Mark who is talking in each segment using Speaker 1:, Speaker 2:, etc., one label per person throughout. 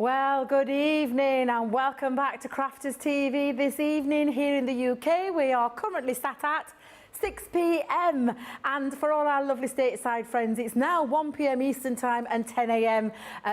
Speaker 1: Well, good evening and welcome back to Crafters TV this evening here in the UK. We are currently sat at 6 p.m. and for all our lovely stateside friends, it's now 1 p.m. Eastern time and 10 a.m.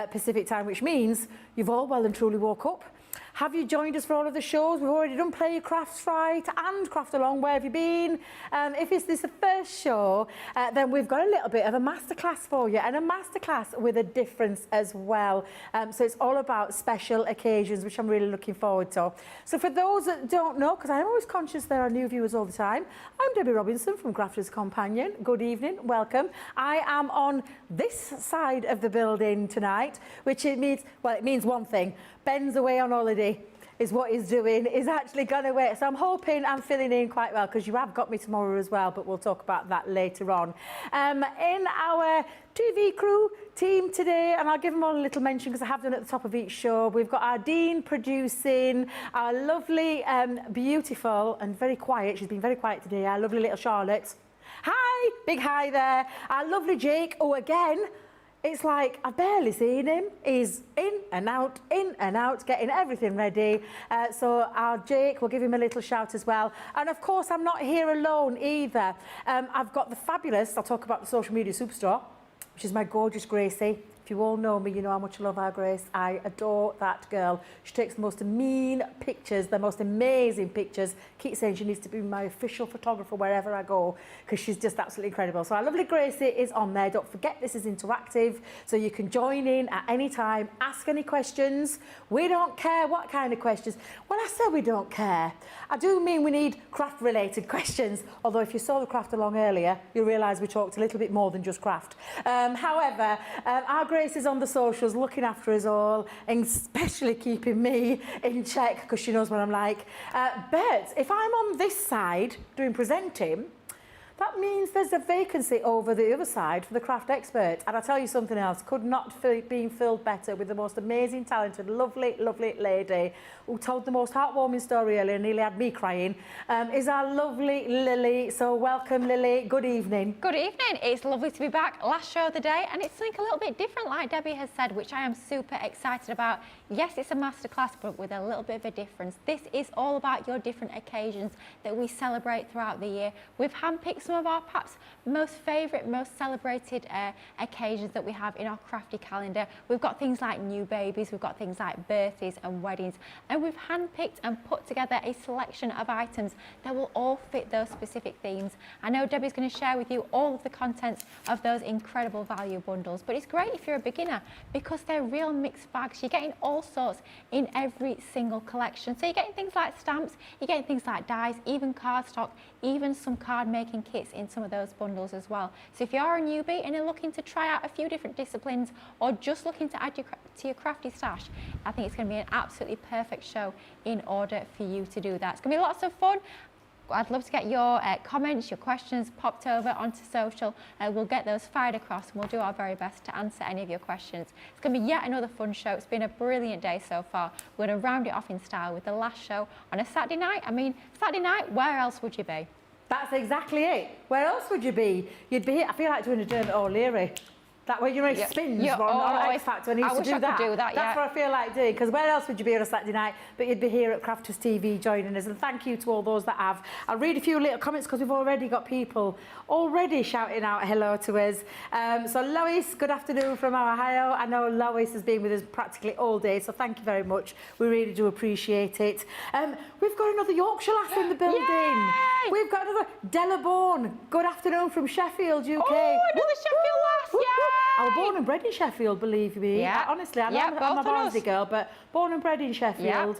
Speaker 1: Pacific time, which means you've all well and truly woke up. Have you joined us for all of the shows? We've already done Play Your Crafts Right and Craft Along. Where have you been? If this is the first show, then we've got a little bit of a masterclass for you, and a masterclass with a difference as well. So it's all about special occasions, which I'm really looking forward to. So for those that don't know, because I'm always conscious there are new viewers all the time, I'm Debbie Robinson from Crafters Companion. Good evening, welcome. I am on this side of the building tonight, which it means one thing. Ben's away on holiday. Is what he's doing, is actually gone away. So I'm hoping I'm filling in quite well, because you have got me tomorrow as well, but we'll talk about that later on. In our TV crew team today, and I'll give them all a little mention because I have done at the top of each show, we've got our Dean producing, our lovely, beautiful and very quiet, she's been very quiet today, our lovely little Charlotte. Hi, big hi there. Our lovely Jake, oh again, it's like I've barely seen him. He's in and out, getting everything ready. So our Jake, we'll give him a little shout as well. And of course, I'm not here alone either. I've got the fabulous, I'll talk about the social media superstar, which is my gorgeous Gracie. If you all know me, you know how much I love our Grace. I adore that girl. She takes the most mean pictures, the most amazing pictures. Keep saying she needs to be my official photographer wherever I go, because she's just absolutely incredible. So our lovely Gracie is on there. Don't forget, this is interactive, so you can join in at any time, ask any questions. We don't care what kind of questions. When I say we don't care, I do mean we need craft-related questions. Although if you saw the craft along earlier, you'll realise we talked a little bit more than just craft. However, our Grace is on the socials looking after us all, and especially keeping me in check because she knows what I'm like. But if I'm on this side doing presenting, that means there's a vacancy over the other side for the craft expert. And I'll tell you something else, could not be filled better with the most amazing, talented, lovely, lovely lady who told the most heartwarming story earlier and nearly had me crying, is our lovely Lily. So welcome, Lily. Good evening.
Speaker 2: Good evening. It's lovely to be back. Last show of the day, and it's something a little bit different, like Debbie has said, which I am super excited about. Yes, it's a masterclass, but with a little bit of a difference. This is all about your different occasions that we celebrate throughout the year. We've handpicked some of our perhaps most favourite, most celebrated occasions that we have in our crafty calendar. We've got things like new babies, we've got things like birthdays and weddings, and we've handpicked and put together a selection of items that will all fit those specific themes. I know Debbie's going to share with you all of the contents of those incredible value bundles, but it's great if you're a beginner because they're real mixed bags. You're getting all sorts in every single collection. So you're getting things like stamps, you're getting things like dies, even cardstock, even some card making kits in some of those bundles as well. So if you are a newbie and you're looking to try out a few different disciplines or just looking to add to your crafty stash, I think it's going to be an absolutely perfect show in order for you to do that. It's going to be lots of fun. I'd love to get your comments, your questions popped over onto social. We'll get those fired across and we'll do our very best to answer any of your questions. It's going to be yet another fun show. It's been a brilliant day so far. We're going to round it off in style with the last show on a Saturday night. I mean, Saturday night, where else would you be?
Speaker 1: That's exactly it. Where else would you be? You'd be here. I feel like doing a Dermot O'Leary. That way, you know, spins on X Factor. I used to do that. That's what I feel like doing. Because where else would you be on a Saturday night? But you'd be here at Crafters TV joining us. And thank you to all those that have. I'll read a few little comments because we've already got people already shouting out hello to us. So Lois, good afternoon from Ohio. I know Lois has been with us practically all day, so thank you very much. We really do appreciate it. We've got another Yorkshire lass in the building.
Speaker 2: Yay!
Speaker 1: We've got another Della Bourne. Good afternoon from Sheffield, UK.
Speaker 2: Oh, another Sheffield lass, yeah!
Speaker 1: I was born and bred in Sheffield, believe me.
Speaker 2: Yeah.
Speaker 1: Honestly, I'm a Barnsley girl, but born and bred in Sheffield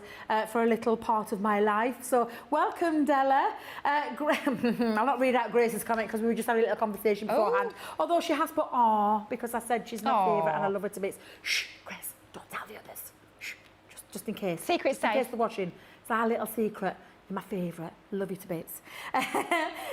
Speaker 1: for a little part of my life. So welcome, Della. I'll not read out Grace's comment because we were just having a little conversation beforehand. Although she has put "aw" because I said she's my favourite and I love her to bits. Shh, Grace, don't tell the others. Shh, just in case.
Speaker 2: Secret safe.
Speaker 1: In case they're watching. It's our little secret. You're my favourite. Love you to bits.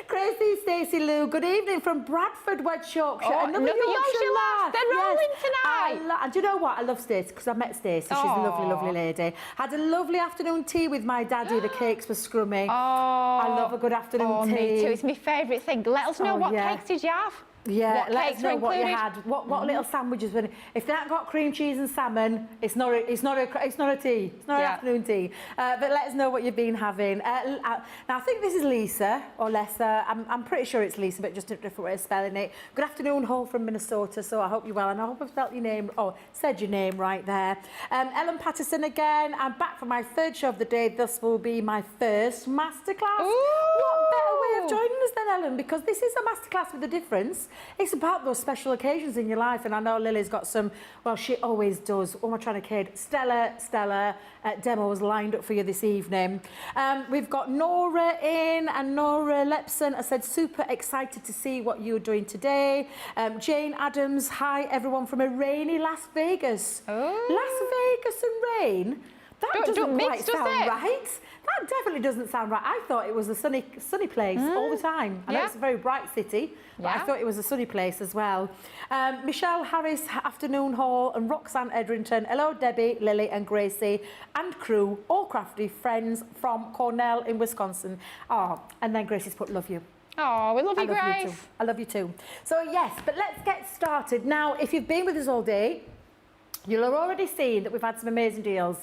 Speaker 1: Crazy Stacey Lou, good evening from Bradford, West Yorkshire.
Speaker 2: Another Yorkshire lass. They're rolling tonight.
Speaker 1: And do you know what? I love Stacey because I met Stacey. She's a lovely, lovely lady. Had a lovely afternoon tea with my daddy. The cakes were scrummy. I love a good afternoon tea.
Speaker 2: Me too. It's my favourite thing. Let us know what cakes did you have?
Speaker 1: Yeah, let us know what you had. What little sandwiches? If that got cream cheese and salmon, it's not a tea. It's not an afternoon tea. But let us know what you've been having. Now I think this is Lisa or Lessa. I'm pretty sure it's Lisa, but just a different way of spelling it. Good afternoon, Hall from Minnesota. So I hope you're well, and I hope I've spelled your name said your name right there. Ellen Patterson again. I'm back for my third show of the day. This will be my first masterclass. What better way of joining us then, Ellen, because this is a masterclass with a difference. It's about those special occasions in your life, and I know Lily's got some, well, she always does. What am I trying to kid? Stellar demos lined up for you this evening. We've got Nora in, and Nora Lepson, I said, super excited to see what you're doing today. Jane Adams, hi everyone from a rainy Las Vegas.
Speaker 2: Oh.
Speaker 1: Las Vegas and rain? That doesn't quite sound right. That definitely doesn't sound right. I thought it was a sunny place all the time. I know it's a very bright city, but I thought it was a sunny place as well. Michelle Harris, Afternoon Hall, and Roxanne Edrington. Hello, Debbie, Lily and Gracie and crew, all crafty friends from Cornell in Wisconsin. Oh, and then Gracie's put love you.
Speaker 2: Oh, we love you, Grace.
Speaker 1: I love you too. So yes, but let's get started. Now, if you've been with us all day, you'll have already seen that we've had some amazing deals.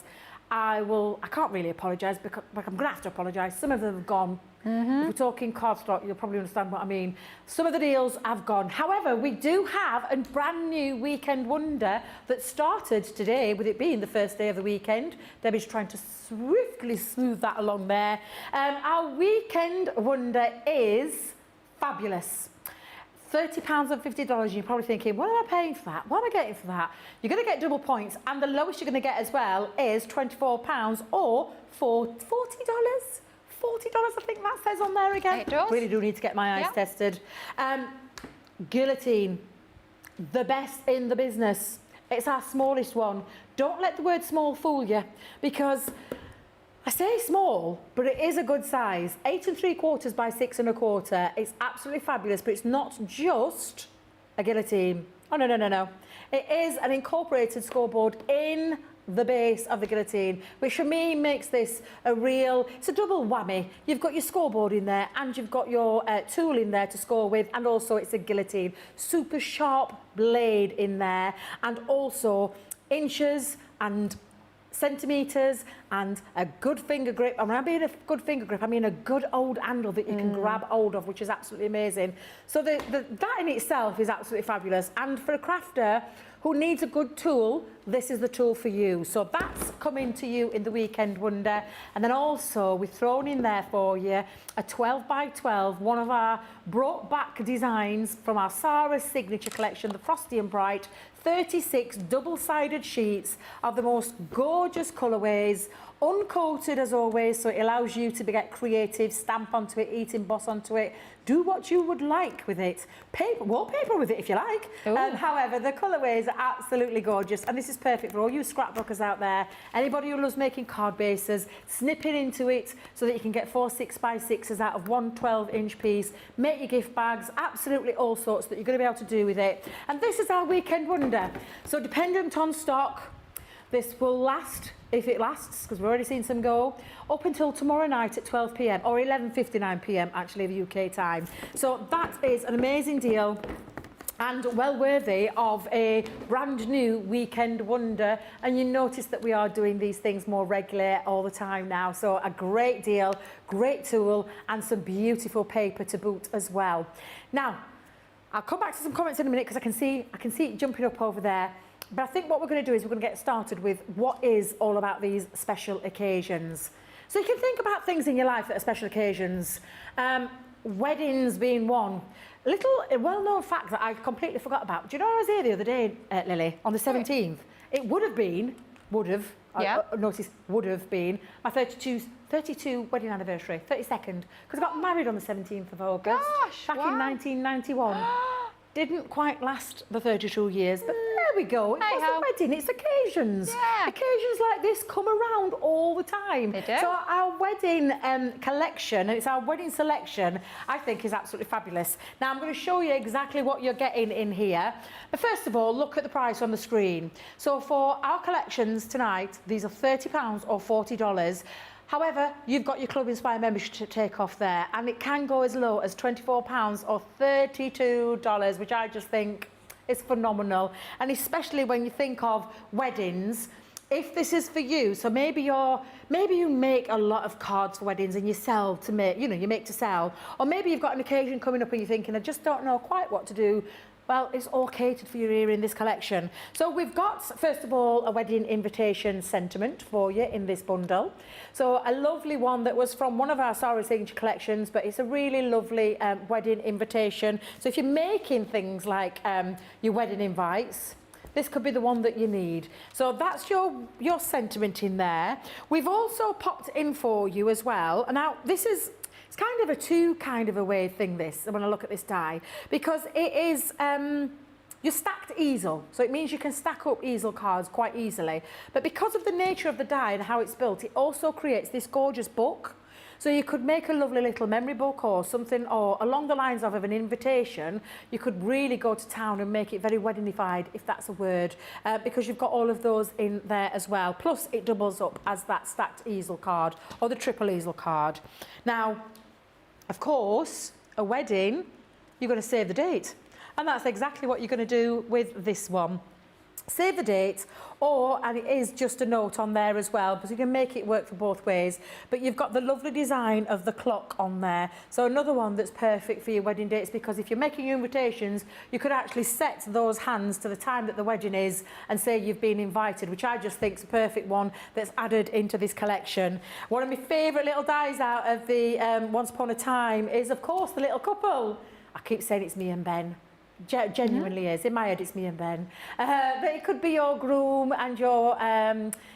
Speaker 1: I can't really apologise, because I'm going to have to apologise. Some of them have gone. If we're talking cardstock, you'll probably understand what I mean. Some of the deals have gone. However, we do have a brand new weekend wonder that started today, with it being the first day of the weekend. Debbie's trying to swiftly smooth that along there. Our weekend wonder is fabulous. £30 and $50, you're probably thinking, what am I paying for that? What am I getting for that? You're going to get double points, and the lowest you're going to get as well is £24 or $40. $40, I think that says on there again.
Speaker 2: It does.
Speaker 1: Really do need to get my eyes tested. Guillotine, the best in the business. It's our smallest one. Don't let the word small fool you, because I say small, but it is a good size. 8 3/4 by 6 1/4. It's absolutely fabulous, but it's not just a guillotine. Oh, no. It is an incorporated scoreboard in the base of the guillotine, which for me makes this it's a double whammy. You've got your scoreboard in there, and you've got your tool in there to score with, and also it's a guillotine. Super sharp blade in there, and also inches and centimetres and a good finger grip. And when I mean a good finger grip, I mean a good old handle that you can grab hold of, which is absolutely amazing. So that in itself is absolutely fabulous. And for a crafter who needs a good tool, this is the tool for you. So that's coming to you in the weekend wonder. And then also we've thrown in there for you a 12 by 12, one of our brought back designs from our Sarah's signature collection, the Frosty and Bright, 36 double-sided sheets of the most gorgeous colourways, uncoated as always, so it allows you to get creative, stamp onto it, emboss onto it, do what you would like with it. Wallpaper with it if you like. However, the colourways are absolutely gorgeous, and this is perfect for all you scrapbookers out there. Anybody who loves making card bases, snipping into it so that you can get 4 6 by 6s out of one 12-inch piece. Make your gift bags, absolutely all sorts that you're going to be able to do with it. And this is our weekend wonder. So dependent on stock, this will last, if it lasts, because we've already seen some go, up until tomorrow night at 12 p.m. or 11:59 p.m. actually of UK time. So that is an amazing deal and well worthy of a brand new weekend wonder. And you notice that we are doing these things more regularly all the time now. So a great deal, great tool, and some beautiful paper to boot as well. Now, I'll come back to some comments in a minute, because I can see it jumping up over there. But I think what we're going to do is we're going to get started with what is all about these special occasions. So you can think about things in your life that are special occasions. Weddings being one. A well-known fact that I completely forgot about. Do you know I was here the other day, Lily, on the 17th? It would have been my 32 wedding anniversary, 32nd, because I got married on the 17th of August back in 1991. Didn't quite last the 32 years, but there we go. It was a wedding, it's occasions.
Speaker 2: Yeah.
Speaker 1: Occasions like this come around all the time.
Speaker 2: They do.
Speaker 1: So our wedding collection, and it's our wedding selection, I think is absolutely fabulous. Now I'm going to show you exactly what you're getting in here. But first of all, look at the price on the screen. So for our collections tonight, these are £30 or $40. However, you've got your Club Inspire membership to take off there, and it can go as low as £24 or $32, which I just think is phenomenal. And especially when you think of weddings, if this is for you, so maybe you make a lot of cards for weddings and you sell to make, you make to sell, or maybe you've got an occasion coming up and you're thinking, I just don't know quite what to do. Well, it's all catered for you here in this collection. So we've got, first of all, a wedding invitation sentiment for you in this bundle. So a lovely one that was from one of our Sorry Signature collections, but it's a really lovely wedding invitation. So if you're making things like your wedding invites, this could be the one that you need. So that's your sentiment in there. We've also popped in for you as well. And now this is, it's kind of a two kind of a way thing, this, when I look at this die, because it is your stacked easel. So it means you can stack up easel cards quite easily. But because of the nature of the die and how it's built, it also creates this gorgeous book. So you could make a lovely little memory book or something, or along the lines of an invitation. You could really go to town and make it very weddingified, if that's a word, because you've got all of those in there as well. Plus, it doubles up as that stacked easel card or the triple easel card. Now, of course, a wedding, you're going to save the date. And that's exactly what you're going to do with this one. Save the date, and it is just a note on there as well, because you can make it work for both ways. But you've got the lovely design of the clock on there. So another one that's perfect for your wedding dates, because if you're making your invitations, you could actually set those hands to the time that the wedding is and say you've been invited, which I just think is a perfect one that's added into this collection. One of my favourite little dies out of the Once Upon a Time is, of course, the little couple. I keep saying it's me and Ben. Genuinely is. In my head, it's me and Ben. But it could be your groom and your,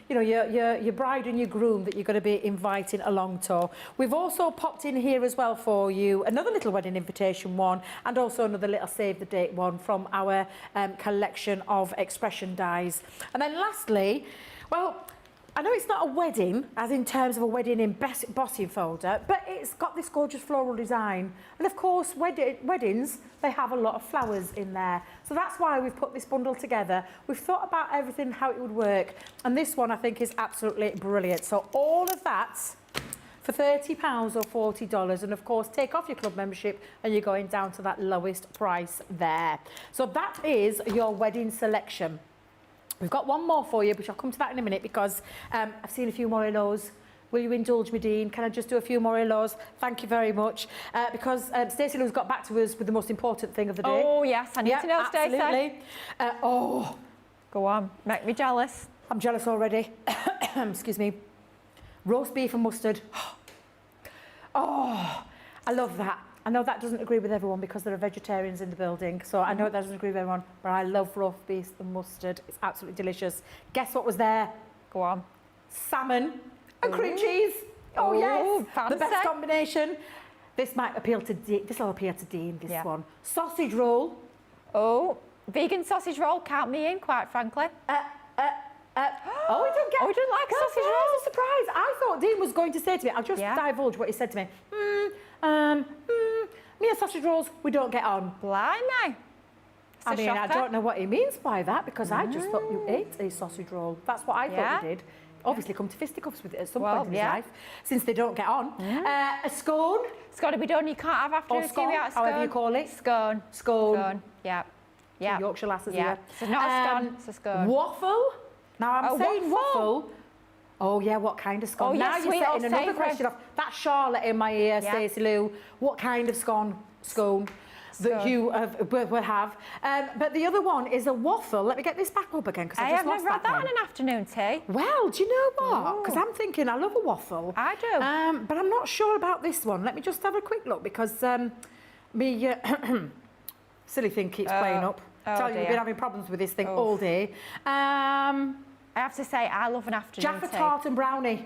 Speaker 1: your bride and your groom that you're going to be inviting along to. We've also popped in here as well for you another little wedding invitation one, and also another little save the date one from our collection of expression dies. And then lastly, well, I know it's not a wedding, as in terms of a wedding embossing folder, but it's got this gorgeous floral design. And of course, weddings, they have a lot of flowers in there. So that's why we've put this bundle together. We've thought about everything, how it would work. And this one, I think, is absolutely brilliant. So all of that for £30 or $40. And of course, take off your club membership and you're going down to that lowest price there. So that is your wedding selection. We've got one more for you, which I'll come to that in a minute, because I've seen a few more of those. Will you indulge me, Dean? Can I just do a few more of those? Thank you very much. Because Stacey Lou's got back to us with the most important thing of the day.
Speaker 2: Oh, yes, I need to know, Stacey.
Speaker 1: Absolutely.
Speaker 2: Go on, make me jealous.
Speaker 1: I'm jealous already. Excuse me. Roast beef and mustard. Oh, I love that. I know that doesn't agree with everyone because there are vegetarians in the building, so I know that doesn't agree with everyone, but I love roast beef and mustard. It's absolutely delicious. Guess what was there?
Speaker 2: Go on.
Speaker 1: Salmon and cream cheese. Oh, yes.
Speaker 2: Fancy.
Speaker 1: The best combination. This might appeal to this will appeal to Dean, this one. Sausage roll.
Speaker 2: Oh, vegan sausage roll, count me in, quite frankly.
Speaker 1: Oh, we don't get...
Speaker 2: Oh, we didn't like sausage roll?
Speaker 1: It's a surprise. I thought Dean was going to say to me, I'll just divulge what he said to me. Me and sausage rolls, we don't get on.
Speaker 2: Blimey.
Speaker 1: I mean, I don't know what he means by that, because I just thought you ate a sausage roll. That's what I thought you did. Obviously come to fisticuffs with it at some point in his life, since they don't get on. A scone. It's got to be done. You can't have afternoon tea without a scone. However you call it. Scone. Scone. Yeah. Yeah. Yorkshire lasses here. So not a scone, it's a scone. Waffle. Now I'm saying waffle. Oh yeah, what kind of scone? Now you're setting another question off. That's Charlotte in my ear, Stacey Lou. What kind of scone that you will have? But the other one is a waffle. Let me get this back up again, because I just lost that. I've never had that on an afternoon tea. Well, do you know what? Because I'm thinking I love a waffle. I do. But I'm not sure about this one. Let me just have a quick look, because me silly thing keeps playing up. Tell you, we've been having problems with this thing all day. I have to say, I love an afternoon Jaffa tart and brownie.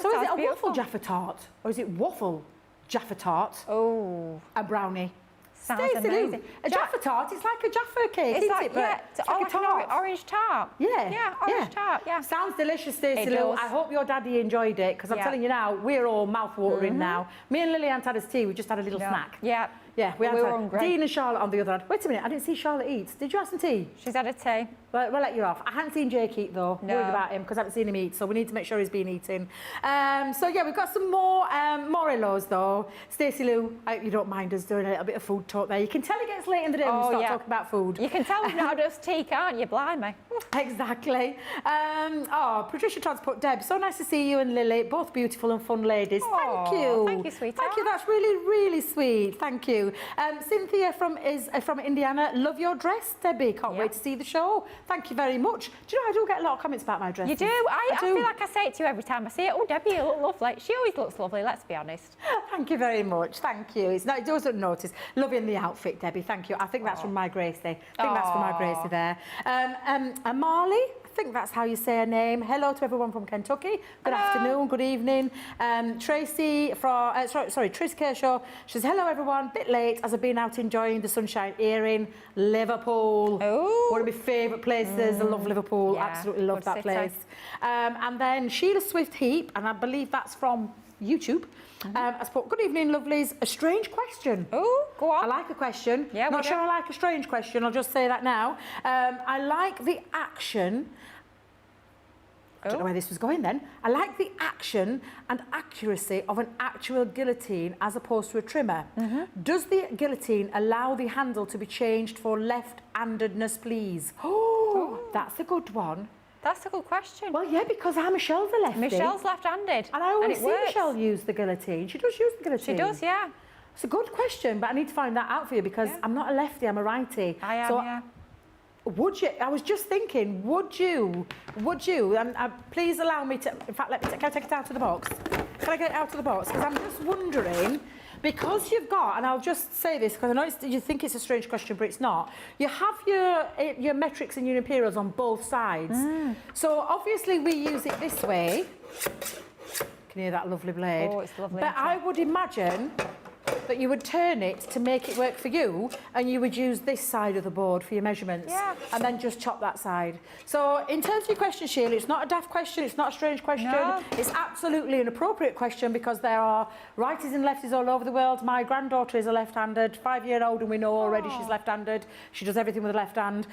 Speaker 1: So is it a waffle Jaffa tart, or is it waffle Jaffa tart? Oh, a brownie. Sounds amazing. A Jaffa tart, it's like a Jaffa cake, isn't it? It's like a tart. Orange tart. Yeah, orange tart, yeah. Sounds delicious, Stacey Lou. I hope your daddy enjoyed it, because I'm telling you now, we're all mouth-watering now. Me and Lily haven't had us tea, we just had a little snack. Yeah. Yeah, we were hungry. Dean and Charlotte on the other hand. Wait a minute, I didn't see Charlotte eat. Did you have some tea? She's had a tea. Well, we'll let you off. I hadn't seen Jake eat though. No. Worried about him because I haven't seen him eat, so we need to make sure he's been eating. So yeah, we've got some more Morelos though. Stacey Lou, I hope you don't mind us doing a little bit of food talk there. You can tell it gets late in the day when we start talking about food. You can tell we've not had us tea, can't you? Blimey. Exactly. Patricia Transport Deb, so nice to see you and Lily, both beautiful and fun ladies. Thank you. Thank you, sweetheart. Thank you, that's really, really sweet. Thank you. you. Cynthia from Indiana, love your dress, Debbie. Can't wait to see the show. Thank you very much. Do you know, I do get a lot of comments about my dress.
Speaker 2: You do? I feel like I say it to you every time I see it. Oh, Debbie, you look lovely. She always looks lovely, let's be honest.
Speaker 1: Thank you very much. Thank you. It doesn't notice. Loving the outfit, Debbie. Thank you. I think that's from my Gracie. I think that's from my Gracie there. Marley, I think that's how you say her name. Hello to everyone from Kentucky. Good afternoon, good evening. Tracy from, Tracy Kershaw. She says, hello everyone, bit late as I've been out enjoying the sunshine here in Liverpool.
Speaker 2: Oh.
Speaker 1: One of my favourite places. I love Liverpool.
Speaker 2: Yeah,
Speaker 1: absolutely love that
Speaker 2: city.
Speaker 1: place. And then Sheila Swift Heap, and I believe that's from YouTube. I put, good evening, lovelies. A strange question.
Speaker 2: Oh, go on.
Speaker 1: I like a question.
Speaker 2: Yeah,
Speaker 1: Not sure I like a strange question. I'll just say that now. I like the action. I don't know where this was going then. I like the action and accuracy of an actual guillotine as opposed to a trimmer. Does the guillotine allow the handle to be changed for left-handedness, please? Oh, that's a good one.
Speaker 2: That's a good question.
Speaker 1: Well, yeah, because Michelle's a lefty.
Speaker 2: Michelle's left-handed.
Speaker 1: And I always
Speaker 2: it
Speaker 1: see
Speaker 2: works.
Speaker 1: Michelle use the guillotine. She does use the guillotine.
Speaker 2: She does, yeah.
Speaker 1: It's a good question, but I need to find that out for you because I'm not a lefty, I'm a righty.
Speaker 2: I am,
Speaker 1: so
Speaker 2: yeah.
Speaker 1: Would you, I was just thinking, would you, and please allow me to, in fact, can I take it out of the box? Can I get it out of the box? Because I'm just wondering, because you've got, and I'll just say this, because I know you think it's a strange question, but it's not. You have your metrics and your imperials on both sides. So obviously we use it this way. Can you hear that lovely blade?
Speaker 2: Oh, it's lovely.
Speaker 1: But I would imagine that you would turn it to make it work for you, and you would use this side of the board for your measurements, and then just chop that side. So in terms of your question, Sheila, it's not a daft question, it's not a strange question.
Speaker 2: No.
Speaker 1: It's absolutely an appropriate question because there are righties and lefties all over the world. My granddaughter is a left-handed, 5-year-old, and we know already she's left-handed. She does everything with the left hand.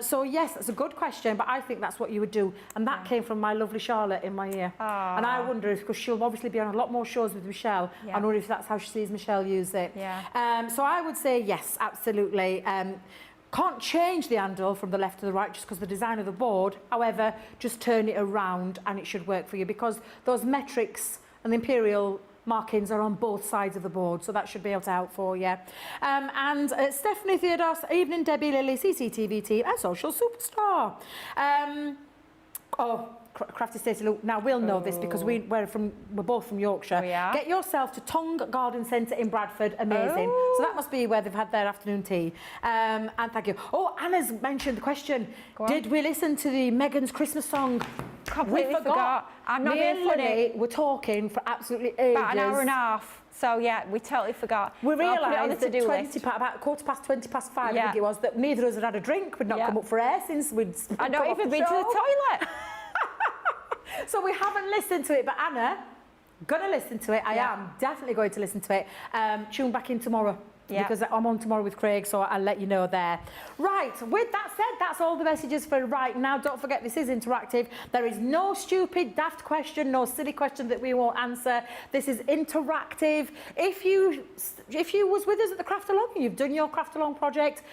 Speaker 1: So yes, that's a good question, but I think that's what you would do. And that came from my lovely Charlotte in my ear. And I wonder if, because she'll obviously be on a lot more shows with Michelle, I wonder if that's how she sees Michelle use it. So I would say yes, absolutely. Can't change the handle from the left to the right just because of the design of the board. However, just turn it around and it should work for you because those metrics and the imperial markings are on both sides of the board, so that should be able to help for you. Stephanie Theodos, evening, Debbie, Lilly, CCTV team, and social superstar. Crafty Stacey, look, now we'll know this because we're both from Yorkshire.
Speaker 2: We are.
Speaker 1: Get yourself to Tongue Garden Centre in Bradford, amazing. So that must be where they've had their afternoon tea. And thank you. Oh, Anna's mentioned the question. Did we listen to the Meghan's Christmas song?
Speaker 2: Completely forgot. I'm not being funny.
Speaker 1: We're talking for absolutely ages.
Speaker 2: About an hour and a half. So yeah, we totally forgot.
Speaker 1: We realised
Speaker 2: that
Speaker 1: about 5:15, I think it was, that neither of us had had a drink. We'd not come up for air since we'd
Speaker 2: I'd not even been to the toilet.
Speaker 1: So we haven't listened to it, but Anna, gonna listen to it. I am definitely going to listen to it. Tune back in tomorrow. Because I'm on tomorrow with Craig, so I'll let you know there. Right, with that said, that's all the messages for right now. Don't forget, this is interactive. There is no stupid, daft question, no silly question that we won't answer. This is interactive. If you was with us at the Craft Along and you've done your Craft Along project,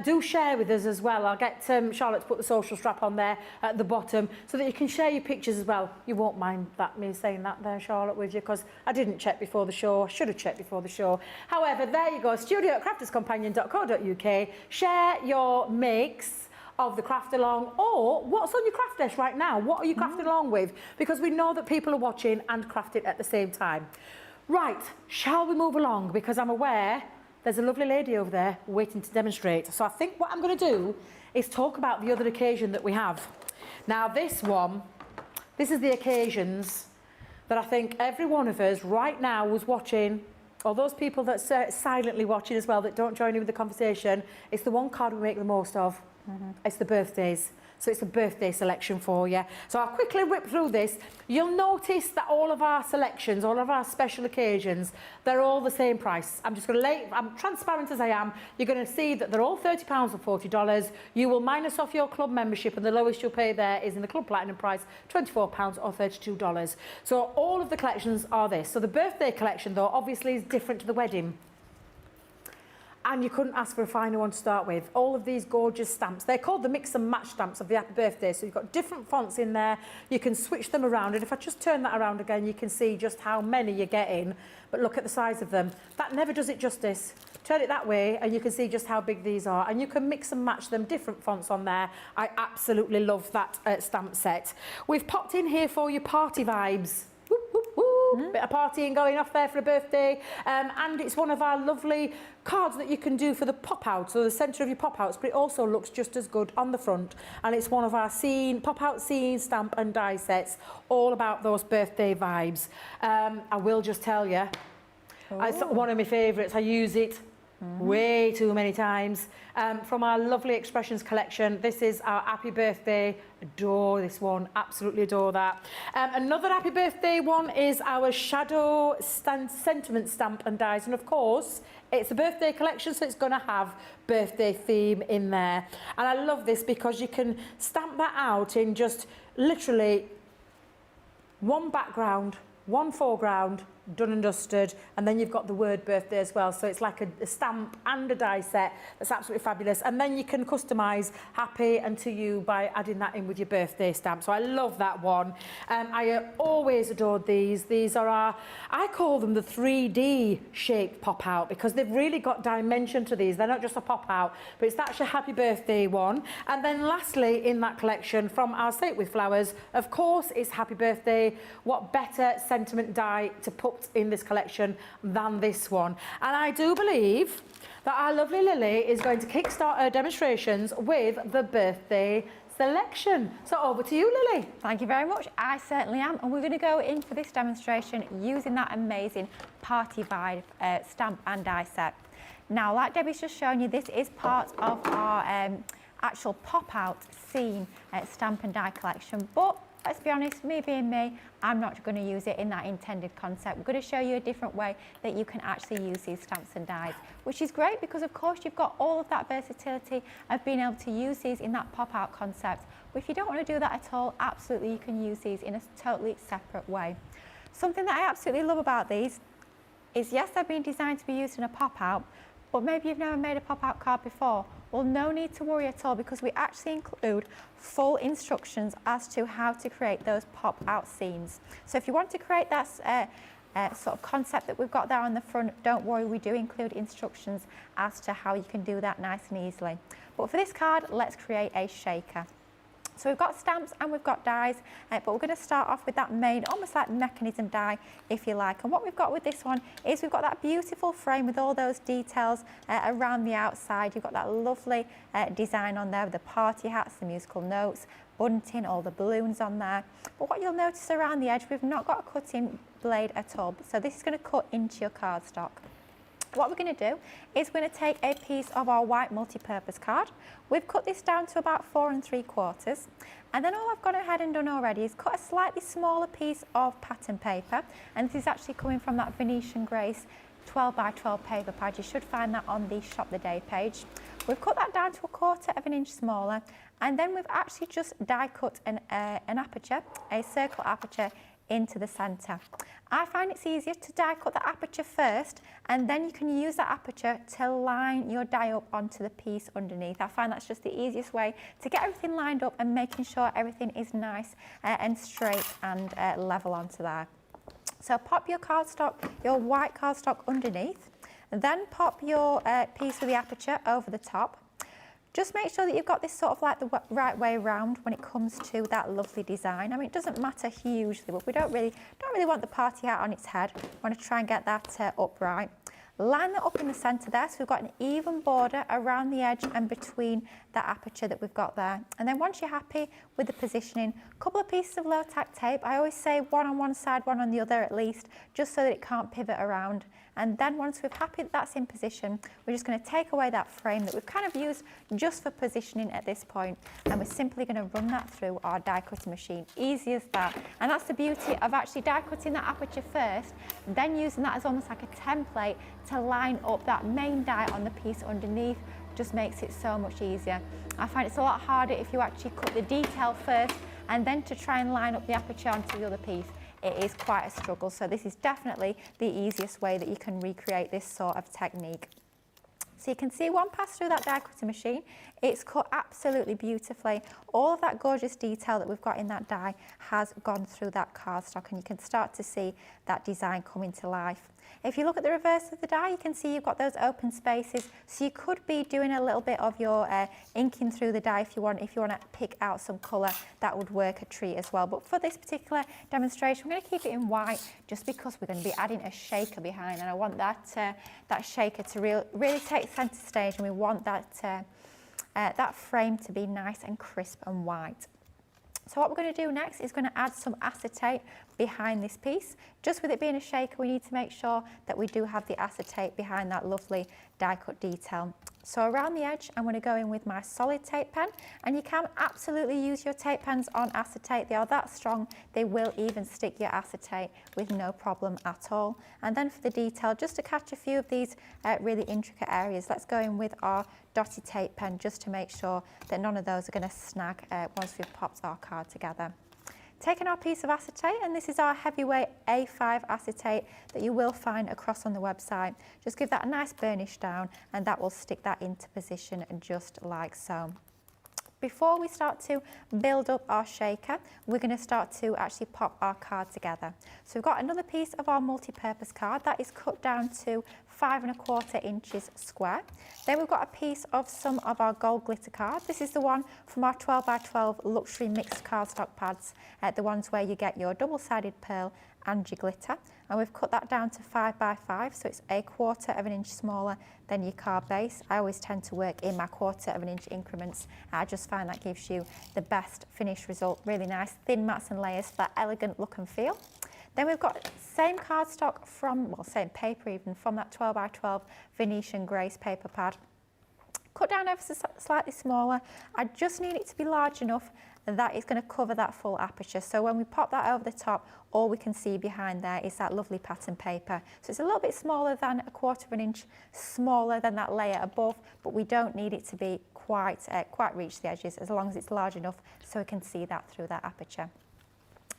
Speaker 1: do share with us as well. I'll get Charlotte to put the social strap on there at the bottom so that you can share your pictures as well. You won't mind me saying that there, Charlotte, would you? Because I didn't check before the show. I should have checked before the show. However, there you go. studio@crafterscompanion.co.uk. Share your makes of the craft along or what's on your craft desk right now. What are you crafting along with? Because we know that people are watching and crafting at the same time. Right, shall we move along? Because I'm aware there's a lovely lady over there waiting to demonstrate. So I think what I'm going to do is talk about the other occasion that we have. Now this is the occasions that I think every one of us right now was watching. Or those people that are silently watching as well that don't join in with the conversation, it's the one card we make the most of. It's the birthdays. So it's a birthday selection for you. So I'll quickly whip through this. You'll notice that all of our selections, all of our special occasions, they're all the same price. I'm just going to I'm transparent as I am. You're going to see that they're all £30 or $40. You will minus off your club membership and the lowest you'll pay there is in the Club Platinum price, £24 or $32. So all of the collections are this. So the birthday collection, though, obviously is different to the wedding. And you couldn't ask for a finer one to start with. All of these gorgeous stamps. They're called the mix and match stamps of the happy birthday. So you've got different fonts in there. You can switch them around. And if I just turn that around again, you can see just how many you're getting. But look at the size of them. That never does it justice. turn it that way and you can see just how big these are, and you can mix and match them, different fonts on there. I absolutely love that stamp set. We've popped in here for you party vibes. Woo, woo, woo. Bit of partying going off there for a birthday, and it's one of our lovely cards that you can do for the pop out, so the centre of your pop outs, but it also looks just as good on the front, and it's one of our pop out scene stamp and die sets, all about those birthday vibes. I will just tell you, it's one of my favourites. I use it way too many times. From our lovely Expressions collection, this is our happy birthday. Adore this one, absolutely adore that. Another happy birthday one is our shadow sentiment stamp and dies, and of course it's a birthday collection, so it's going to have birthday theme in there. And I love this because you can stamp that out in just literally one background, one foreground, done and dusted, and then you've got the word birthday as well, so it's like a stamp and a die set that's absolutely fabulous. And then you can customise happy and to you by adding that in with your birthday stamp, so I love that one. I always adored these. These are I call them the 3D shaped pop out, because they've really got dimension to these. They're not just a pop out, but it's that's your happy birthday one. And then lastly in that collection from our Say It With Flowers, of course, is happy birthday. What better sentiment die to put in this collection than this one? And I do believe that our lovely Lily is going to kickstart her demonstrations with the birthday selection. So over to you, Lily.
Speaker 2: Thank you very much. I certainly am, and we're going to go in for this demonstration using that amazing party vibe stamp and die set. Now, like Debbie's just shown you, this is part of our actual pop-out scene stamp and die collection, but let's be honest, me being me, I'm not going to use it in that intended concept. We're going to show you a different way that you can actually use these stamps and dies, which is great because, of course, you've got all of that versatility of being able to use these in that pop-out concept. But if you don't want to do that at all, absolutely you can use these in a totally separate way. Something that I absolutely love about these is, yes, they've been designed to be used in a pop-out, but maybe you've never made a pop-out card before. Well, no need to worry at all, because we actually include full instructions as to how to create those pop-out scenes. So if you want to create that sort of concept that we've got there on the front, don't worry, we do include instructions as to how you can do that nice and easily. But for this card, let's create a shaker. So we've got stamps and we've got dies, but we're going to start off with that main, almost like mechanism die, if you like. And what we've got with this one is we've got that beautiful frame with all those details around the outside. You've got that lovely design on there with the party hats, the musical notes, bunting, all the balloons on there. But what you'll notice around the edge, we've not got a cutting blade at all. So this is going to cut into your cardstock. What we're going to do is we're going to take a piece of our white multi-purpose card. We've cut this down to about 4 3/4, and then all I've gone ahead and done already is cut a slightly smaller piece of pattern paper, and this is actually coming from that Venetian Grace 12 by 12 paper pad. You should find that on the Shop the Day page. We've cut that down to 1/4 inch smaller, and then we've actually just die cut an aperture, a circle aperture, into the centre. I find it's easier to die cut the aperture first, and then you can use that aperture to line your die up onto the piece underneath. I find that's just the easiest way to get everything lined up and making sure everything is nice and straight and level onto there. So pop your cardstock, your white cardstock underneath, then pop your piece with the aperture over the top. Just make sure that you've got this sort of like the right way around when it comes to that lovely design. I mean, it doesn't matter hugely, but we don't really want the party hat on its head. We want to try and get that upright. Line that up in the centre there, so we've got an even border around the edge and between that aperture that we've got there. And then once you're happy with the positioning, a couple of pieces of low tack tape. I always say one on one side, one on the other at least, just so that it can't pivot around. And then once we're happy that that's in position, we're just going to take away that frame that we've kind of used just for positioning at this point, and we're simply going to run that through our die cutting machine. Easy as that. And that's the beauty of actually die cutting that aperture first, then using that as almost like a template to line up that main die on the piece underneath. Just makes it so much easier. I find it's a lot harder if you actually cut the detail first and then to try and line up the aperture onto the other piece. It is quite a struggle, so this is definitely the easiest way that you can recreate this sort of technique. So you can see one pass through that die cutting machine. It's cut absolutely beautifully. All of that gorgeous detail that we've got in that die has gone through that cardstock, and you can start to see that design coming to life. If you look at the reverse of the die, you can see you've got those open spaces. So you could be doing a little bit of your inking through the die if you want to pick out some colour. That would work a treat as well. But for this particular demonstration, we're going to keep it in white just because we're going to be adding a shaker behind, and I want that shaker to really take centre stage, and we want that frame to be nice and crisp and white. So what we're going to do next is going to add some acetate behind this piece. Just with it being a shaker, we need to make sure that we do have the acetate behind that lovely die cut detail. So around the edge, I'm going to go in with my solid tape pen, and you can absolutely use your tape pens on acetate. They are that strong, they will even stick your acetate with no problem at all. And then for the detail, just to catch a few of these really intricate areas, let's go in with our dotted tape pen just to make sure that none of those are going to snag once we've popped our card together. Taking our piece of acetate, and this is our heavyweight A5 acetate that you will find across on the website. Just give that a nice burnish down, and that will stick that into position just like so. Before we start to build up our shaker, we're going to start to actually pop our card together. So we've got another piece of our multi-purpose card that is cut down to 5 1/4 inches square. Then we've got a piece of some of our gold glitter card. This is the one from our 12 by 12 luxury mixed cardstock pads, the ones where you get your double-sided pearl and your glitter. And we've cut that down to 5 by 5, so it's 1/4 inch smaller than your card base. I always tend to work in my 1/4 inch increments. I just find that gives you the best finished result. Really nice, thin mats and layers for that elegant look and feel. Then we've got same cardstock from, well, same paper even, from that 12 by 12 Venetian Grace paper pad. Cut down ever so slightly smaller. I just need it to be large enough that it's going to cover that full aperture. So when we pop that over the top, all we can see behind there is that lovely pattern paper. So it's a little bit smaller than 1/4 inch, smaller than that layer above, but we don't need it to be quite reach the edges, as long as it's large enough so we can see that through that aperture.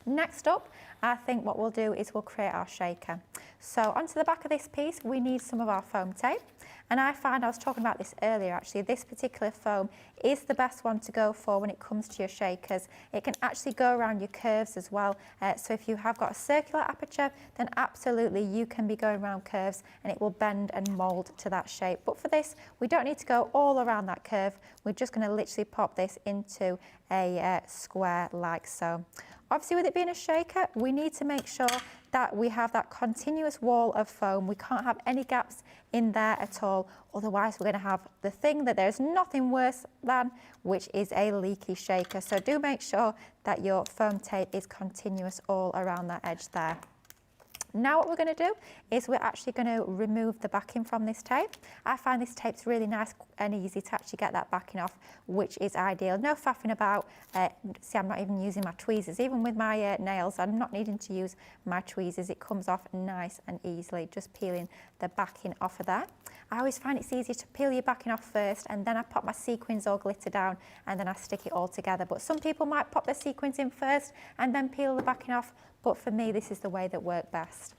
Speaker 2: Next up, I think what we'll do is we'll create our shaker. So onto the back of this piece, we need some of our foam tape. And I find, I was talking about this earlier actually, this particular foam is the best one to go for when it comes to your shakers. It can actually go around your curves as well. So if you have got a circular aperture, then absolutely you can be going around curves and it will bend and mould to that shape. But for this, we don't need to go all around that curve. We're just going to literally pop this into a square like so. Obviously, with it being a shaker, we need to make sure that we have that continuous wall of foam. We can't have any gaps in there at all. Otherwise, we're going to have the thing that there's nothing worse than, which is a leaky shaker. So do make sure that your foam tape is continuous all around that edge there. Now what we're going to do is we're actually going to remove the backing from this tape. I find this tape's really nice and easy to actually get that backing off, which is ideal. No faffing about. See, I'm not even using my tweezers. Even with my nails, I'm not needing to use my tweezers. It comes off nice and easily, just peeling the backing off of that. I always find it's easier to peel your backing off first, and then I pop my sequins or glitter down, and then I stick it all together. But some people might pop their sequins in first and then peel the backing off. But for me, this is the way that works best.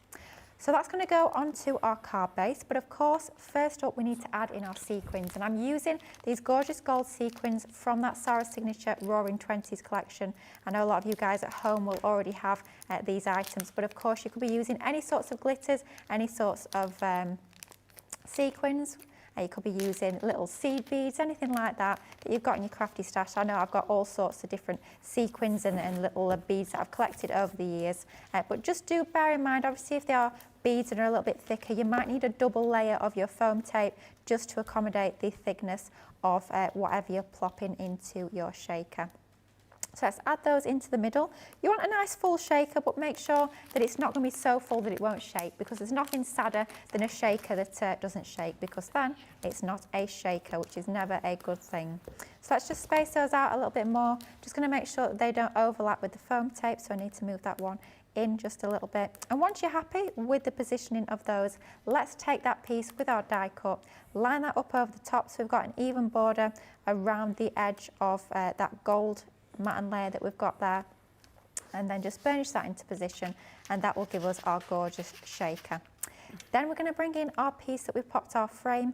Speaker 2: So that's going to go onto our card base. But of course, first up, we need to add in our sequins. And I'm using these gorgeous gold sequins from that Sarah Signature Roaring 20s collection. I know a lot of you guys at home will already have these items. But of course, you could be using any sorts of glitters, any sorts of sequins. You could be using little seed beads, anything like that you've got in your crafty stash. I know I've got all sorts of different sequins and little beads that I've collected over the years. But just do bear in mind, obviously, if they are beads and are a little bit thicker, you might need a double layer of your foam tape just to accommodate the thickness of whatever you're plopping into your shaker. So let's add those into the middle. You want a nice full shaker, but make sure that it's not going to be so full that it won't shake, because there's nothing sadder than a shaker that doesn't shake, because then it's not a shaker, which is never a good thing. So let's just space those out a little bit more. Just going to make sure that they don't overlap with the foam tape, so I need to move that one in just a little bit. And once you're happy with the positioning of those, let's take that piece with our die cut, line that up over the top so we've got an even border around the edge of that gold matte layer that we've got there, and then just burnish that into position, and that will give us our gorgeous shaker. Then we're going to bring in our piece that we've popped our frame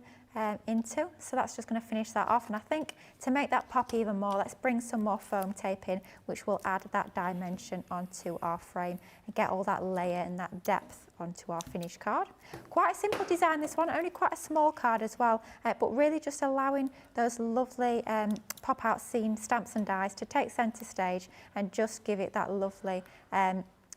Speaker 2: into. So that's just going to finish that off. And I think to make that pop even more, let's bring some more foam tape in, which will add that dimension onto our frame and get all that layer and that depth onto our finished card. Quite a simple design, this one, only quite a small card as well, but really just allowing those lovely pop-out scene stamps and dies to take centre stage and just give it that lovely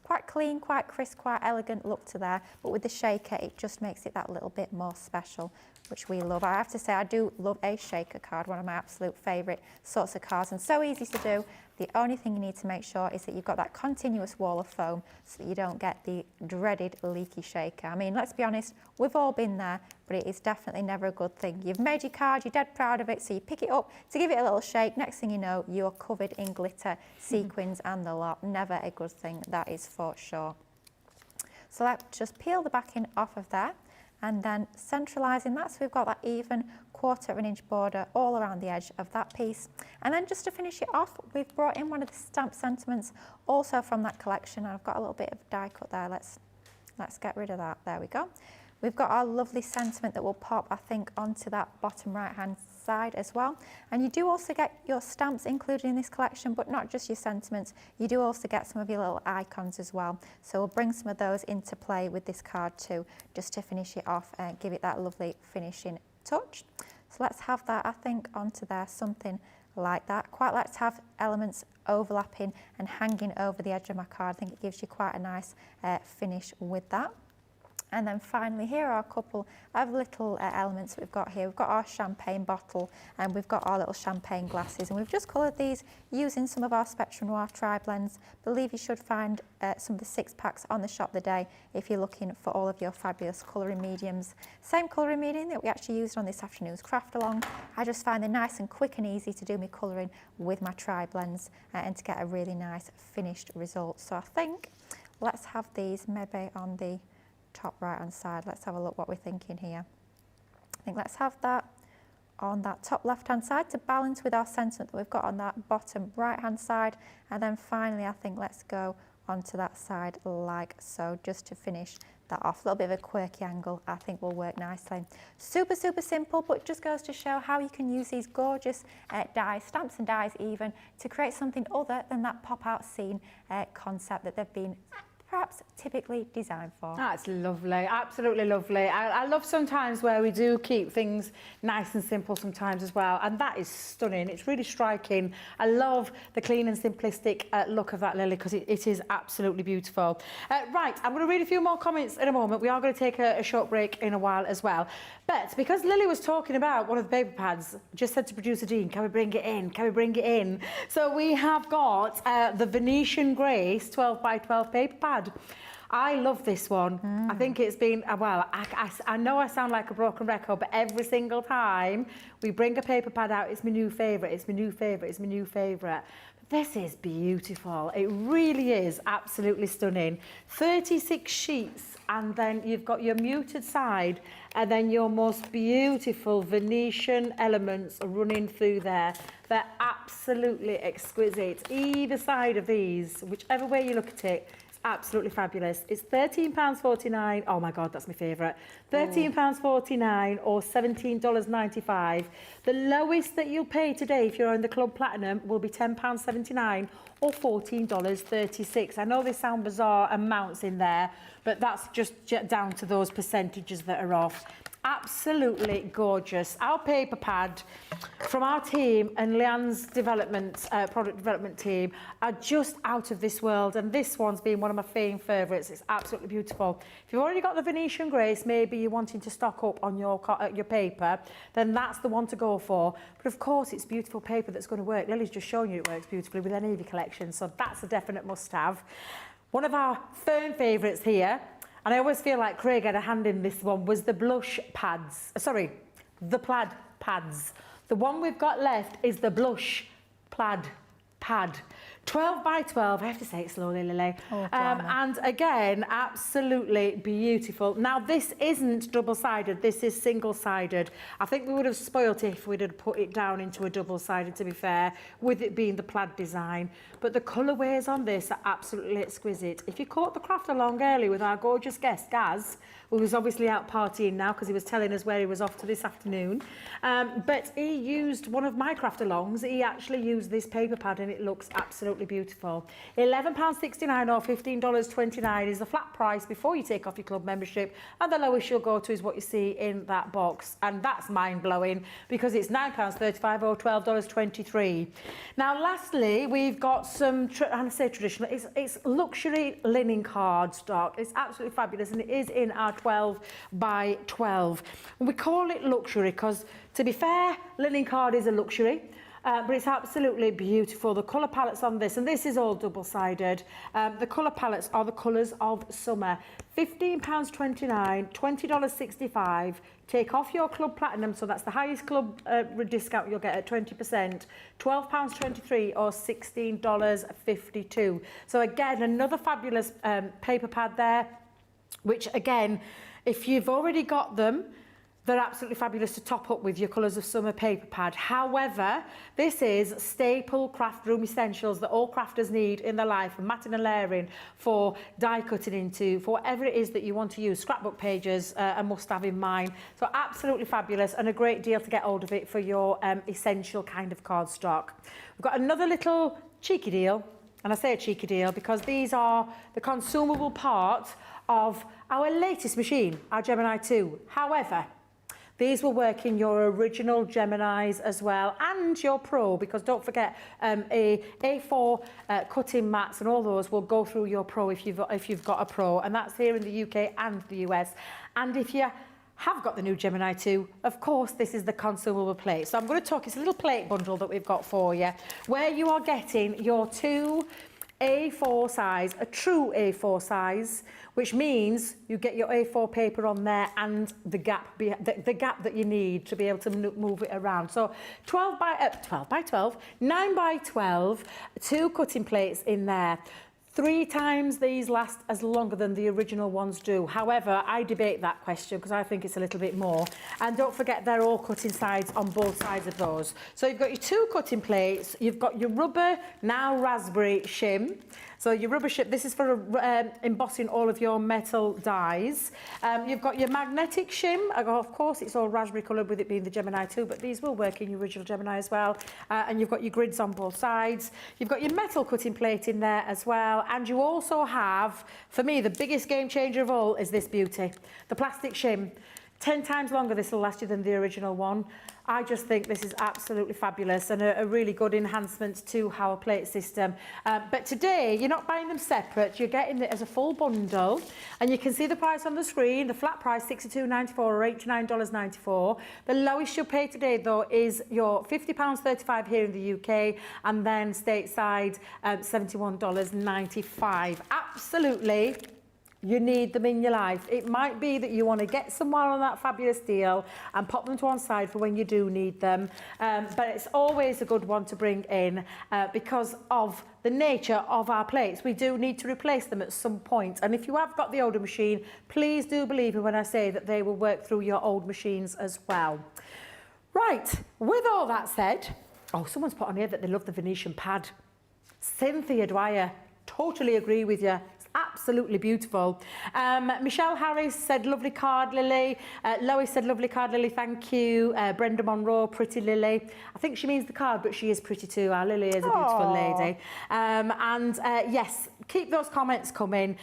Speaker 2: quite clean, quite crisp, quite elegant look to there, but with the shaker it just makes it that little bit more special, which we love. I have to say I do love a shaker card, one of my absolute favourite sorts of cards, and so easy to do. The only thing you need to make sure is that you've got that continuous wall of foam so that you don't get the dreaded leaky shaker. I mean, let's be honest, we've all been there, but it is definitely never a good thing. You've made your card, you're dead proud of it, so you pick it up to give it a little shake. Next thing you know, you're covered in glitter, sequins and the lot. Never a good thing, that is for sure. So let's just peel the backing off of there and then centralising that, so we've got that even 1/4 inch border all around the edge of that piece. And then just to finish it off, we've brought in one of the stamp sentiments also from that collection. I've got a little bit of die cut there, let's get rid of that. There we go. We've got our lovely sentiment that will pop, I think, onto that bottom right hand side as well. And you do also get your stamps included in this collection, but not just your sentiments. You do also get some of your little icons as well. So we'll bring some of those into play with this card too, just to finish it off and give it that lovely finishing touch. So let's have that, I think, onto there, something like that. Quite like to have elements overlapping and hanging over the edge of my card. I think it gives you quite a nice finish with that. And then finally, here are a couple of little elements we've got here. We've got our champagne bottle and we've got our little champagne glasses, and we've just coloured these using some of our Spectrum Noir tri-blends. Believe you should find some of the 6-packs on the shop the day if you're looking for all of your fabulous colouring mediums. Same colouring medium that we actually used on this afternoon's craft along. I just find them nice and quick and easy to do my colouring with my tri-blends and to get a really nice finished result. So I think let's have these maybe on the top right hand side. Let's have a look what we're thinking here. I think let's have that on that top left hand side to balance with our sentiment that we've got on that bottom right hand side, and then finally I think let's go onto that side like so, just to finish that off. A little bit of a quirky angle I think will work nicely. Super simple, but just goes to show how you can use these gorgeous dies, stamps and dies even, to create something other than that pop out scene concept that they've been perhaps typically designed for.
Speaker 1: That's lovely, absolutely lovely. I love sometimes where we do keep things nice and simple sometimes as well, and that is stunning. It's really striking. I love the clean and simplistic look of that Lily, because it is absolutely beautiful. Right, I'm going to read a few more comments in a moment. We are going to take a short break in a while as well. But because Lily was talking about one of the paper pads, just said to producer Dean, can we bring it in? Can we bring it in? So we have got the Venetian Grace 12 by 12 paper pad. I love this one. I think it's been, well, I know I sound like a broken record, but every single time we bring a paper pad out, it's my new favourite, it's my new favourite, it's my new favourite. But this is beautiful. It really is absolutely stunning. 36 sheets, and then you've got your muted side, and then your most beautiful Venetian elements running through there. They're absolutely exquisite. Either side of these, whichever way you look at it, absolutely fabulous. It's £13.49. Oh my God, that's my favourite. £13.49 or $17.95. The lowest that you'll pay today if you're on the Club Platinum will be £10.79 or $14.36. I know they sound bizarre amounts in there, but that's just down to those percentages that are off. Absolutely gorgeous. Our paper pad from our team and Leanne's product development team are just out of this world, and this one's been one of my favourites. It's absolutely beautiful. If you've already got the Venetian Grace, maybe you're wanting to stock up on your paper, then that's the one to go for. But of course, it's beautiful paper that's going to work. Lily's just shown you it works beautifully with any of your collections, so that's a definite must-have. One of our firm favourites here, and I always feel like Craig had a hand in this one, was the blush pads. Sorry, the plaid pads. The one we've got left is the blush plaid pad. 12 by 12, I have to say it slowly, Lily.
Speaker 2: Oh,
Speaker 1: and again, absolutely beautiful. Now, this isn't double-sided, this is single-sided. I think we would have spoilt it if we'd have put it down into a double-sided, to be fair, with it being the plaid design. But the colourways on this are absolutely exquisite. If you caught the craft along early with our gorgeous guest, Gaz, who was obviously out partying now because he was telling us where he was off to this afternoon. But he used one of my craft alongs. He actually used this paper pad and it looks absolutely beautiful. £11.69 or $15.29 is the flat price before you take off your club membership, and the lowest you'll go to is what you see in that box. And that's mind-blowing because it's £9.35 or $12.23. Now, lastly, we've got some, I say traditional, it's luxury linen cardstock. It's absolutely fabulous, and it is in our 12 by 12. And we call it luxury because, to be fair, linen card is a luxury. But it's absolutely beautiful. The colour palettes on this, and this is all double-sided. The colour palettes are the colours of summer. £15.29, $20.65. Take off your Club Platinum, so that's the highest club discount you'll get at 20%. £12.23 or $16.52. So again, another fabulous paper pad there, which again, if you've already got them, they're absolutely fabulous to top up with your colours of summer paper pad. However, this is staple craft room essentials that all crafters need in their life, for matting and layering, for die cutting into, for whatever it is that you want to use. Scrapbook pages a must-have in mine. So absolutely fabulous, and a great deal to get hold of it for your essential kind of cardstock. We've got another little cheeky deal, and I say a cheeky deal because these are the consumable part of our latest machine, our Gemini 2. However, these will work in your original Geminis as well, and your Pro, because don't forget, A4 cutting mats and all those will go through your Pro if you've got a Pro, and that's here in the UK and the US. And if you have got the new Gemini 2, of course, this is the consumable plate. So I'm going to talk, it's a little plate bundle that we've got for you, where you are getting your two A4 size, a true A4 size, which means you get your A4 paper on there and the gap that you need to be able to move it around. So 12 by 12, 9 by 12, two cutting plates in there. 3 times these last as longer than the original ones do. However, I debate that question because I think it's a little bit more. And don't forget, they're all cutting sides on both sides of those. So you've got your 2 cutting plates, you've got your rubber, now raspberry shim. So your rubber shim, this is for embossing all of your metal dies. You've got your magnetic shim. Of course, it's all raspberry coloured with it being the Gemini 2, but these will work in your original Gemini as well. And you've got your grids on both sides. You've got your metal cutting plate in there as well. And you also have, for me, the biggest game changer of all is this beauty, the plastic shim. 10 times longer this will last you than the original one. I just think this is absolutely fabulous and a really good enhancement to our plate system. But today, you're not buying them separate, you're getting it as a full bundle. And you can see the price on the screen, the flat price, $62.94 or $89.94. The lowest you'll pay today, though, is your £50.35 here in the UK, and then stateside, $71.95. Absolutely. You need them in your life. It might be that you want to get someone on that fabulous deal and pop them to one side for when you do need them. But it's always a good one to bring in because of the nature of our plates. We do need to replace them at some point. And if you have got the older machine, please do believe me when I say that they will work through your old machines as well. Right, with all that said, oh, someone's put on here that they love the Venetian pad. Cynthia Dwyer, totally agree with you. Absolutely beautiful. Michelle Harris said, lovely card, Lily. Lois said, lovely card, Lily, thank you. Brenda Monroe, pretty Lily. I think she means the card, but she is pretty too. Our Lily is a beautiful lady. Yes, keep those comments coming.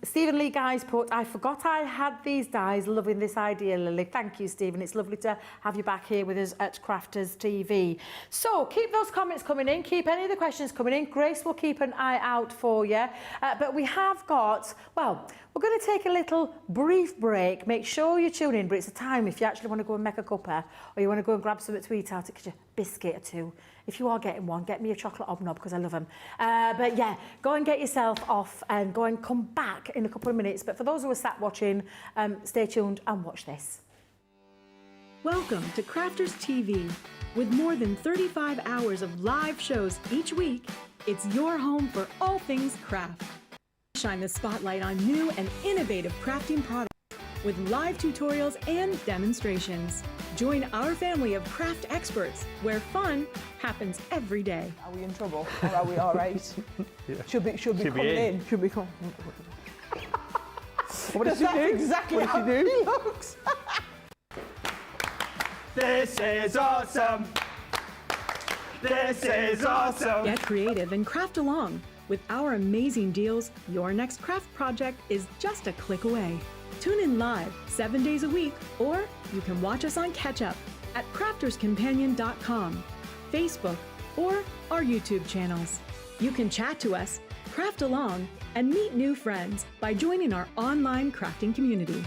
Speaker 1: Stephen Lee Guys put, I forgot I had these dies. Loving this idea, Lily. Thank you, Stephen. It's lovely to have you back here with us at Crafters TV. So keep those comments coming in. Keep any of the questions coming in. Grace will keep an eye out for you. But we have got, well, we're going to take a little brief break. Make sure you tune in, but it's a time if you actually want to go and make a cuppa or you want to go and grab something to eat out, get you a biscuit or two. If you are getting one, get me a chocolate hobnob because I love them. But yeah, go and get yourself off and go and come back in a couple of minutes. But for those who are sat watching, stay tuned and watch this.
Speaker 3: Welcome to Crafters TV. With more than 35 hours of live shows each week, It's your home for all things craft. Shine the spotlight on new and innovative crafting products with live tutorials and demonstrations. Join our family of craft experts where fun happens every day.
Speaker 4: Are we in trouble or are we all right? Yeah. Should be coming in. Should be coming. What does she do? Exactly how he looks.
Speaker 5: This is awesome. This is awesome.
Speaker 3: Get creative and craft along. With our amazing deals, your next craft project is just a click away. Tune in live 7 days a week, or you can watch us on Catch Up at crafterscompanion.com, Facebook, or our YouTube channels. You can chat to us, craft along, and meet new friends by joining our online crafting community.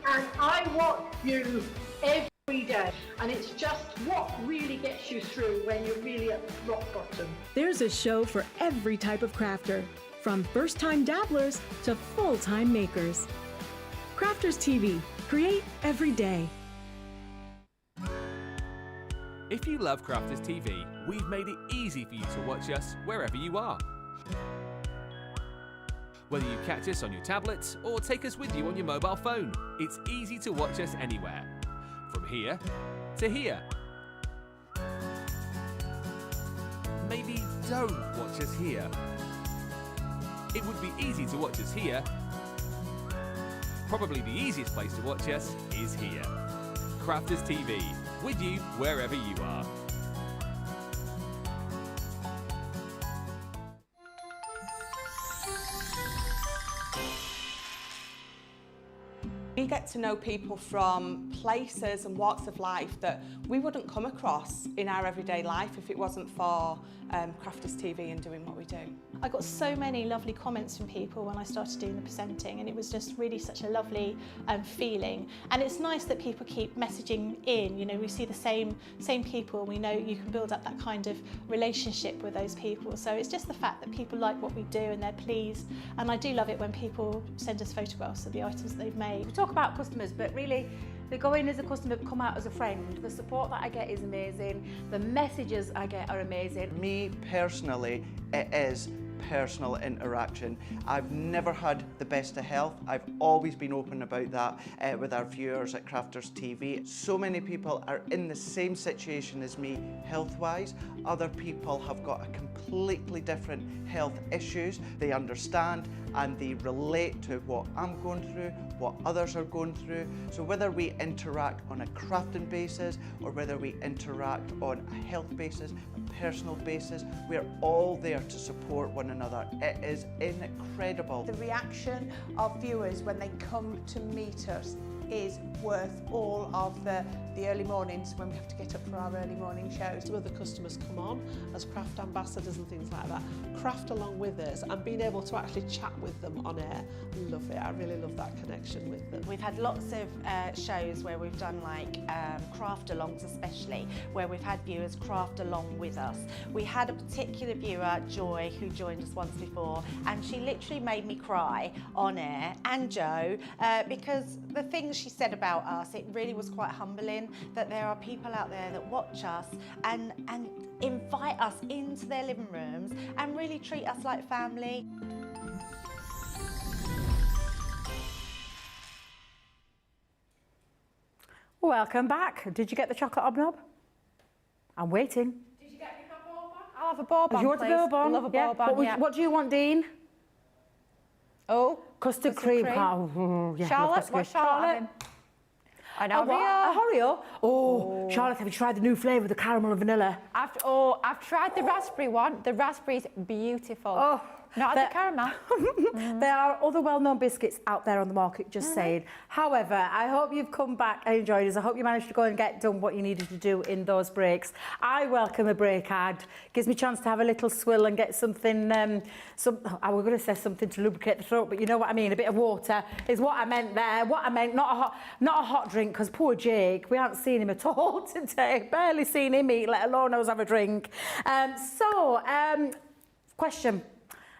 Speaker 6: And I watch you every day, and it's just what really gets you through when you're really at rock bottom.
Speaker 3: There's a show for every type of crafter, from first-time dabblers to full-time makers. Crafters TV, create every day.
Speaker 7: If you love Crafters TV, we've made it easy for you to watch us wherever you are. Whether you catch us on your tablets or take us with you on your mobile phone, it's easy to watch us anywhere. From here to here. Maybe don't watch us here. It would be easy to watch us here. Probably the easiest place to watch us is here. Crafters TV, with you wherever you are.
Speaker 4: We get to know people from places and walks of life that we wouldn't come across in our everyday life if it wasn't for Crafters TV and doing what we do.
Speaker 8: I got so many lovely comments from people when I started doing the presenting, and it was just really such a lovely feeling. And it's nice that people keep messaging in. You know, we see the same people. We know you can build up that kind of relationship with those people. So it's just the fact that people like what we do and they're pleased. And I do love it when people send us photographs of the items that they've made.
Speaker 1: We talk about customers, but really they go in as a customer, come out as a friend. The support that I get is amazing. The messages I get are amazing.
Speaker 9: Me personally, it is personal interaction. I've never had the best of health. I've always been open about that with our viewers at Crafters TV. So many people are in the same situation as me health-wise. Other people have got a completely different health issues. They understand and they relate to what I'm going through, what others are going through. So whether we interact on a crafting basis or whether we interact on a health basis, a personal basis, we're all there to support one another. It is incredible.
Speaker 4: The reaction of viewers when they come to meet us is worth all of the early mornings when we have to get up for our early morning shows.
Speaker 10: Some of the customers come on as craft ambassadors and things like that, craft along with us, and being able to actually chat with them on air. Love it. I really love that connection with them.
Speaker 11: We've had lots of shows where we've done like craft alongs, especially where we've had viewers craft along with us. We had a particular viewer, Joy, who joined us once before, and she literally made me cry on air, and Joe, because the things she said about us, it really was quite humbling that there are people out there that watch us and invite us into their living rooms and really treat us like family.
Speaker 1: Welcome back. Did you get the chocolate hobnob? I'm waiting.
Speaker 2: Did you get your ball bun? I'll have a ball bun,
Speaker 1: Do you want a ball bun?
Speaker 2: Love a ball bun, yeah.
Speaker 1: What do you want, Dean?
Speaker 2: Oh,
Speaker 1: custard cream. Oh, yeah,
Speaker 2: Charlotte, what's Charlotte having? An Oreo.
Speaker 1: A Oreo? Oh, Charlotte, have you tried the new flavour, the caramel and vanilla?
Speaker 2: I've tried the raspberry one. The raspberry's beautiful. Oh, not the caramel.
Speaker 1: There are other well-known biscuits out there on the market, just saying. However, I hope you've come back and enjoyed us. I hope you managed to go and get done what you needed to do in those breaks. I welcome a break ad. Gives me a chance to have a little swill and get something, I was going to say something to lubricate the throat, but you know what I mean. A bit of water is what I meant there. What I meant, not a hot drink, because poor Jake, we haven't seen him at all today. Barely seen him eat, let alone us have a drink. Question.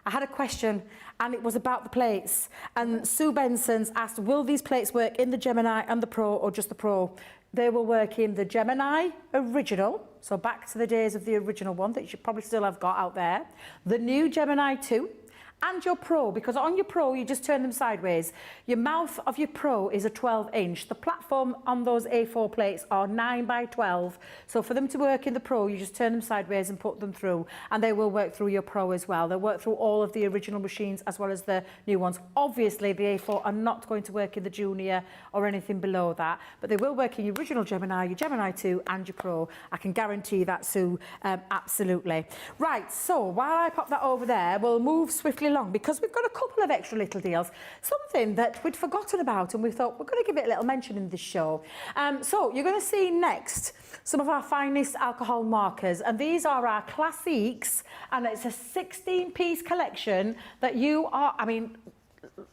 Speaker 1: I had a question and it was about the plates, and Sue Benson's asked, will these plates work in the Gemini and the Pro or just the Pro? They will work in the Gemini original, so back to the days of the original one that you probably still have got out there, the new Gemini 2, and your Pro, because on your Pro you just turn them sideways. Your mouth of your Pro is a 12-inch. The platform on those A4 plates are 9 by 12. So for them to work in the Pro, you just turn them sideways and put them through, and they will work through your Pro as well. They'll work through all of the original machines as well as the new ones. Obviously, the A4 are not going to work in the Junior or anything below that, but they will work in your original Gemini, your Gemini 2 and your Pro. I can guarantee that, Sue, absolutely. Right, so while I pop that over there, we'll move swiftly along because we've got a couple of extra little deals, something that we'd forgotten about, and we thought we're going to give it a little mention in this show. So you're going to see next some of our finest alcohol markers, and these are our classiques, and it's a 16-piece collection that you are, I mean,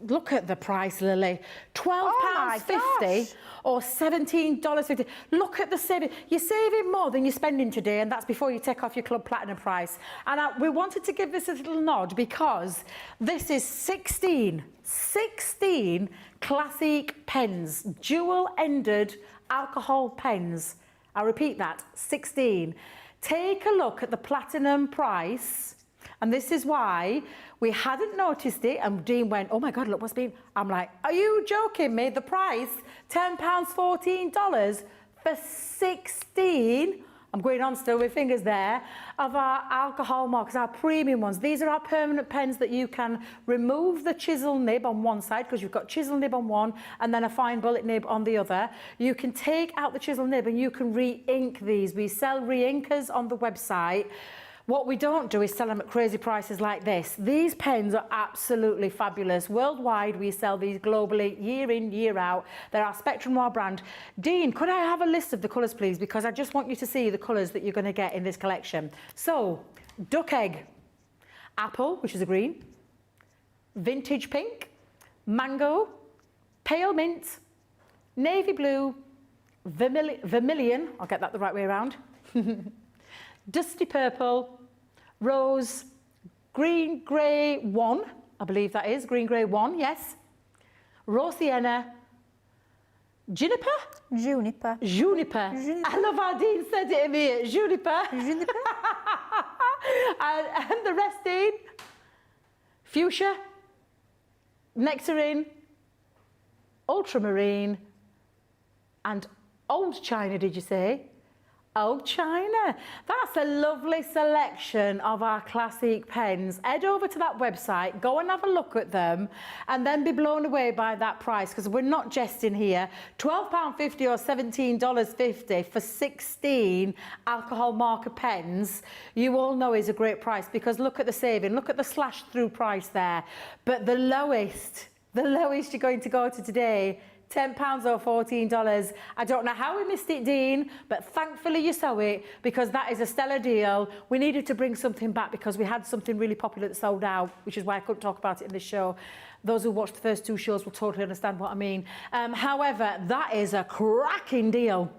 Speaker 1: look at the price, Lily. £12.50 or $17.50. Look at the saving. You're saving more than you're spending today, and that's before you take off your Club Platinum price. And we wanted to give this a little nod because this is 16 classic pens, dual-ended alcohol pens. I repeat that, 16. Take a look at the Platinum price, and this is why we hadn't noticed it, and Dean went, oh my God, look what's been. I'm like, are you joking me? The price, £10, $14 for 16. I'm going on still with fingers there, of our alcohol markers, our premium ones. These are our permanent pens that you can remove the chisel nib on one side, because you've got chisel nib on one and then a fine bullet nib on the other. You can take out the chisel nib and you can re-ink these. We sell re-inkers on the website. What we don't do is sell them at crazy prices like this. These pens are absolutely fabulous. Worldwide, we sell these globally, year in, year out. They're our Spectrum Noir brand. Dean, could I have a list of the colours, please? Because I just want you to see the colours that you're going to get in this collection. So, duck egg, apple, which is a green, vintage pink, mango, pale mint, navy blue, vermilion, I'll get that the right way around, dusty purple, rose, green grey 1, I believe that is, green grey 1, yes. Rose sienna, juniper?
Speaker 2: Juniper.
Speaker 1: Juniper. I love how Dean said it in here, juniper.
Speaker 2: Juniper.
Speaker 1: and the rest in fuchsia, nectarine, ultramarine, and old china, did you say? Old China. That's a lovely selection of our classic pens. Head over to that website, go and have a look at them, and then be blown away by that price, because we're not jesting here. £12.50 or $17.50 for 16 alcohol marker pens, you all know is a great price, because look at the saving, look at the slash through price there. But the lowest you're going to go to today, £10 or $14. I don't know how we missed it, Dean, but thankfully you saw it, because that is a stellar deal. We needed to bring something back because we had something really popular that sold out, which is why I couldn't talk about it in this show. Those who watched the first two shows will totally understand what I mean. However, that is a cracking deal.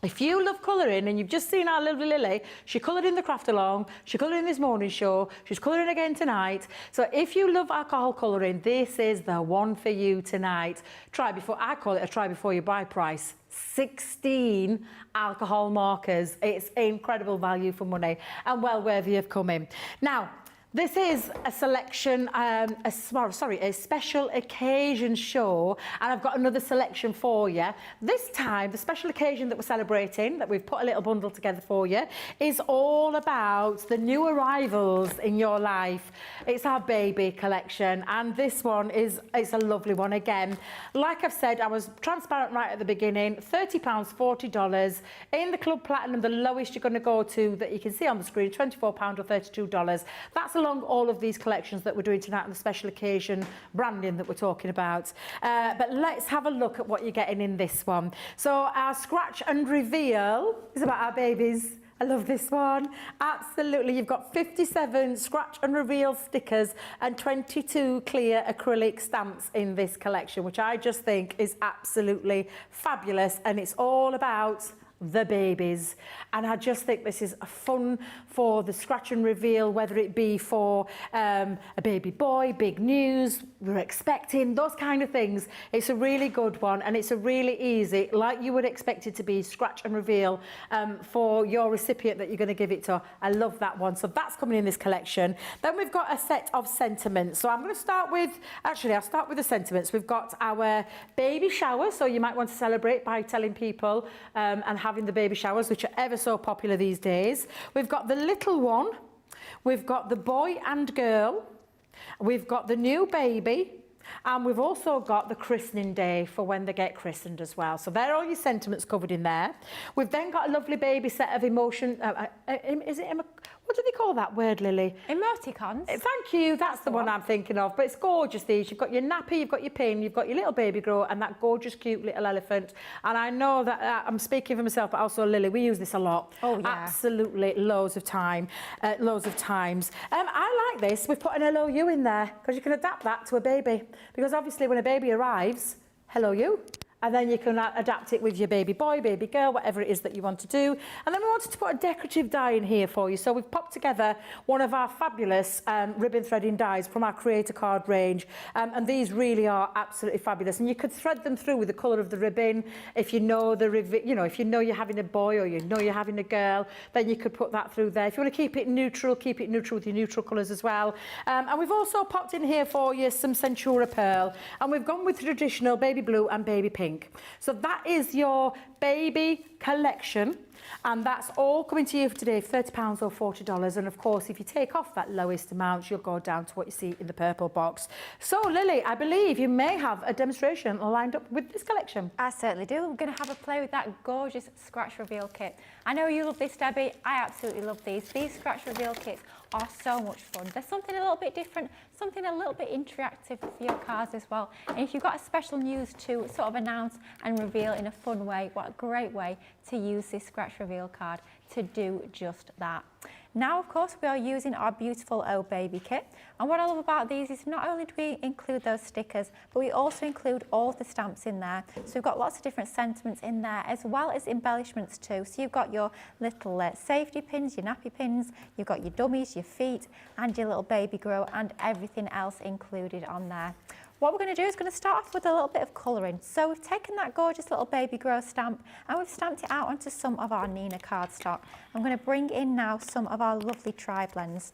Speaker 1: If you love colouring, and you've just seen our lovely Lily, she coloured in the craft along, she coloured in this morning show, she's colouring again tonight. So if you love alcohol colouring, this is the one for you tonight. I call it a try before you buy price. 16 alcohol markers. It's incredible value for money and well worthy of coming. Now, this is a selection, a special occasion show, and I've got another selection for you. This time, the special occasion that we're celebrating, that we've put a little bundle together for you, is all about the new arrivals in your life. It's our baby collection, and this one it's a lovely one again. Like I've said, I was transparent right at the beginning, £30, $40. In the Club Platinum, the lowest you're going to go to that you can see on the screen, £24 or $32. That's along all of these collections that we're doing tonight on the special occasion branding that we're talking about. But let's have a look at what you're getting in this one. So our scratch and reveal is about our babies. I love this one. Absolutely. You've got 57 scratch and reveal stickers and 22 clear acrylic stamps in this collection, which I just think is absolutely fabulous. And it's all about the babies. And I just think this is a fun for the scratch and reveal, whether it be for a baby boy, big news, we're expecting, those kind of things. It's a really good one, and it's a really easy, like you would expect it to be, scratch and reveal for your recipient that you're going to give it to. I love that one. So that's coming in this collection. Then we've got a set of sentiments. So I'm going to start with, actually I'll start with the sentiments. We've got our baby shower, so you might want to celebrate by telling people and having the baby showers, which are ever so popular these days. We've got the little one, we've got the boy and girl, we've got the new baby, and we've also got the christening day for when they get christened as well. So there are all your sentiments covered in there. We've then got a lovely baby set of emotion. What do they call that word, Lily?
Speaker 2: Emoticons.
Speaker 1: Thank you. That's the one I'm thinking of. But it's gorgeous, these. You've got your nappy, you've got your pin, you've got your little baby grow, and that gorgeous, cute little elephant. And I know that I'm speaking for myself, but also Lily, we use this a lot.
Speaker 2: Oh, yeah.
Speaker 1: Absolutely, loads of times. I like this. We've put an LOU in there because you can adapt that to a baby. Because obviously when a baby arrives, hello you. And then you can adapt it with your baby boy, baby girl, whatever it is that you want to do. And then we wanted to put a decorative die in here for you. So we've popped together one of our fabulous ribbon threading dies from our Creator Card range. And these really are absolutely fabulous. And you could thread them through with the colour of the ribbon. If you know if you know you're having a boy or you know you're having a girl, then you could put that through there. If you want to keep it neutral with your neutral colours as well. And we've also popped in here for you some Centura Pearl. And we've gone with traditional baby blue and baby pink. So that is your baby collection, and that's all coming to you for today, £30 or $40. And of course, if you take off that lowest amount, you'll go down to what you see in the purple box. So Lily, I believe you may have a demonstration lined up with this collection.
Speaker 2: I certainly do. We're going to have a play with that gorgeous scratch reveal kit. I know you love this, Debbie. I absolutely love these. These scratch reveal kits are so much fun. There's something a little bit different, something a little bit interactive for your cards as well. And if you've got a special news to sort of announce and reveal in a fun way, what a great way to use this scratch reveal card to do just that. Now, of course, we are using our beautiful Oh Baby kit. And what I love about these is not only do we include those stickers, but we also include all the stamps in there. So we've got lots of different sentiments in there, as well as embellishments too. So you've got your little safety pins, your nappy pins, you've got your dummies, your feet, and your little baby grow, and everything else included on there. What we're going to do is going to start off with a little bit of colouring. So we've taken that gorgeous little baby grow stamp and we've stamped it out onto some of our Nina cardstock. I'm going to bring in now some of our lovely tri-blends.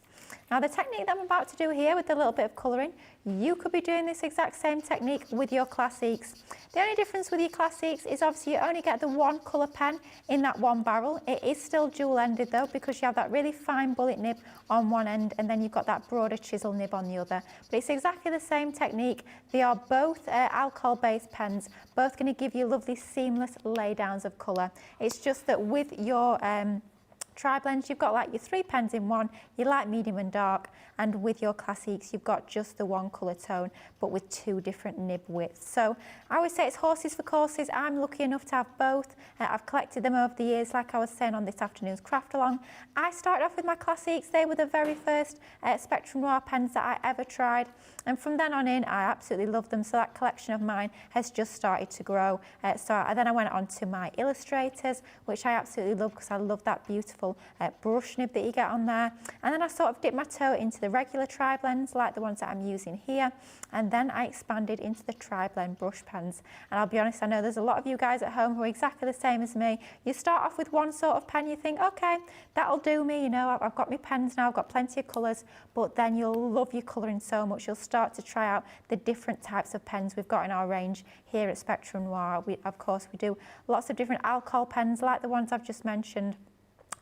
Speaker 2: Now the technique that I'm about to do here with a little bit of colouring, you could be doing this exact same technique with your classiques. The only difference with your classiques is obviously you only get the one colour pen in that one barrel. It is still dual-ended though, because you have that really fine bullet nib on one end and then you've got that broader chisel nib on the other. But it's exactly the same technique. They are both alcohol-based pens, both going to give you lovely seamless laydowns of colour. It's just that with your tri-blends, you've got like your 3 pens in one, your light, medium and dark, and with your classiques you've got just the one colour tone but with 2 different nib widths. So I always say it's horses for courses. I'm lucky enough to have both. I've collected them over the years, like I was saying on this afternoon's craft along. I started off with my classiques. They were the very first Spectrum Noir pens that I ever tried, and from then on in I absolutely love them. So that collection of mine has just started to grow. Then I went on to my illustrators, which I absolutely love because I love that beautiful brush nib that you get on there. And then I sort of dipped my toe into the regular tri-blends like the ones that I'm using here, and then I expanded into the tri-blend brush pens. And I'll be honest, I know there's a lot of you guys at home who are exactly the same as me. You start off with one sort of pen, you think, okay, that'll do me, you know, I've got my pens now, I've got plenty of colours, but then you'll love your colouring so much, you'll start to try out the different types of pens we've got in our range here at Spectrum Noir. Of course, we do lots of different alcohol pens like the ones I've just mentioned.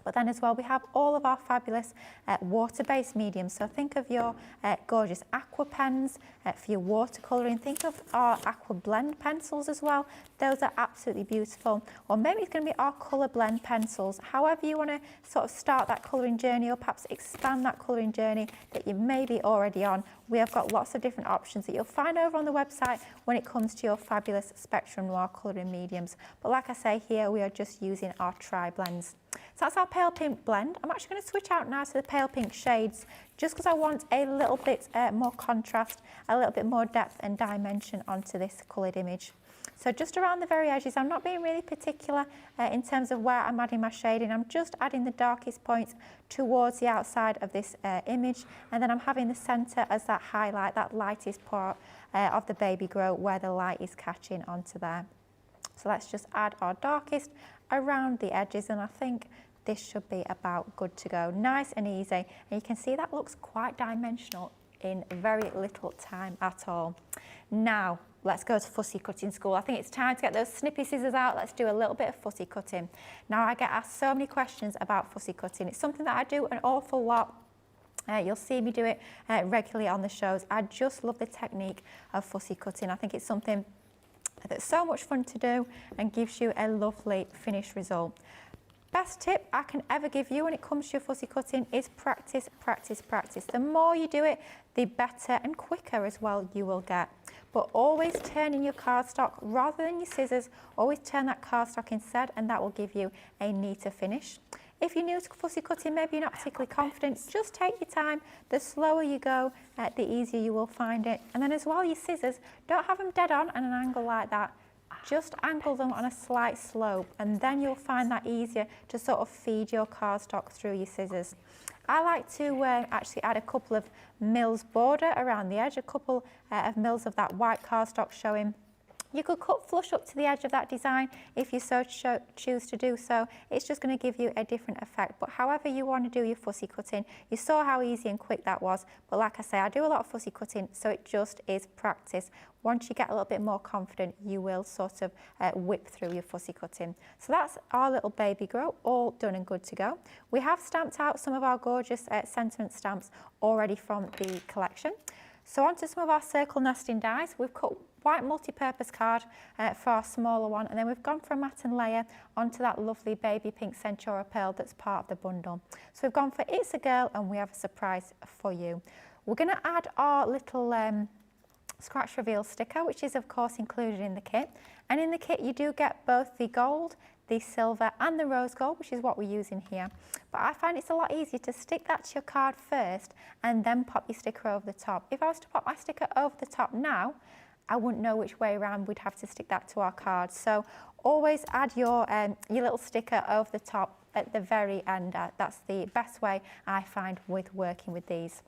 Speaker 2: But then as well, we have all of our fabulous water-based mediums. So think of your gorgeous aqua pens for your watercolouring. Think of our aqua blend pencils as well. Those are absolutely beautiful. Or maybe it's going to be our colour blend pencils. However you want to sort of start that colouring journey, or perhaps expand that colouring journey that you may be already on. We have got lots of different options that you'll find over on the website when it comes to your fabulous Spectrum Noir colouring mediums. But like I say, here we are just using our tri-blends. So that's our pale pink blend. I'm actually going to switch out now to the pale pink shades, just because I want a little bit more contrast, a little bit more depth and dimension onto this coloured image. So just around the very edges, I'm not being really particular in terms of where I'm adding my shading. I'm just adding the darkest points towards the outside of this image, and then I'm having the centre as that highlight, that lightest part of the baby grow where the light is catching onto there. So let's just add our darkest around the edges, and I think this should be about good to go. Nice and easy, and you can see that looks quite dimensional in very little time at all. Now, let's go to fussy cutting school. I think it's time to get those snippy scissors out. Let's do a little bit of fussy cutting. Now, I get asked so many questions about fussy cutting. It's something that I do an awful lot. You'll see me do it regularly on the shows. I just love the technique of fussy cutting. I think it's something that's so much fun to do and gives you a lovely finished result. Best tip I can ever give you when it comes to your fussy cutting is practice, practice, practice. The more you do it, the better and quicker as well you will get. But always turning your cardstock rather than your scissors, always turn that cardstock instead, and that will give you a neater finish. If you're new to fussy cutting, maybe you're not particularly confident, just take your time. The slower you go, the easier you will find it. And then as well, your scissors, don't have them dead on at an angle like that. Just angle them on a slight slope, and then you'll find that easier to sort of feed your cardstock through your scissors. I like to actually add a couple of mils border around the edge, a couple of mils of that white cardstock showing. You could cut flush up to the edge of that design if you so choose to do so. It's just going to give you a different effect. But however you want to do your fussy cutting, you saw how easy and quick that was. But like I say, I do a lot of fussy cutting, so it just is practice. Once you get a little bit more confident, you will sort of whip through your fussy cutting. So that's our little baby grow, all done and good to go. We have stamped out some of our gorgeous sentiment stamps already from the collection. So onto some of our circle nesting dies. We've cut white multi-purpose card for our smaller one, and then we've gone for a matte and layer onto that lovely baby pink Centura pearl that's part of the bundle. So we've gone for It's a Girl, and we have a surprise for you. We're going to add our little scratch reveal sticker, which is of course included in the kit. And in the kit you do get both the gold, the silver and the rose gold, which is what we're using here. But I find it's a lot easier to stick that to your card first and then pop your sticker over the top. If I was to pop my sticker over the top now, I wouldn't know which way around we'd have to stick that to our card. So always add your little sticker over the top at the very end. That's the best way I find with working with these.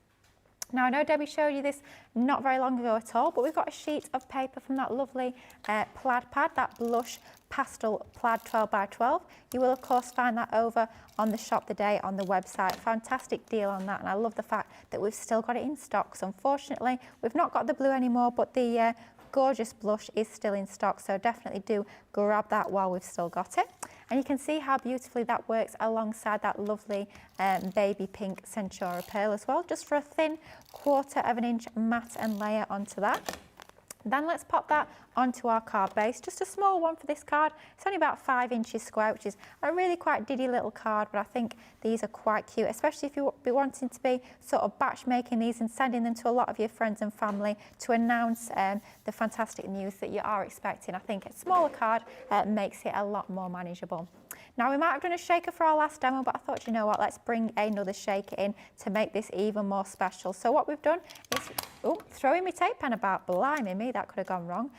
Speaker 2: Now, I know Debbie showed you this not very long ago at all, but we've got a sheet of paper from that lovely plaid pad, that blush pastel plaid 12 by 12. You will, of course, find that over on the Shop the Day on the website. Fantastic deal on that, and I love the fact that we've still got it in stock. So unfortunately, we've not got the blue anymore, but the gorgeous blush is still in stock, so definitely do grab that while we've still got it. And you can see how beautifully that works alongside that lovely baby pink Centura pearl as well, just for a thin 1/4 inch matte and layer onto that. Then let's pop that onto our card base, just a small one for this card. It's only about 5 inches square, which is a really quite diddy little card, but I think these are quite cute, especially if you be wanting to be sort of batch making these and sending them to a lot of your friends and family to announce the fantastic news that you are expecting. I think a smaller card makes it a lot more manageable. Now, we might have done a shaker for our last demo, but I thought, you know what, let's bring another shaker in to make this even more special. So what we've done is, throwing my tape pen about, blimey me, that could have gone wrong.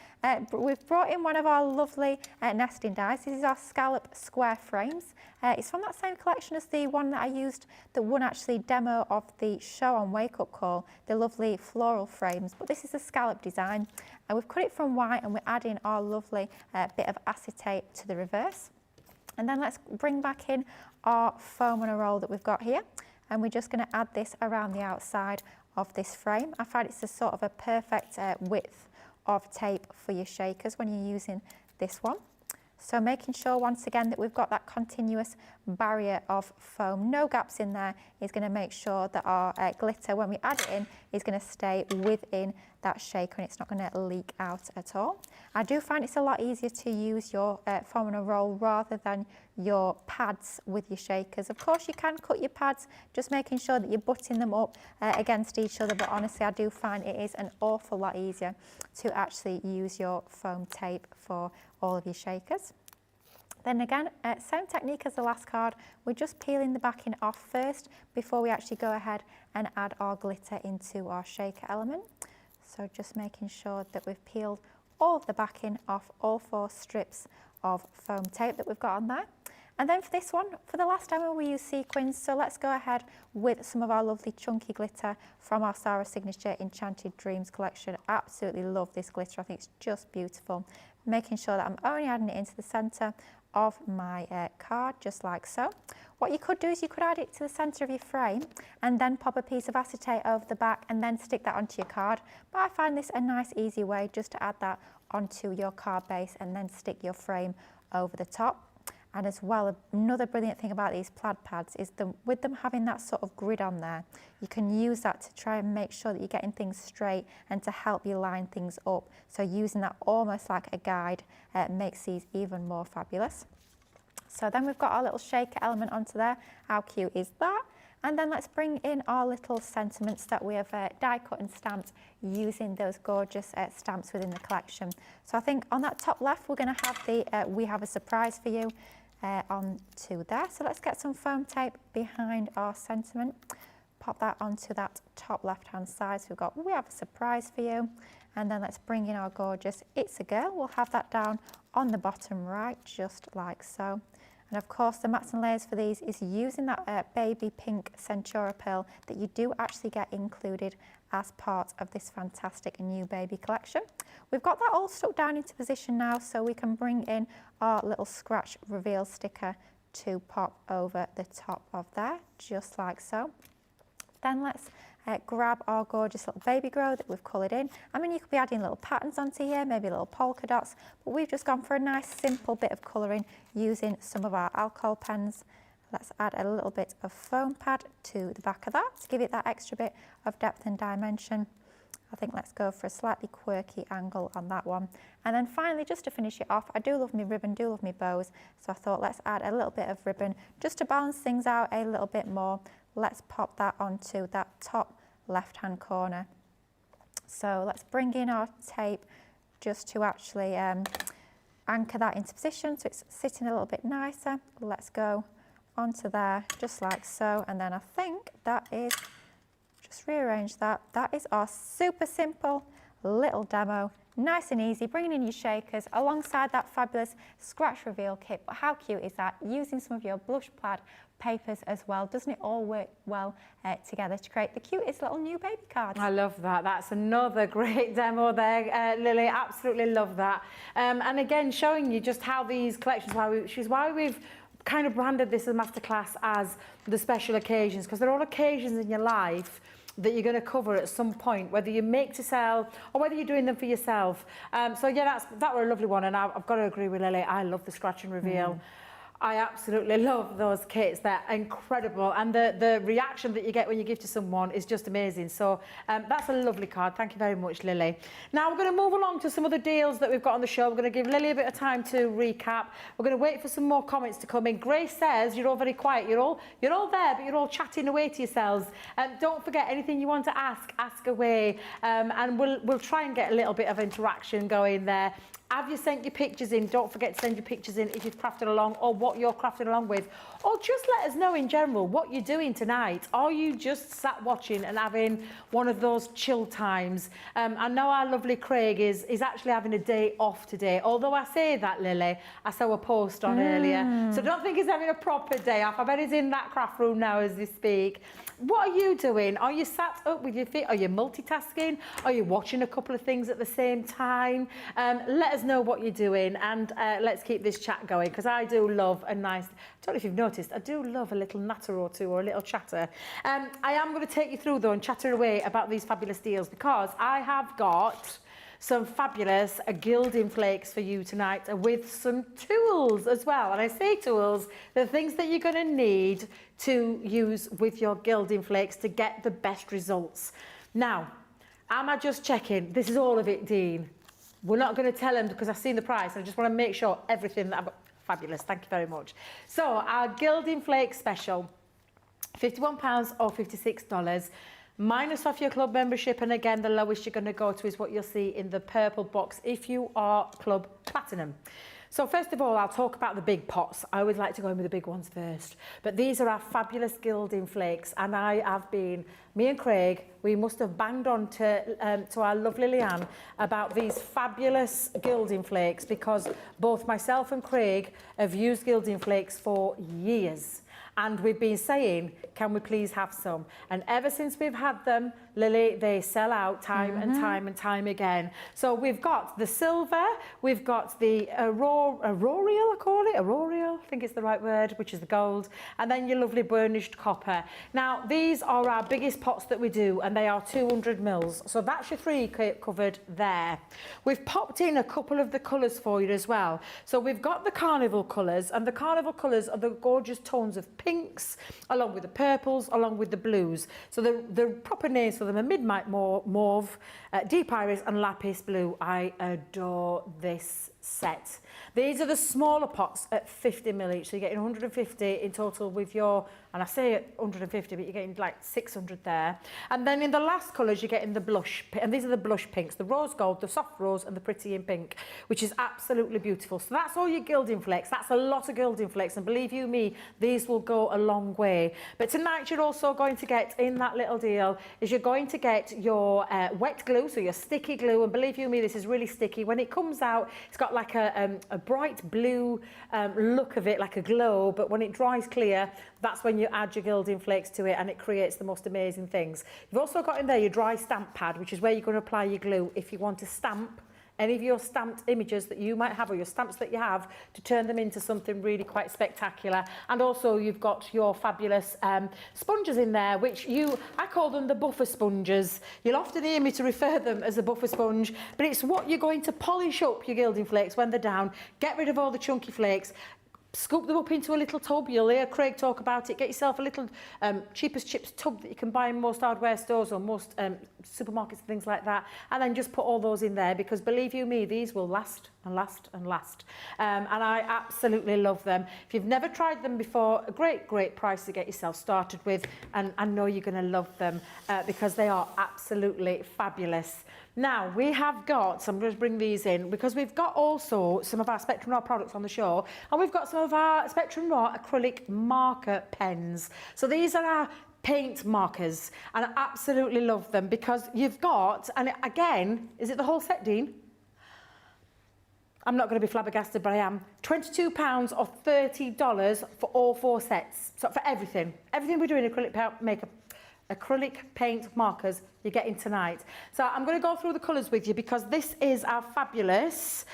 Speaker 2: We've brought in one of our lovely nesting dies. This is our scallop square frames. It's from that same collection as the one that I used, the one actually demo of the show on Wake Up Call, the lovely floral frames, but this is a scallop design. And we've cut it from white, and we're adding our lovely bit of acetate to the reverse. And then let's bring back in our foam on a roll that we've got here, and we're just going to add this around the outside of this frame. I find it's a sort of a perfect width of tape for your shakers when you're using this one. So making sure once again that we've got that continuous barrier of foam, no gaps in there, is going to make sure that our glitter, when we add it in, is going to stay within that shaker and it's not going to leak out at all. I do find it's a lot easier to use your foam on a roll rather than your pads with your shakers. Of course you can cut your pads, just making sure that you're butting them up against each other, but honestly I do find it is an awful lot easier to actually use your foam tape for all of your shakers. Then again, same technique as the last card, we're just peeling the backing off first before we actually go ahead and add our glitter into our shaker element. So just making sure that we've peeled all of the backing off all 4 strips of foam tape that we've got on there. And then for this one, for the last demo, we use sequins. So let's go ahead with some of our lovely chunky glitter from our Sarah Signature Enchanted Dreams collection. Absolutely love this glitter. I think it's just beautiful. Making sure that I'm only adding it into the centre of my card, just like so. What you could do is you could add it to the centre of your frame and then pop a piece of acetate over the back and then stick that onto your card. But I find this a nice easy way just to add that onto your card base and then stick your frame over the top. And as well, another brilliant thing about these plaid pads is with them having that sort of grid on there, you can use that to try and make sure that you're getting things straight and to help you line things up. So using that almost like a guide makes these even more fabulous. So then we've got our little shaker element onto there. How cute is that? And then let's bring in our little sentiments that we have die cut and stamped using those gorgeous stamps within the collection. So I think on that top left, we're going to have the We Have a Surprise for You onto there. So let's get some foam tape behind our sentiment. Pop that onto that top left-hand side. So we've got We Have a Surprise for You. And then let's bring in our gorgeous It's a Girl. We'll have that down on the bottom right, just like so. And of course, the mats and layers for these is using that baby pink Centura pearl that you do actually get included as part of this fantastic new baby collection. We've got that all stuck down into position now, so we can bring in our little scratch reveal sticker to pop over the top of there, just like so. Then let's grab our gorgeous little baby grow that we've coloured in. I mean, you could be adding little patterns onto here, maybe little polka dots, but we've just gone for a nice simple bit of colouring using some of our alcohol pens. Let's add a little bit of foam pad to the back of that to give it that extra bit of depth and dimension. I think let's go for a slightly quirky angle on that one. And then finally, just to finish it off, I do love my ribbon, do love my bows, so I thought let's add a little bit of ribbon just to balance things out a little bit more. Let's pop that onto that top left-hand corner. So let's bring in our tape just to actually anchor that into position so it's sitting a little bit nicer. Let's go onto there, just like so. And then I think that is, just rearrange that. That is our super simple little demo. Nice and easy, bringing in your shakers alongside that fabulous scratch reveal kit. But how cute is that? Using some of your blush plaid papers as well. Doesn't it all work well together to create the cutest little new baby cards?
Speaker 1: I love that. That's another great demo there, Lily. Absolutely love that. And again, showing you just how these collections, which is why we've kind of branded this as a masterclass as the special occasions, because they're all occasions in your life that you're going to cover at some point, whether you make to sell or whether you're doing them for yourself. So yeah, that were a lovely one, and I've got to agree with Lily. I love the scratch and reveal. I absolutely love those kits. They're incredible, and the reaction that you get when you give to someone is just amazing. So that's a lovely card. Thank you very much, Lily. Now we're going to move along to some of the deals that we've got on the show. We're going to give Lily a bit of time to recap. We're going to wait for some more comments to come in. Grace says you're all very quiet. You're all there, but you're all chatting away to yourselves. Don't forget, anything you want to ask away, and we'll try and get a little bit of interaction going there. Have you sent your pictures in? Don't forget to send your pictures in if you've crafted along or what you're crafting along with. Or just let us know in general what you're doing tonight. Are you just sat watching and having one of those chill times? I know our lovely Craig is actually having a day off today. Although I say that, Lily, I saw a post on earlier. So don't think he's having a proper day off. I bet he's in that craft room now as we speak. What are you doing? Are you sat up with your feet? Are you multitasking? Are you watching a couple of things at the same time? Let us know what you're doing, and let's keep this chat going, because I do love a nice, I don't know if you've noticed, I do love a little natter or two or a little chatter. I am going to take you through though and chatter away about these fabulous deals, because I have got some fabulous gilding flakes for you tonight with some tools as well. And I say tools, the things that you're going to need to use with your gilding flakes to get the best results. Now, am I just checking? This is all of it, Dean. We're not going to tell them because I've seen the price. I just want to make sure everything that I've got. Fabulous, thank you very much. So our gilding flake special, £51 or $56. Minus off your club membership, and again the lowest you're going to go to is what you'll see in the purple box if you are Club Platinum. So first of all, I'll talk about the big pots. I always like to go in with the big ones first. But these are our fabulous gilding flakes, and me and Craig, we must have banged on to our lovely Leanne about these fabulous gilding flakes, because both myself and Craig have used gilding flakes for years. And we've been saying, can we please have some? And ever since we've had them, Lily, they sell out time and time and time again. So we've got the silver, we've got the auroreal, I think it's the right word, which is the gold, and then your lovely burnished copper. Now, these are our biggest pots that we do, and they are 200 mils. So that's your 3 covered there. We've popped in a couple of the colours for you as well. So we've got the carnival colours, and the carnival colours are the gorgeous tones of pinks, along with the purples, along with the blues. So the proper names for them are midnight mauve, deep iris and lapis blue. I adore this set. These are the smaller pots at 50 ml each, so you're getting 150 in total with your, and I say 150, but you're getting like 600 there. And then in the last colours, you're getting the blush, and these are the blush pinks, the rose gold, the soft rose, and the pretty in pink, which is absolutely beautiful. So that's all your gilding flakes. That's a lot of gilding flakes, and believe you me, these will go a long way. But tonight, you're also going to get, in that little deal, is you're going to get your wet glue, so your sticky glue, and believe you me, this is really sticky. When it comes out, it's got like a bright blue look of it, like a glow, but when it dries clear, that's when you add your gilding flakes to it, and it creates the most amazing things. You've also got in there your dry stamp pad, which is where you're going to apply your glue if you want to stamp any of your stamped images that you might have, or your stamps that you have, to turn them into something really quite spectacular. And also you've got your fabulous sponges in there, which I call them the buffer sponges. You'll often hear me to refer them as a buffer sponge, but it's what you're going to polish up your gilding flakes when they're down, get rid of all the chunky flakes, scoop them up into a little tub. You'll hear Craig talk about it. Get yourself a little cheapest chips tub that you can buy in most hardware stores or most supermarkets and things like that, and then just put all those in there, because believe you me, these will last and last and last. And I absolutely love them. If you've never tried them before, a great price to get yourself started with, and I know you're going to love them because they are absolutely fabulous. Now, we have got, so I'm going to bring these in, because we've got also some of our Spectrum Raw products on the show, and we've got some of our Spectrum Raw acrylic marker pens. So these are our paint markers, and I absolutely love them, because you've got, and again, is it the whole set, Dean? I'm not going to be flabbergasted, but I am. £22 or $30 for all 4 sets. So for everything we do in acrylic paint markers, you're getting tonight. So I'm going to go through the colours with you, because this is our fabulous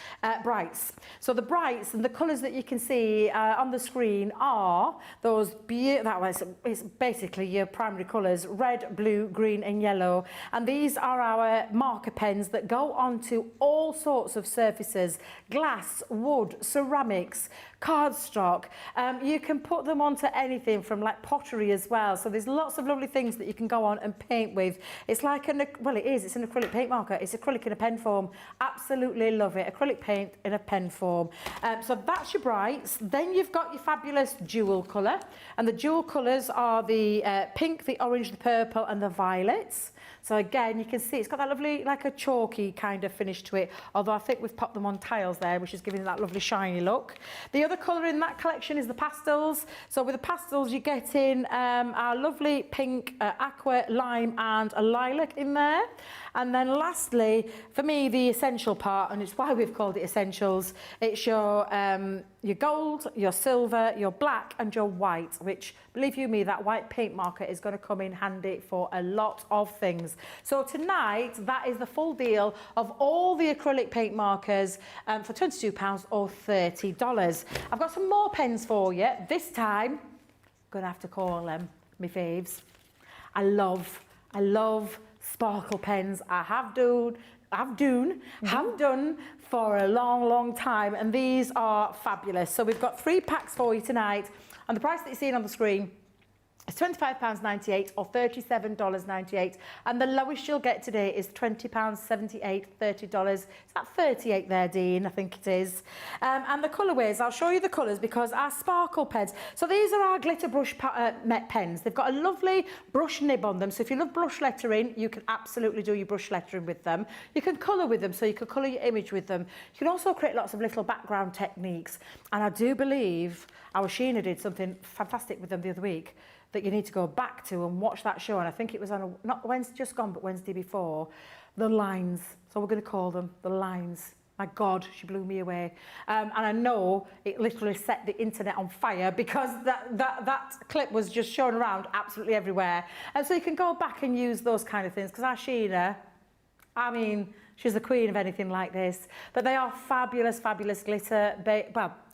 Speaker 1: brights. So the brights and the colours that you can see on the screen are those it's basically your primary colours: red, blue, green and yellow. And these are our marker pens that go onto all sorts of surfaces: glass, wood, ceramics, cardstock. You can put them onto anything, from like pottery as well. So there's lots of lovely things that you can go on and paint with. It's like it's an acrylic paint marker. It's acrylic in a pen form. Absolutely love it. Acrylic paint in a pen form. So that's your brights. Then you've got your fabulous dual colour. And the dual colours are the pink, the orange, the purple and the violets. So again, you can see it's got that lovely, like a chalky kind of finish to it, although I think we've popped them on tiles there, which is giving it that lovely shiny look. The other colour in that collection is the pastels. So with the pastels, you get in our lovely pink, aqua, lime and a lilac in there. And then lastly, for me, the essential part, and it's why we've called it essentials, it's your gold, your silver, your black and your white, which, believe you me, that white paint marker is going to come in handy for a lot of things. So tonight, that is the full deal of all the acrylic paint markers for £22 or $30. I've got some more pens for you. This time, I'm going to have to call them my faves. I love sparkle pens. I have done for a long time, and these are fabulous. So we've got 3 packs for you tonight, and the price that you're seeing on the screen It's £25.98 or $37.98, and the lowest you'll get today is £20.78, $30. Is that 38 there, Dean? I think it is. And the colourways, I'll show you the colours because our sparkle pens. So these are our glitter brush pens. They've got a lovely brush nib on them. So if you love brush lettering, you can absolutely do your brush lettering with them. You can colour with them, so you can colour your image with them. You can also create lots of little background techniques. And I do believe our Sheena did something fantastic with them the other week that you need to go back to and watch that show. And I think it was on not Wednesday just gone, but Wednesday before. The lines. So we're going to call them the lines. My God, she blew me away. And I know it literally set the internet on fire because that clip was just shown around absolutely everywhere. And so you can go back and use those kind of things because our Sheena, I mean, she's the queen of anything like this. But they are fabulous, fabulous glitter.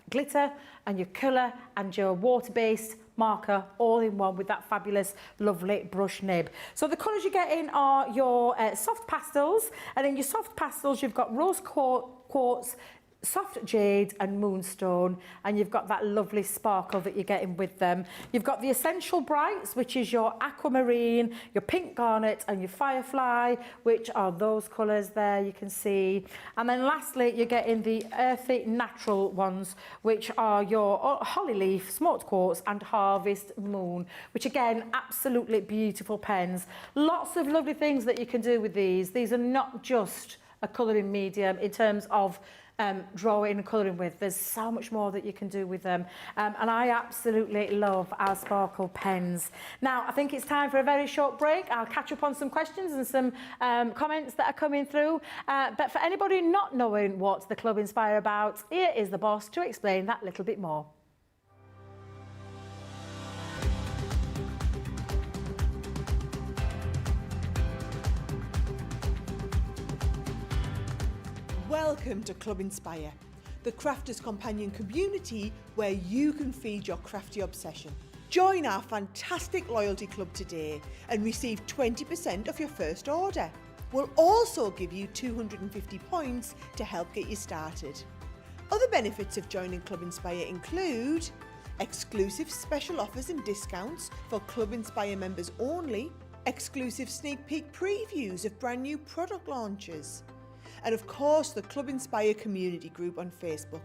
Speaker 1: Glitter and your colour and your water-based marker all in one with that fabulous, lovely brush nib. So the colours you get in are your soft pastels, and in your soft pastels you've got rose quartz, soft jade and moonstone, and you've got that lovely sparkle that you're getting with them. You've got the essential brights, which is your aquamarine, your pink garnet and your firefly, which are those colours there you can see. And then lastly you're getting the earthy natural ones, which are your holly leaf, smoked quartz and harvest moon, which again absolutely beautiful pens. Lots of lovely things that you can do with these. These are not just a colouring medium in terms of drawing and colouring with. There's so much more that you can do with them, and I absolutely love our sparkle pens. Now I think it's time for a very short break. I'll catch up on some questions and some comments that are coming through, but for anybody not knowing what the Club Inspire about, here is the boss to explain that little bit more.
Speaker 12: Welcome to Club Inspire, the crafters' companion community where you can feed your crafty obsession. Join our fantastic loyalty club today and receive 20% off your first order. We'll also give you 250 points to help get you started. Other benefits of joining Club Inspire include exclusive special offers and discounts for Club Inspire members only, exclusive sneak peek previews of brand new product launches, and of course the Club Inspire community group on Facebook,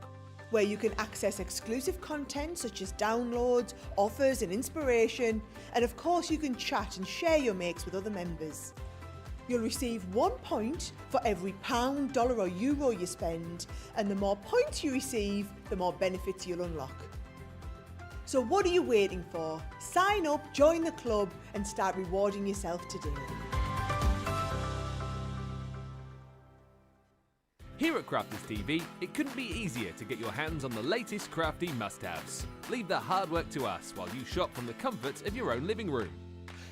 Speaker 12: where you can access exclusive content such as downloads, offers and inspiration, and of course you can chat and share your makes with other members. You'll receive 1 point for every £1, dollar or euro you spend, and the more points you receive, the more benefits you'll unlock. So what are you waiting for? Sign up, join the club and start rewarding yourself today.
Speaker 7: Here at Crafters TV, it couldn't be easier to get your hands on the latest crafty must-haves. Leave the hard work to us while you shop from the comfort of your own living room.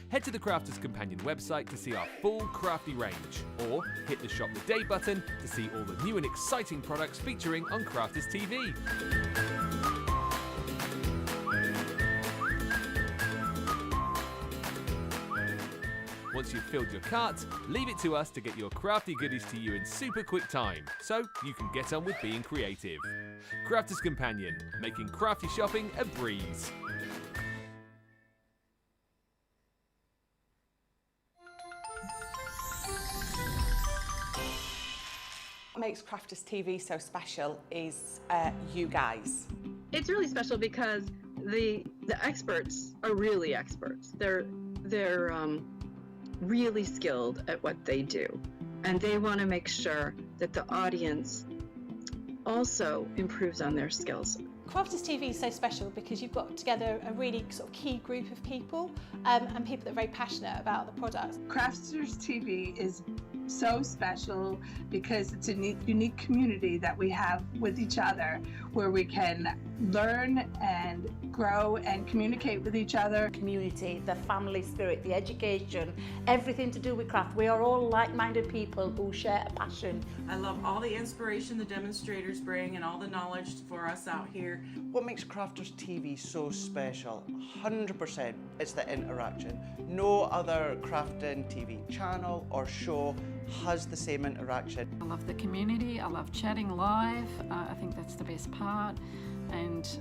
Speaker 7: Head to the Crafters Companion website to see our full crafty range, or hit the Shop the Day button to see all the new and exciting products featuring on Crafters TV. Once you've filled your cart, leave it to us to get your crafty goodies to you in super quick time, so you can get on with being creative. Crafters Companion, making crafty shopping a breeze.
Speaker 4: What makes Crafters TV so special is you guys.
Speaker 13: It's really special because the experts are really experts. They're really skilled at what they do, and they want to make sure that the audience also improves on their skills.
Speaker 8: Crafters TV is so special because you've got together a really sort of key group of people and people that are very passionate about the products.
Speaker 14: Crafters TV is so special because it's a unique community that we have with each other, where we can learn and grow and communicate with each other.
Speaker 1: Community, the family spirit, the education, everything to do with craft. We are all like-minded people who share a passion.
Speaker 15: I love all the inspiration the demonstrators bring and all the knowledge for us out here.
Speaker 9: What makes Crafters TV so special? 100% it's the interaction. No other crafting TV channel or show has the same interaction.
Speaker 16: I love the community, I love chatting live, I think that's the best part. and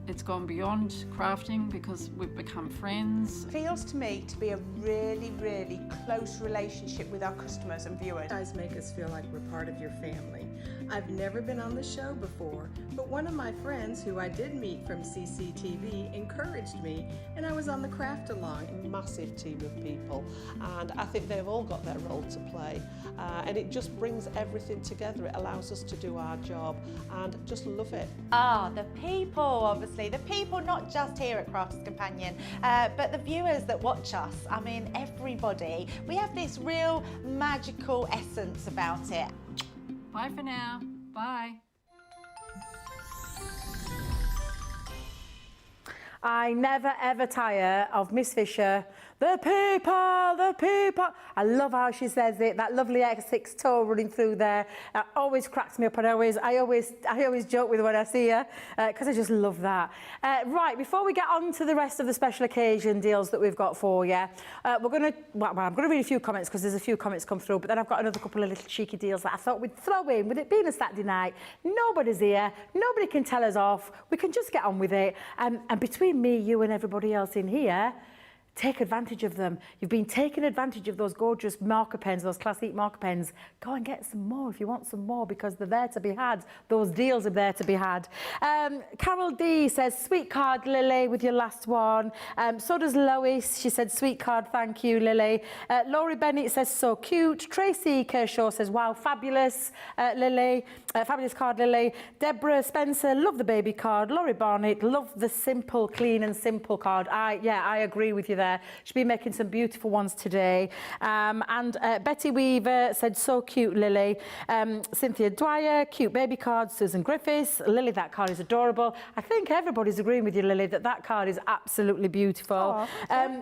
Speaker 16: it's gone beyond crafting because we've become friends.
Speaker 4: Feels to me to be a really, really close relationship with our customers and viewers.
Speaker 17: You guys make us feel like we're part of your family. I've never been on the show before, but one of my friends who I did meet from CCTV encouraged me, and I was on the craft along.
Speaker 10: Massive team of people, and I think they've all got their role to play, and it just brings everything together. It allows us to do our job and just love it.
Speaker 11: The people, obviously. The people not just here at Crafters Companion, but the viewers that watch us. I mean, everybody. We have this real magical essence about it.
Speaker 16: Bye for now. Bye.
Speaker 1: I never ever tire of Miss Fisher. The people, the people. I love how she says it. That lovely X6 toe running through there. Always cracks me up, and I always joke with her when I see her because I just love that. Right, before we get on to the rest of the special occasion deals that we've got for you, I'm going to read a few comments because there's a few comments come through, but then I've got another couple of little cheeky deals that I thought we'd throw in. With it being a Saturday night, nobody's here, nobody can tell us off. We can just get on with it. And between me, you, and everybody else in here, take advantage of them. You've been taking advantage of those gorgeous marker pens, those classic marker pens. Go and get some more if you want some more, because they're there to be had. Those deals are there to be had. Carol D says, sweet card, Lily, with your last one. So does Lois. She said, sweet card, thank you, Lily. Laurie Bennett says, so cute. Tracy Kershaw says, wow, fabulous, Lily. Fabulous card, Lily. Deborah Spencer, love the baby card. Laurie Barnett, love the simple, clean and simple card. I agree with you there. She'll be making some beautiful ones today. And Betty Weaver said, so cute, Lily. Cynthia Dwyer, cute baby card. Susan Griffiths, Lily, that card is adorable. I think everybody's agreeing with you, Lily, that card is absolutely beautiful.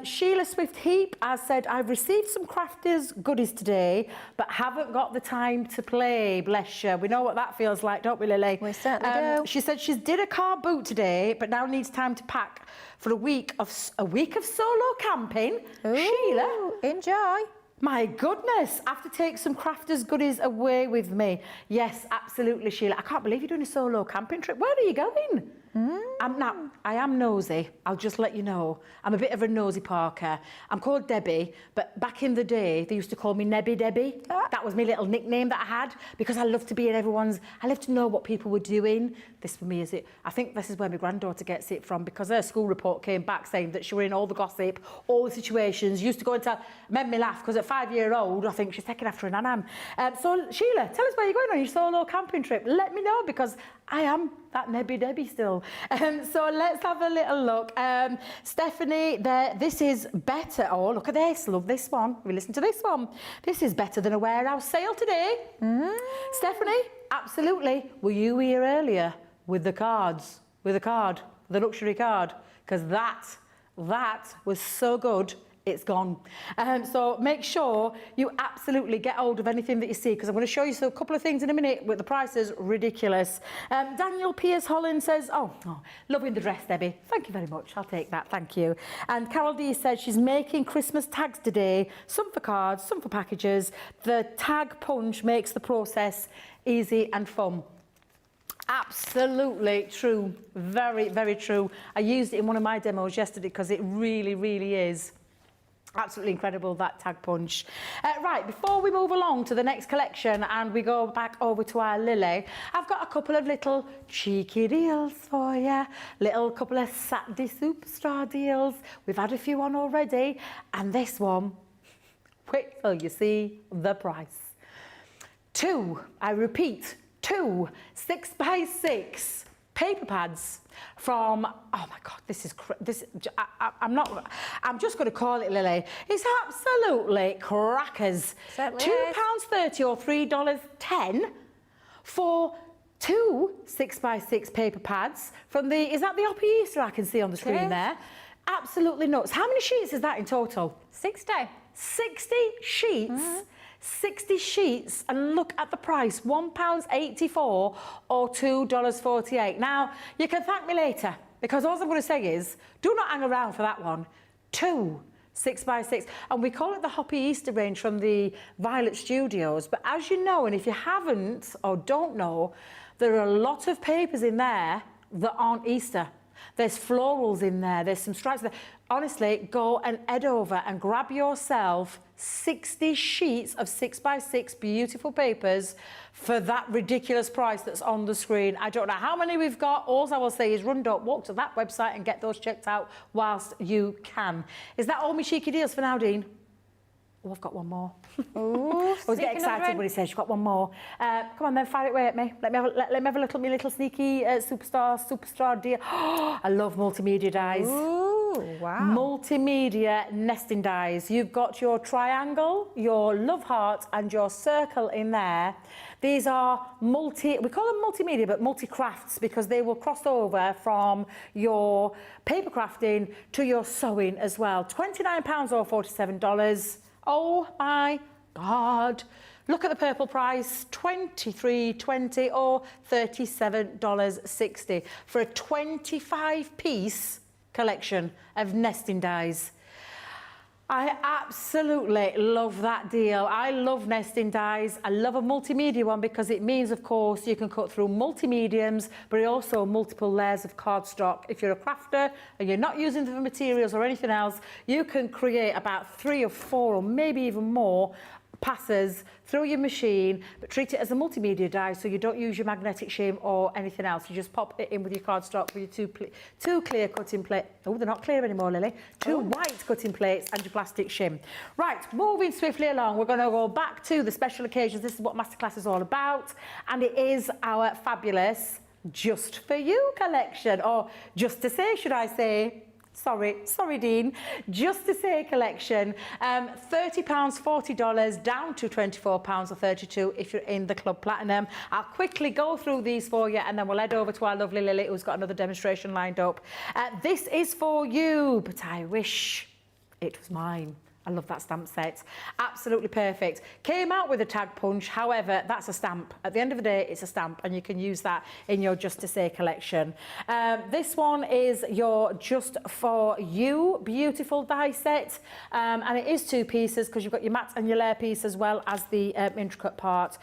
Speaker 1: Sheila Swift Heap has said, I've received some crafters goodies today, but haven't got the time to play. Bless you. We know what that feels like, don't we, Lily?
Speaker 2: We certainly do.
Speaker 1: She said she's did a car boot today, but now needs time to pack for a week of solo camping.
Speaker 2: Ooh,
Speaker 1: Sheila,
Speaker 2: enjoy.
Speaker 1: My goodness, I have to take some crafters goodies away with me. Yes, absolutely, Sheila. I can't believe you're doing a solo camping trip. Where are you going? I am nosy, I'll just let you know. I'm a bit of a nosy Parker. I'm called Debby, but back in the day, they used to call me Nebby Debby. That was my little nickname that I had, because I love to be in I love to know what people were doing. This for me is it. I think this is where my granddaughter gets it from, because her school report came back saying that she were in all the gossip, all the situations, used to go and tell, made me laugh, because at 5-year-old, I think she's taking after an Anam. So Sheila, tell us where you're going on your solo camping trip. Let me know, because I am that Nebby Debby still. So let's have a little look. Stephanie, this is better. Oh, look at this. Love this one. We listen to this one. This is better than a warehouse sale today. Stephanie, absolutely. Were you here earlier with the cards? With the card? The luxury card? Because that was so good. It's gone. So make sure you absolutely get hold of anything that you see, because I'm going to show you a couple of things in a minute with the prices ridiculous. Daniel Pierce Holland says, oh, loving the dress, Debbie. Thank you very much. I'll take that. Thank you. And Carol D says she's making Christmas tags today, some for cards, some for packages. The tag punch makes the process easy and fun. Absolutely true. Very, very true. I used it in one of my demos yesterday because it really, really is absolutely incredible, that tag punch. Right, before we move along to the next collection and we go back over to our Lily, I've got a couple of little cheeky deals for you. Couple of Saturday Superstar deals. We've had a few on already, and this one, wait till you see the price. I repeat, 2 6x6 paper pads from, oh my God, I'm just going to call it, Lily. It's absolutely crackers. £2.30 or $3.10 for 2 6x6 paper pads from is that the Hoppy Easter I can see on the screen there? Absolutely nuts. How many sheets is that in total?
Speaker 2: 60.
Speaker 1: 60 sheets? 60 sheets, and look at the price, £1.84 or $2.48. Now, you can thank me later, because all I'm going to say is, do not hang around for that one. 2 6x6, and we call it the Hoppy Easter range from the Violet Studios, but as you know, and if you haven't or don't know, there are a lot of papers in there that aren't Easter. There's florals in there, there's some stripes there. Honestly, go and head over and grab yourself 60 sheets of 6x6 beautiful papers for that ridiculous price that's on the screen. I don't know how many we've got. All I will say is run, don't walk to that website and get those checked out whilst you can. Is that all my cheeky deals for now, Dean? Oh, I've got one more.
Speaker 2: Ooh,
Speaker 1: I was getting excited when he said she's got one more. Come on then, fire it away at me. Let me have a little sneaky superstar deal. Oh, I love multimedia dies.
Speaker 2: Ooh, wow.
Speaker 1: Multimedia nesting dies. You've got your triangle, your love heart and your circle in there. These are we call them multimedia, but multi-crafts because they will cross over from your paper crafting to your sewing as well. £29 or $47. Oh my God. Look at the purple price, $23.20 or $37.60 for a 25-piece collection of nesting dies. I absolutely love that deal. I love nesting dies. I love a multimedia one because it means, of course, you can cut through multi-mediums, but also multiple layers of cardstock. If you're a crafter and you're not using the materials or anything else, you can create about 3 or 4 or maybe even more passes through your machine, but treat it as a multimedia die so you don't use your magnetic shim or anything else. You just pop it in with your cardstock with your two clear cutting plates. Oh, they're not clear anymore, Lily. Two white cutting plates and your plastic shim. Right, moving swiftly along, we're going to go back to the special occasions. This is what Masterclass is all about, and it is our fabulous Just For You collection, or Just To Say, should I say. Sorry, Dean. Just To Say collection, £30, $40, down to £24 or $32 if you're in the Club Platinum. I'll quickly go through these for you and then we'll head over to our lovely Lily, who's got another demonstration lined up. This is for you, but I wish it was mine. I love that stamp set. Absolutely perfect. Came out with a tag punch, however, that's a stamp. At the end of the day, it's a stamp and you can use that in your Just To Say collection. This one is your Just For You beautiful die set. And it is 2 pieces because you've got your matte and your layer piece as well as the intricate part.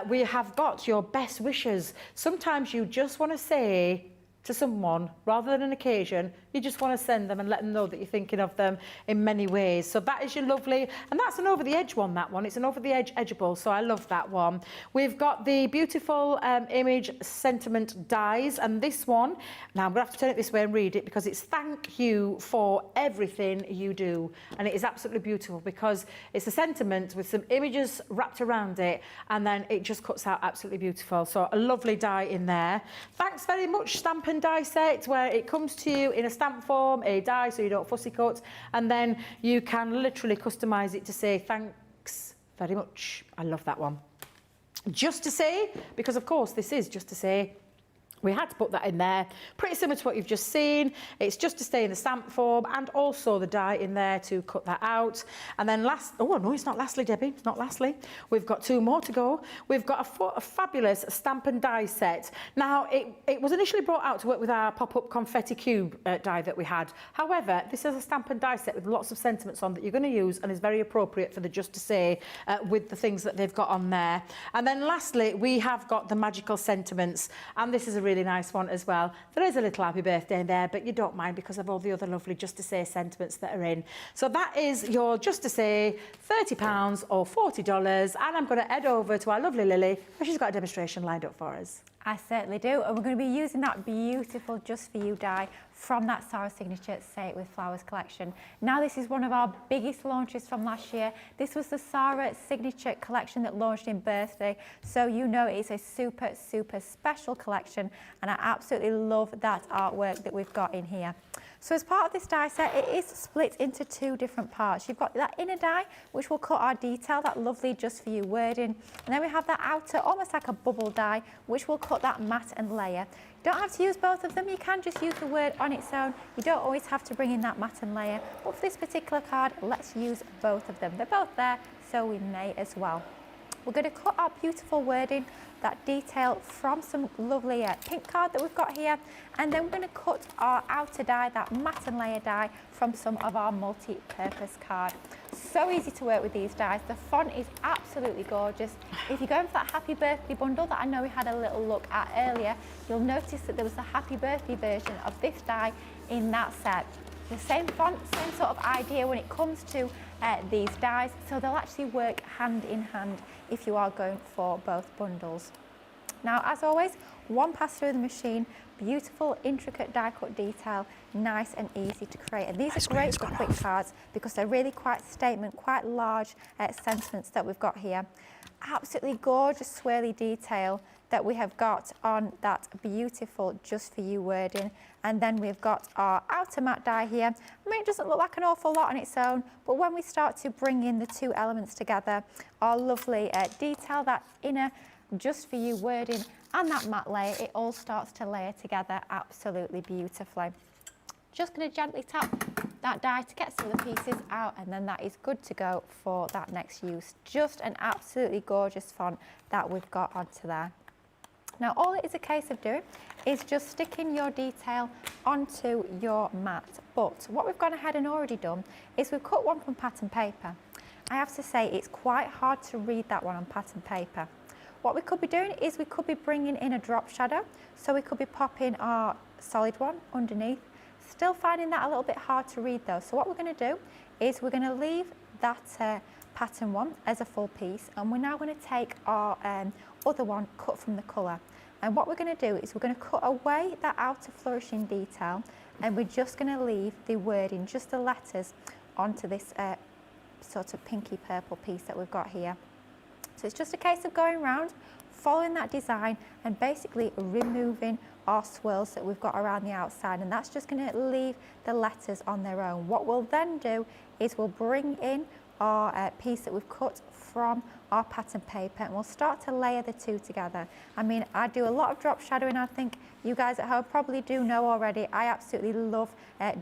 Speaker 1: We have got your best wishes. Sometimes you just want to say to someone, rather than an occasion, you just want to send them and let them know that you're thinking of them in many ways. So that is your lovely, and that's an over the edge one, that one. It's an over the edge edgeable, so I love that one. We've got the beautiful image sentiment dies, and this one, now I'm going to have to turn it this way and read it because it's thank you for everything you do. And it is absolutely beautiful because it's a sentiment with some images wrapped around it, and then it just cuts out absolutely beautiful. So a lovely die in there. Thanks very much, Stamp and Die set, where it comes to you in a stamp form, a die so you don't fussy cut, and then you can literally customise it to say thanks very much. I love that one. Just To Say, because of course this is Just To Say. We had to put that in there. Pretty similar to what you've just seen. It's just to stay in the stamp form and also the die in there to cut that out. And then oh no, it's not lastly, Debbie, it's not lastly. We've got 2 more to go. We've got a fabulous stamp and die set. Now, it was initially brought out to work with our pop-up confetti cube die that we had. However, this is a stamp and die set with lots of sentiments on that you're going to use and is very appropriate for the Just To Say with the things that they've got on there. And then lastly, we have got the magical sentiments, and this is a really nice one as well. There is a little happy birthday in there, but you don't mind because of all the other lovely Just To Say sentiments that are in. So that is your Just To Say, £30 or $40, and I'm going to head over to our lovely Lily, where she's got a demonstration lined up for us.
Speaker 2: I certainly do, and we're going to be using that beautiful Just For You die from that Sarah Signature Say It With Flowers collection. Now, this is one of our biggest launches from last year. This was the Sarah Signature collection that launched in birthday, so you know it's a super, super special collection, and I absolutely love that artwork that we've got in here. So as part of this die set, it is split into 2 different parts. You've got that inner die, which will cut our detail, that lovely Just For You wording. And then we have that outer, almost like a bubble die, which will cut that matte and layer. You don't have to use both of them. You can just use the word on its own. You don't always have to bring in that matte and layer. But for this particular card, let's use both of them. They're both there, so we may as well. We're going to cut our beautiful wording that detail from some lovely pink card that we've got here, and then we're going to cut our outer die, that matte and layer die, from some of our multi-purpose card. So easy to work with these dies. The font is absolutely gorgeous. If you're going for that happy birthday bundle that I know we had a little look at earlier, you'll notice that there was the happy birthday version of this die in that set. The same font, same sort of idea when it comes to these dies, so they'll actually work hand in hand if you are going for both bundles. Now, as always, one pass through the machine, beautiful intricate die cut detail, nice and easy to create. And these are great for quick cards because they're really quite statement, quite large sentiments that we've got here. Absolutely gorgeous swirly detail that we have got on that beautiful Just For You wording. And then we've got our outer matte die here. I mean, it doesn't look like an awful lot on its own, but when we start to bring in the two elements together, our lovely detail, that inner Just For You wording and that matte layer, it all starts to layer together absolutely beautifully. Just going to gently tap that die to get some of the pieces out, and then that is good to go for that next use. Just an absolutely gorgeous font that we've got onto there. Now, all it is a case of doing is just sticking your detail onto your mat. But what we've gone ahead and already done is we've cut one from pattern paper. I have to say it's quite hard to read that one on pattern paper. What we could be doing is we could be bringing in a drop shadow. So we could be popping our solid one underneath. Still finding that a little bit hard to read though. So what we're going to do is we're going to leave that pattern one as a full piece, and we're now going to take our other one cut from the colour. And what we're going to do is we're going to cut away that outer flourishing detail, and we're just going to leave the wording, just the letters, onto this sort of pinky purple piece that we've got here. So it's just a case of going around, following that design and basically removing our swirls that we've got around the outside, and that's just going to leave the letters on their own. What we'll then do is we'll bring in our piece that we've cut from our pattern paper, and we'll start to layer the two together. I mean, I do a lot of drop shadowing. I think you guys at home probably do know already. I absolutely love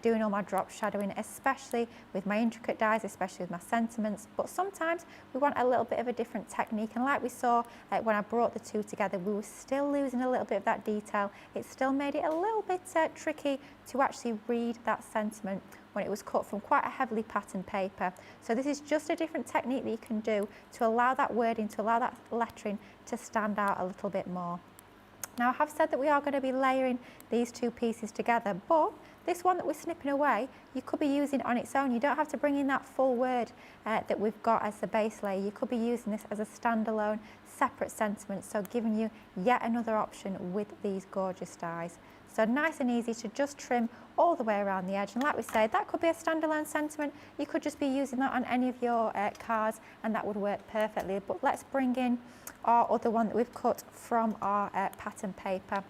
Speaker 2: doing all my drop shadowing, especially with my intricate dies, especially with my sentiments. But sometimes we want a little bit of a different technique, and like we saw when I brought the two together, we were still losing a little bit of that detail. It still made it a little bit tricky to actually read that sentiment when it was cut from quite a heavily patterned paper. So this is just a different technique that you can do to allow that wording, to allow that lettering to stand out a little bit more. Now, I have said that we are going to be layering these two pieces together, but this one that we're snipping away, you could be using on its own. You don't have to bring in that full word that we've got as the base layer. You could be using this as a standalone, separate sentiment, so giving you yet another option with these gorgeous dies. So nice and easy to just trim all the way around the edge. And like we said, that could be a standalone sentiment. You could just be using that on any of your cards, and that would work perfectly. But let's bring in our other one that we've cut from our pattern paper.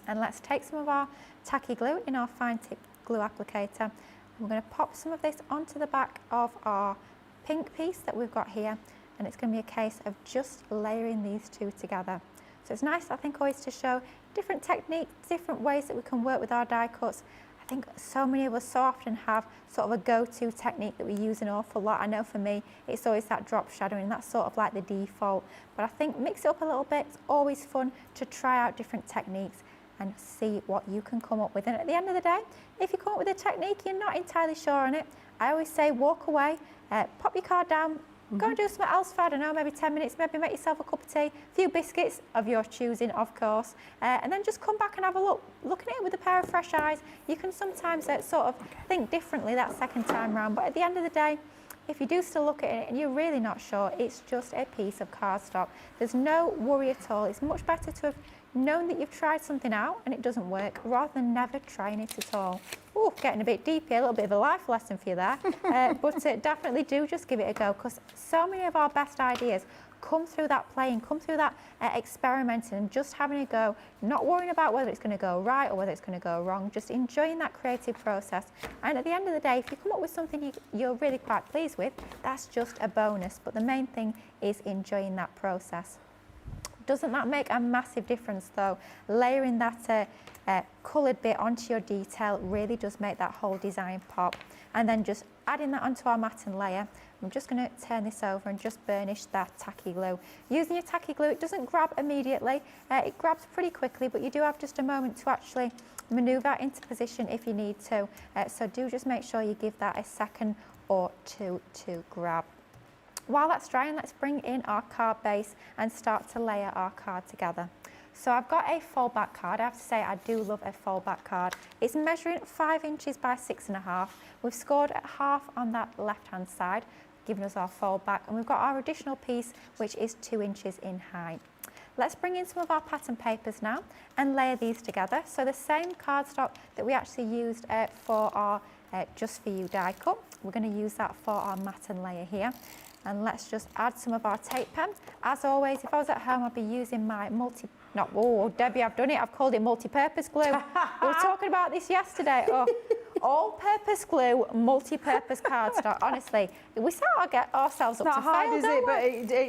Speaker 2: And let's take some of our tacky glue in our fine tip glue applicator. And we're going to pop some of this onto the back of our pink piece that we've got here. And it's going to be a case of just layering these two together. So it's nice, I think, always to show different techniques, different ways that we can work with our die cuts. I think so many of us so often have sort of a go-to technique that we use an awful lot. I know for me, it's always that drop shadowing. That's sort of like the default. But I think mix it up a little bit. It's always fun to try out different techniques and see what you can come up with. And at the end of the day, if you come up with a technique, you're not entirely sure on it, I always say walk away, pop your card down, go and do something else for, I don't know, maybe 10 minutes, maybe make yourself a cup of tea, a few biscuits of your choosing, of course, and then just come back and have a look. Look at it with a pair of fresh eyes. You can sometimes sort of think differently that second time round, but at the end of the day, if you do still look at it and you're really not sure, it's just a piece of cardstock. There's no worry at all. It's much better to have known that you've tried something out and it doesn't work, rather than never trying it at all. Oh, getting a bit deep here, a little bit of a life lesson for you there. But definitely do just give it a go, because so many of our best ideas come through that playing, come through that experimenting and just having a go, not worrying about whether it's going to go right or whether it's going to go wrong, just enjoying that creative process. And at the end of the day, if you come up with something you're really quite pleased with, that's just a bonus. But the main thing is enjoying that process. Doesn't that make a massive difference though? Layering that coloured bit onto your detail really does make that whole design pop. And then just adding that onto our matte and layer, I'm just going to turn this over and just burnish that tacky glue. Using your tacky glue, it doesn't grab immediately. It grabs pretty quickly, but you do have just a moment to actually manoeuvre that into position if you need to. So do just make sure you give that a second or two to grab. While that's drying, let's bring in our card base and start to layer our card together. So I've got a fold-back card. I have to say I do love a fold-back card. It's measuring 5 inches by 6.5. We've scored at half on that left-hand side, giving us our fold-back, and we've got our additional piece, which is 2 inches in height. Let's bring in some of our pattern papers now and layer these together. So the same cardstock that we actually used for our Just For You die cut, we're going to use that for our matten layer here. And let's just add some of our tape pen. As always, if I was at home, I'd be using my Debbie, I've done it. I've called it multi-purpose glue. We were talking about this yesterday. Oh, all-purpose glue, multi-purpose cardstock. Honestly, we sort of get ourselves up to fail,
Speaker 1: It's not hard, is it?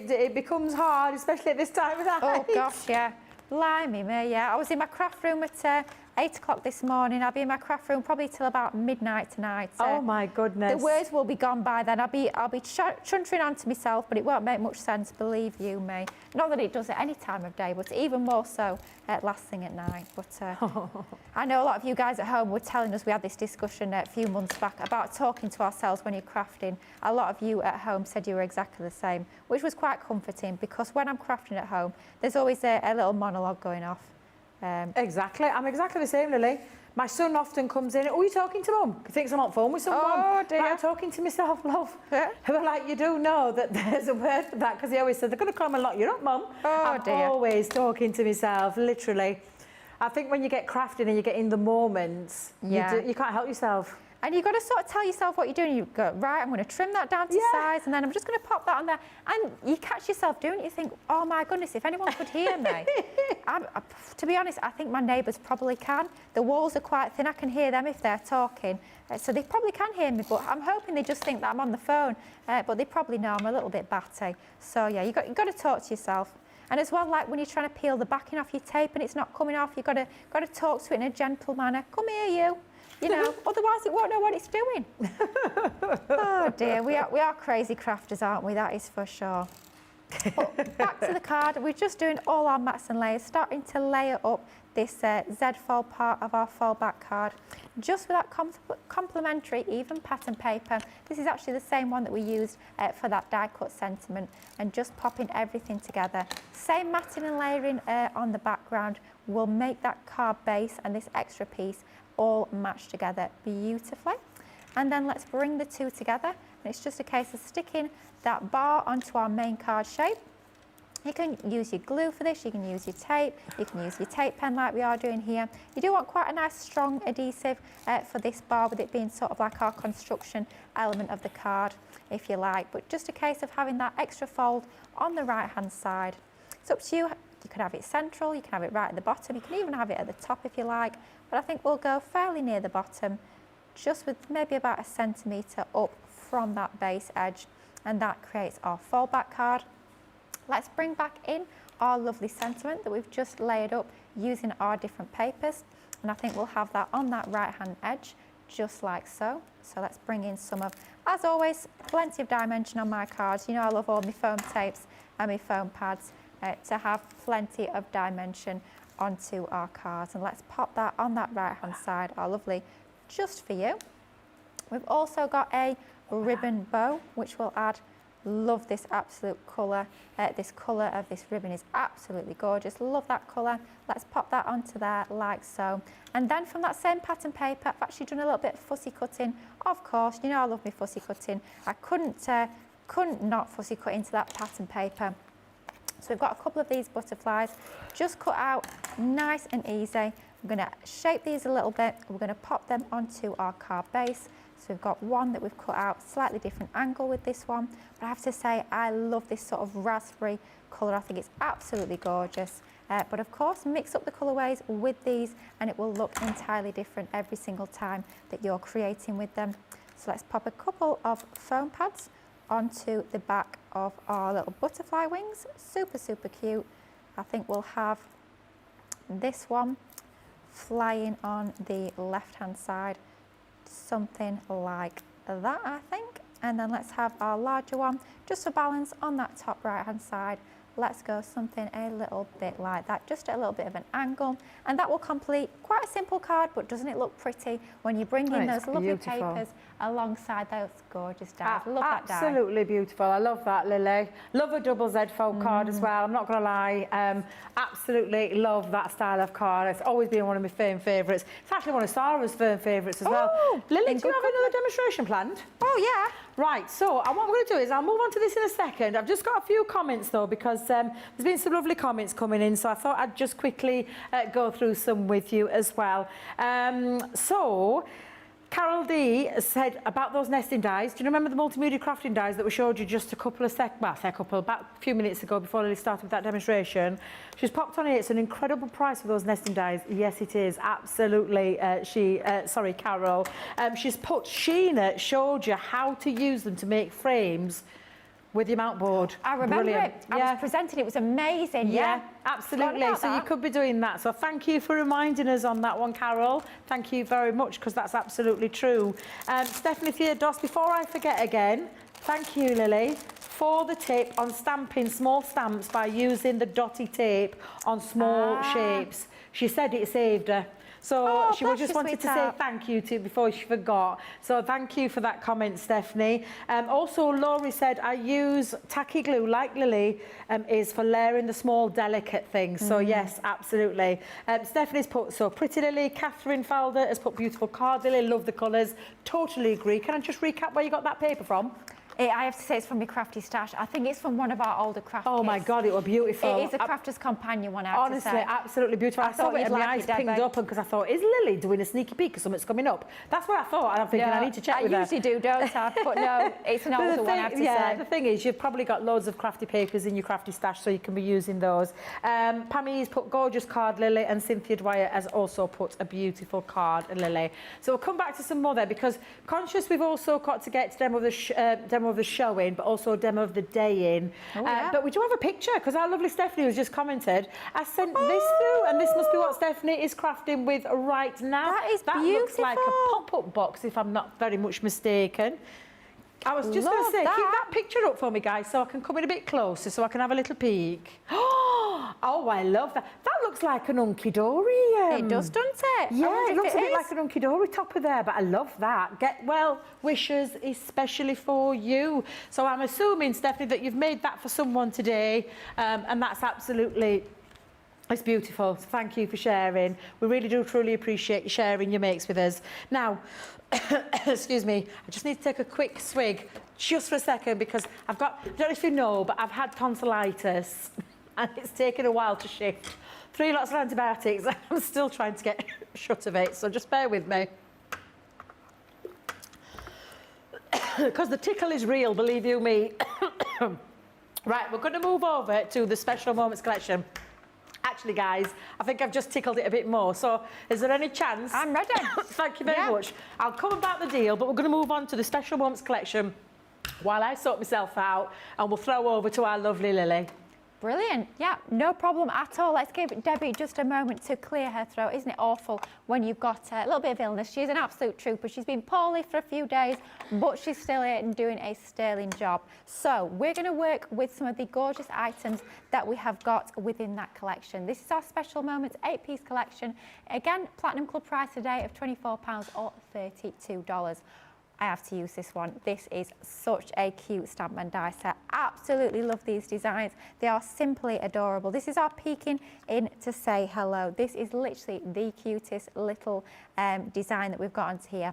Speaker 1: But it becomes hard, especially at this time of night.
Speaker 2: Oh gosh, yeah. Blimey me, yeah. I was in my craft room at 8 o'clock this morning. I'll be in my craft room probably till about midnight tonight.
Speaker 1: Oh my goodness.
Speaker 2: The words will be gone by then. I'll be chuntering on to myself, but it won't make much sense, believe you me. Not that it does at any time of day, but even more so last thing at night. But I know a lot of you guys at home were telling us, we had this discussion a few months back about talking to ourselves when you're crafting. A lot of you at home said you were exactly the same, which was quite comforting, because when I'm crafting at home, there's always a little monologue going off.
Speaker 1: Exactly. I'm exactly the same, Lily. My son often comes in, oh, you talking to Mum? He thinks I'm on phone with someone.
Speaker 2: Oh, dear.
Speaker 1: I'm talking to myself, love. But like, you do know that there's a word for that, because he always said, they're going to come and lock you up, Mum. I'm always talking to myself, literally. I think when you get crafting and you get in the moments, you can't help yourself.
Speaker 2: And you've got to sort of tell yourself what you're doing. You go, right, I'm going to trim that down to size, and then I'm just going to pop that on there. And you catch yourself doing it. You think, oh my goodness, if anyone could hear me. To be honest, I think my neighbours probably can. The walls are quite thin. I can hear them if they're talking. So they probably can hear me, but I'm hoping they just think that I'm on the phone. But they probably know I'm a little bit batty. So yeah, you've got to talk to yourself. And as well, like when you're trying to peel the backing off your tape and it's not coming off, you've got to talk to it in a gentle manner. Come here, you. You know, otherwise it won't know what it's doing. Oh dear, we are crazy crafters, aren't we? That is for sure. But back to the card, we're just doing all our mats and layers, starting to layer up this Z-fold part of our fold back card, just with that complementary even pattern paper. This is actually the same one that we used for that die cut sentiment, and just popping everything together. Same matting and layering on the background will make that card base and this extra piece all matched together beautifully. And then let's bring the two together, and it's just a case of sticking that bar onto our main card shape. You can use your glue for this, you can use your tape, you can use your tape pen like we are doing here. You do want quite a nice strong adhesive for this bar, with it being sort of like our construction element of the card, if you like, but just a case of having that extra fold on the right hand side. It's up to you. You can have it central, you can have it right at the bottom, you can even have it at the top if you like, but I think we'll go fairly near the bottom, just with maybe about 1 centimetre up from that base edge, and that creates our fold back card. Let's bring back in our lovely sentiment that we've just layered up using our different papers, and I think we'll have that on that right hand edge, just like so. So let's bring in some of, as always, plenty of dimension on my cards. You know I love all my foam tapes and my foam pads. To have plenty of dimension onto our cards, and let's pop that on that right hand side, our lovely Just For You. We've also got a ribbon bow, which will add, love this absolute colour. This colour of this ribbon is absolutely gorgeous, love that colour. Let's pop that onto there like so, and then from that same pattern paper, I've actually done a little bit of fussy cutting. Of course, you know I love my fussy cutting. I couldn't not fussy cut into that pattern paper. So we've got a couple of these butterflies just cut out nice and easy. We're going to shape these a little bit. We're going to pop them onto our card base. So we've got one that we've cut out, slightly different angle with this one. But I have to say, I love this sort of raspberry colour. I think it's absolutely gorgeous. But of course, mix up the colourways with these and it will look entirely different every single time that you're creating with them. So let's pop a couple of foam pads onto the back of our little butterfly wings. Super, super cute. I think we'll have this one flying on the left hand side, something like that, I think. And then let's have our larger one, just for balance on that top right-hand side. Let's go something a little bit like that, just a little bit of an angle, and that will complete quite a simple card, but doesn't it look pretty when you bring in those lovely papers alongside those gorgeous dies? Love that die.
Speaker 1: Absolutely beautiful. I love that, Lily. Love a double Z fold card as well. I'm not going to lie. Absolutely love that style of card. It's always been one of my firm favourites. It's actually one of Sarah's firm favourites as well. Lily, do you have another demonstration planned?
Speaker 2: Oh, yeah.
Speaker 1: Right, so what I'm going to do is I'll move on to this in a second. I've just got a few comments though, because there's been some lovely comments coming in, so I thought I'd just quickly go through some with you as well. So Carol D said about those nesting dies. Do you remember the multimedia crafting dies that we showed you just a couple of about a few minutes ago before Lily started with that demonstration? She's popped on it. It's an incredible price for those nesting dies. Yes, it is. Absolutely. Sorry, Carol. She's put, Sheena showed you how to use them to make frames with your mount board.
Speaker 2: I remember it. I was presenting, it was amazing. Yeah,
Speaker 1: absolutely. So you could be doing that. So thank you for reminding us on that one, Carol. Thank you very much, because that's absolutely true. Stephanie Theodos, before I forget again, thank you, Lily, for the tip on stamping small stamps by using the dotty tape on small shapes. She said it saved her. So she just wanted to say thank you to before she forgot. So thank you for that comment, Stephanie. Also, Laurie said, I use tacky glue like Lily is for layering the small delicate things. So yes, absolutely. Stephanie's put, so pretty Lily. Catherine Falder has put beautiful card, Lily. Love the colours. Totally agree. Can I just recap where you got that paper from?
Speaker 2: I have to say it's from my crafty stash. I think it's from one of our older craft kits.
Speaker 1: My God, it was beautiful.
Speaker 2: It is a crafter's companion one, I have to say.
Speaker 1: Honestly, absolutely beautiful. I saw it and my eyes pinged up because I thought, is Lily doing a sneaky peek or something's coming up? That's what I thought, and I'm thinking I need to check with her.
Speaker 2: I usually do, don't I? But no, it's an older one, I have to say.
Speaker 1: The thing is, you've probably got loads of crafty papers in your crafty stash, so you can be using those. Pammy's put gorgeous card, Lily, and Cynthia Dwyer has also put a beautiful card, Lily. So we'll come back to some more there, because conscious we've also got to get to demo of the show in, but also a demo of the day in. But we do have a picture, because our lovely Stephanie who's just commented, I sent this through, and this must be what Stephanie is crafting with right now.
Speaker 2: That is beautiful.
Speaker 1: Looks like a pop-up box, if I'm not very much mistaken. I was just going to say, keep that picture up for me, guys, so I can come in a bit closer, so I can have a little peek. Oh, I love that. That looks like an hunky-dory.
Speaker 2: It does, doesn't it?
Speaker 1: Yeah, it looks a bit like an hunky-dory topper there, but I love that. Get well wishes, especially for you. So I'm assuming, Stephanie, that you've made that for someone today, and that's absolutely... It's beautiful. So thank you for sharing. We really do truly appreciate you sharing your makes with us. Now, excuse me, I just need to take a quick swig just for a second, because I've got, I don't know if you know, but I've had tonsillitis and it's taken a while to shift. 3 lots of antibiotics and I'm still trying to get shut of it, so just bear with me. Because the tickle is real, believe you me. Right, we're going to move over to the Special Moments collection. Actually, guys, I think I've just tickled it a bit more. So is there any chance?
Speaker 2: I'm ready.
Speaker 1: Thank you very much. I'll come about the deal, but we're going to move on to the Special Moments collection while I sort myself out, and we'll throw over to our lovely Lily.
Speaker 2: Brilliant. Yeah, no problem at all. Let's give Debbie just a moment to clear her throat. Isn't it awful when you've got a little bit of illness? She's an absolute trooper. She's been poorly for a few days, but she's still here and doing a sterling job. So we're going to work with some of the gorgeous items that we have got within that collection. This is our Special Moments 8-piece collection. Again, Platinum Club price today of £24 or $32. I have to use this one. This is such a cute stamp and die set. Absolutely love these designs. They are simply adorable. This is our peeking in to say hello. This is literally the cutest little design that we've got onto here.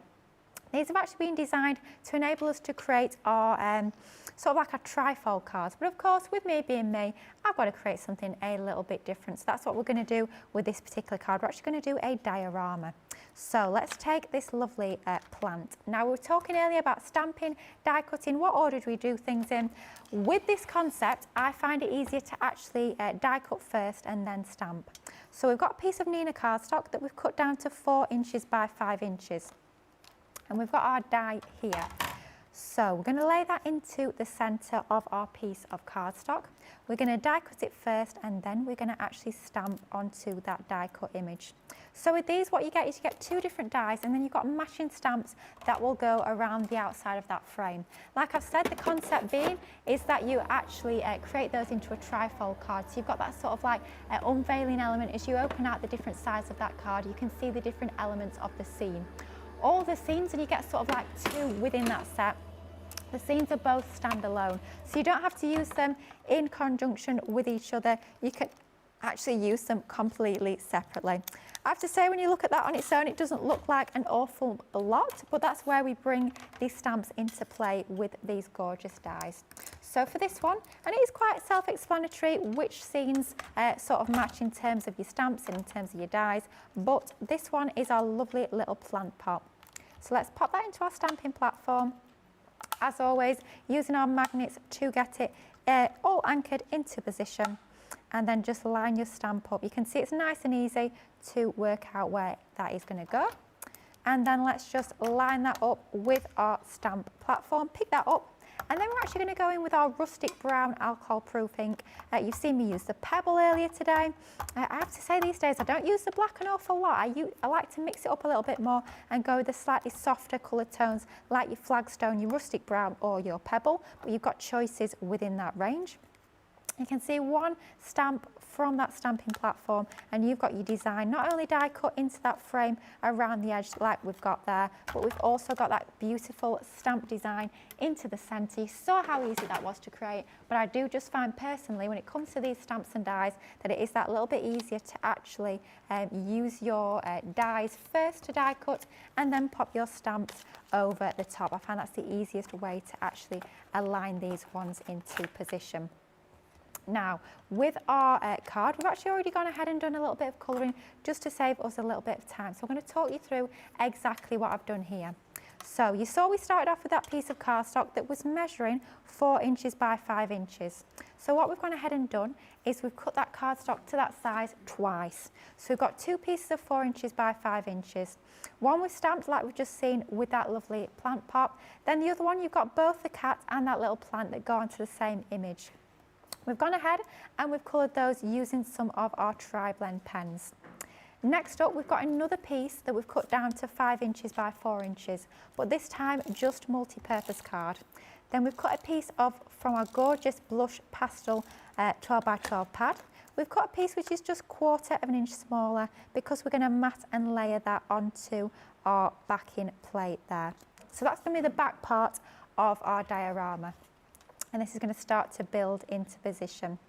Speaker 2: These have actually been designed to enable us to create our sort of like a trifold cards. But of course, with me being me, I've got to create something a little bit different. So that's what we're going to do with this particular card. We're actually going to do a diorama. So let's take this lovely plant. Now, we were talking earlier about stamping, die cutting. What order do we do things in? With this concept, I find it easier to actually die cut first and then stamp. So we've got a piece of Nina cardstock that we've cut down to 4 inches by 5 inches. And we've got our die here. So we're going to lay that into the centre of our piece of cardstock. We're going to die cut it first, and then we're going to actually stamp onto that die cut image. So with these, what you get is you get two different dies, and then you've got matching stamps that will go around the outside of that frame. Like I've said, the concept being is that you actually create those into a trifold card. So you've got that sort of like unveiling element. As you open out the different sides of that card, you can see the different elements of the scene. All the scenes, and you get sort of like two within that set. The scenes are both standalone, so you don't have to use them in conjunction with each other. You can actually use them completely separately. I have to say, when you look at that on its own, it doesn't look like an awful lot, but that's where we bring these stamps into play with these gorgeous dies. So for this one, and it is quite self-explanatory which scenes sort of match in terms of your stamps and in terms of your dies, but this one is our lovely little plant pot. So let's pop that into our stamping platform. As always, using our magnets to get it all anchored into position, and then just line your stamp up. You can see it's nice and easy to work out where that is going to go. And then let's just line that up with our stamp platform, pick that up, and then we're actually going to go in with our rustic brown alcohol proof ink. You've seen me use the pebble earlier today. I have to say, these days I don't use the black an awful lot. I like to mix it up a little bit more and go with the slightly softer colour tones like your flagstone, your rustic brown or your pebble, but you've got choices within that range. You can see one stamp from that stamping platform, and you've got your design not only die cut into that frame around the edge like we've got there, but we've also got that beautiful stamp design into the centre. You saw how easy that was to create, but I do just find personally when it comes to these stamps and dies that it is that little bit easier to actually use your dies first to die cut and then pop your stamps over the top. I find that's the easiest way to actually align these ones into position. Now, with our card, we've actually already gone ahead and done a little bit of colouring just to save us a little bit of time. So I'm going to talk you through exactly what I've done here. So you saw we started off with that piece of cardstock that was measuring 4 inches by 5 inches. So what we've gone ahead and done is we've cut that cardstock to that size twice. So we've got 2 pieces of 4 inches by 5 inches. One was stamped like we've just seen with that lovely plant pot. Then the other one, you've got both the cat and that little plant that go onto the same image. We've gone ahead and we've coloured those using some of our tri-blend pens. Next up, we've got another piece that we've cut down to 5 inches by 4 inches, but this time just multi-purpose card. Then we've cut a piece from our gorgeous blush pastel 12 by 12 pad. We've cut a piece which is just 1/4 of an inch smaller because we're going to mat and layer that onto our backing plate there. So that's going to be the back part of our diorama. And this is going to start to build into position.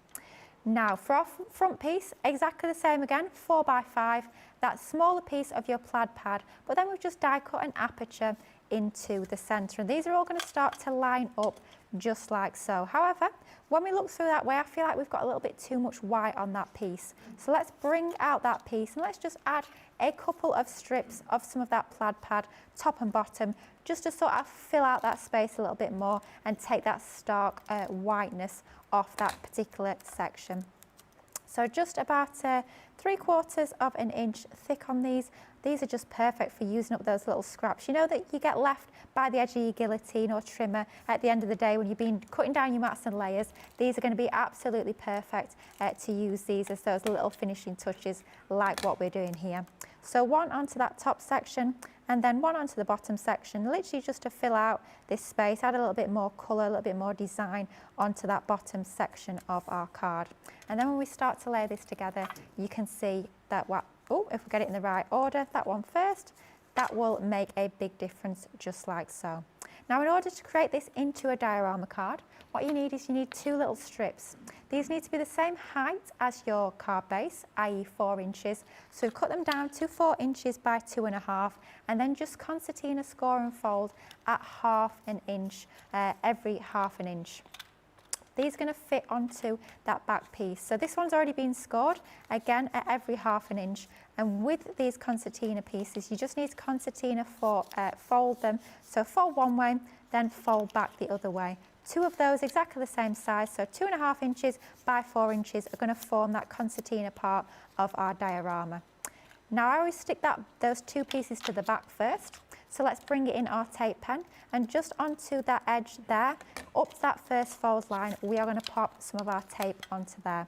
Speaker 2: Now for our front piece, exactly the same again, 4 by 5, that smaller piece of your plaid pad, but then we've just die cut an aperture into the centre, and these are all going to start to line up just like so. However, when we look through that way, I feel like we've got a little bit too much white on that piece. So let's bring out that piece and let's just add a couple of strips of some of that plaid pad, top and bottom, just to sort of fill out that space a little bit more and take that stark whiteness off that particular section. So just about 3/4 of an inch thick on these. These are just perfect for using up those little scraps. You know that you get left by the edge of your guillotine or trimmer at the end of the day when you've been cutting down your mats and layers. These are going to be absolutely perfect to use these as those little finishing touches like what we're doing here. So one onto that top section and then one onto the bottom section, literally just to fill out this space, add a little bit more colour, a little bit more design onto that bottom section of our card. And then when we start to layer this together, you can see that if we get it in the right order, that one first, that will make a big difference just like so. Now in order to create this into a diorama card, what you need is 2 little strips. These need to be the same height as your card base, i.e. 4 inches. So we've cut them down to 4 inches by 2.5 and then just concertina score and fold at 1/2 an inch, every 1/2 an inch. These are going to fit onto that back piece. So this one's already been scored, again at every 1/2 an inch. And with these concertina pieces, you just need to concertina fold them. So fold one way, then fold back the other way. 2 of those exactly the same size, so 2.5 inches by 4 inches are going to form that concertina part of our diorama. Now I always stick those 2 pieces to the back first. So let's bring it in our tape pen, and just onto that edge there, up to that first fold line, we are going to pop some of our tape onto there.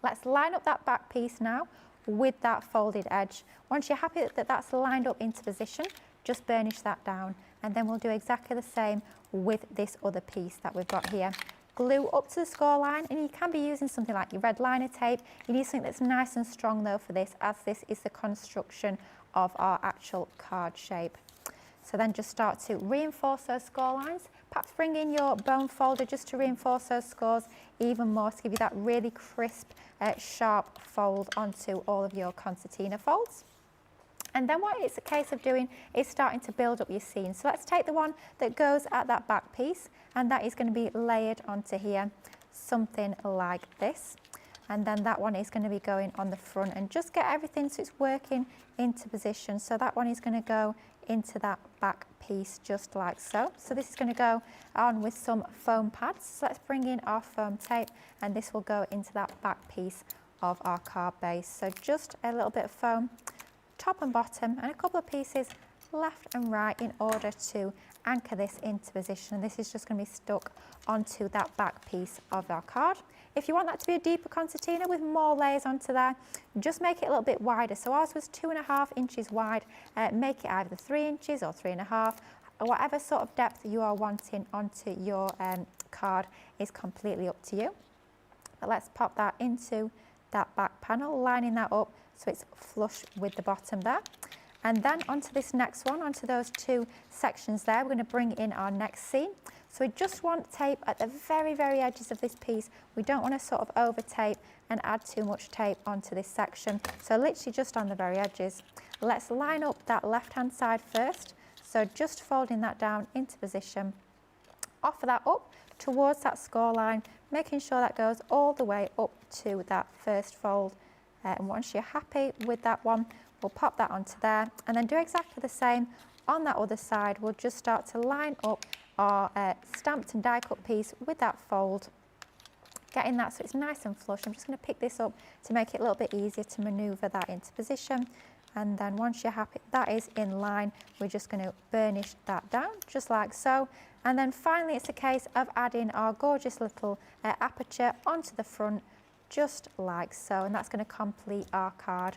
Speaker 2: Let's line up that back piece now with that folded edge. Once you're happy that that's lined up into position, just burnish that down, and then we'll do exactly the same with this other piece that we've got here. Glue up to the score line, and you can be using something like your red liner tape. You need something that's nice and strong though for this, as this is the construction of our actual card shape. So then just start to reinforce those score lines. Perhaps bring in your bone folder just to reinforce those scores even more, to give you that really crisp, sharp fold onto all of your concertina folds. And then what it's a case of doing is starting to build up your scene. So let's take the one that goes at that back piece, and that is going to be layered onto here, something like this. And then that one is going to be going on the front, and just get everything so it's working into position. So that one is going to go into that back piece just like so. So this is going to go on with some foam pads. So let's bring in our foam tape, and this will go into that back piece of our card base. So just a little bit of foam, top and bottom, and a couple of pieces left and right in order to anchor this into position. And this is just going to be stuck onto that back piece of our card. If you want that to be a deeper concertina with more layers onto there, just make it a little bit wider. So ours was 2.5 inches wide. Make it either 3 inches or 3.5, or whatever sort of depth you are wanting onto your card is completely up to you. But let's pop that into that back panel, lining that up so it's flush with the bottom there. And then onto this next one, onto those two sections there, we're going to bring in our next scene. So we just want tape at the very, very edges of this piece. We don't want to sort of over tape and add too much tape onto this section. So literally just on the very edges. Let's line up that left-hand side first. So just folding that down into position. Offer that up towards that score line, making sure that goes all the way up to that first fold. And once you're happy with that one, we'll pop that onto there, and then do exactly the same on that other side. We'll just start to line up our stamped and die cut piece with that fold, getting that so it's nice and flush. I'm just going to pick this up to make it a little bit easier to maneuver that into position. And then once you're happy that is in line, we're just going to burnish that down just like so. And then finally it's a case of adding our gorgeous little aperture onto the front just like so, and that's going to complete our card.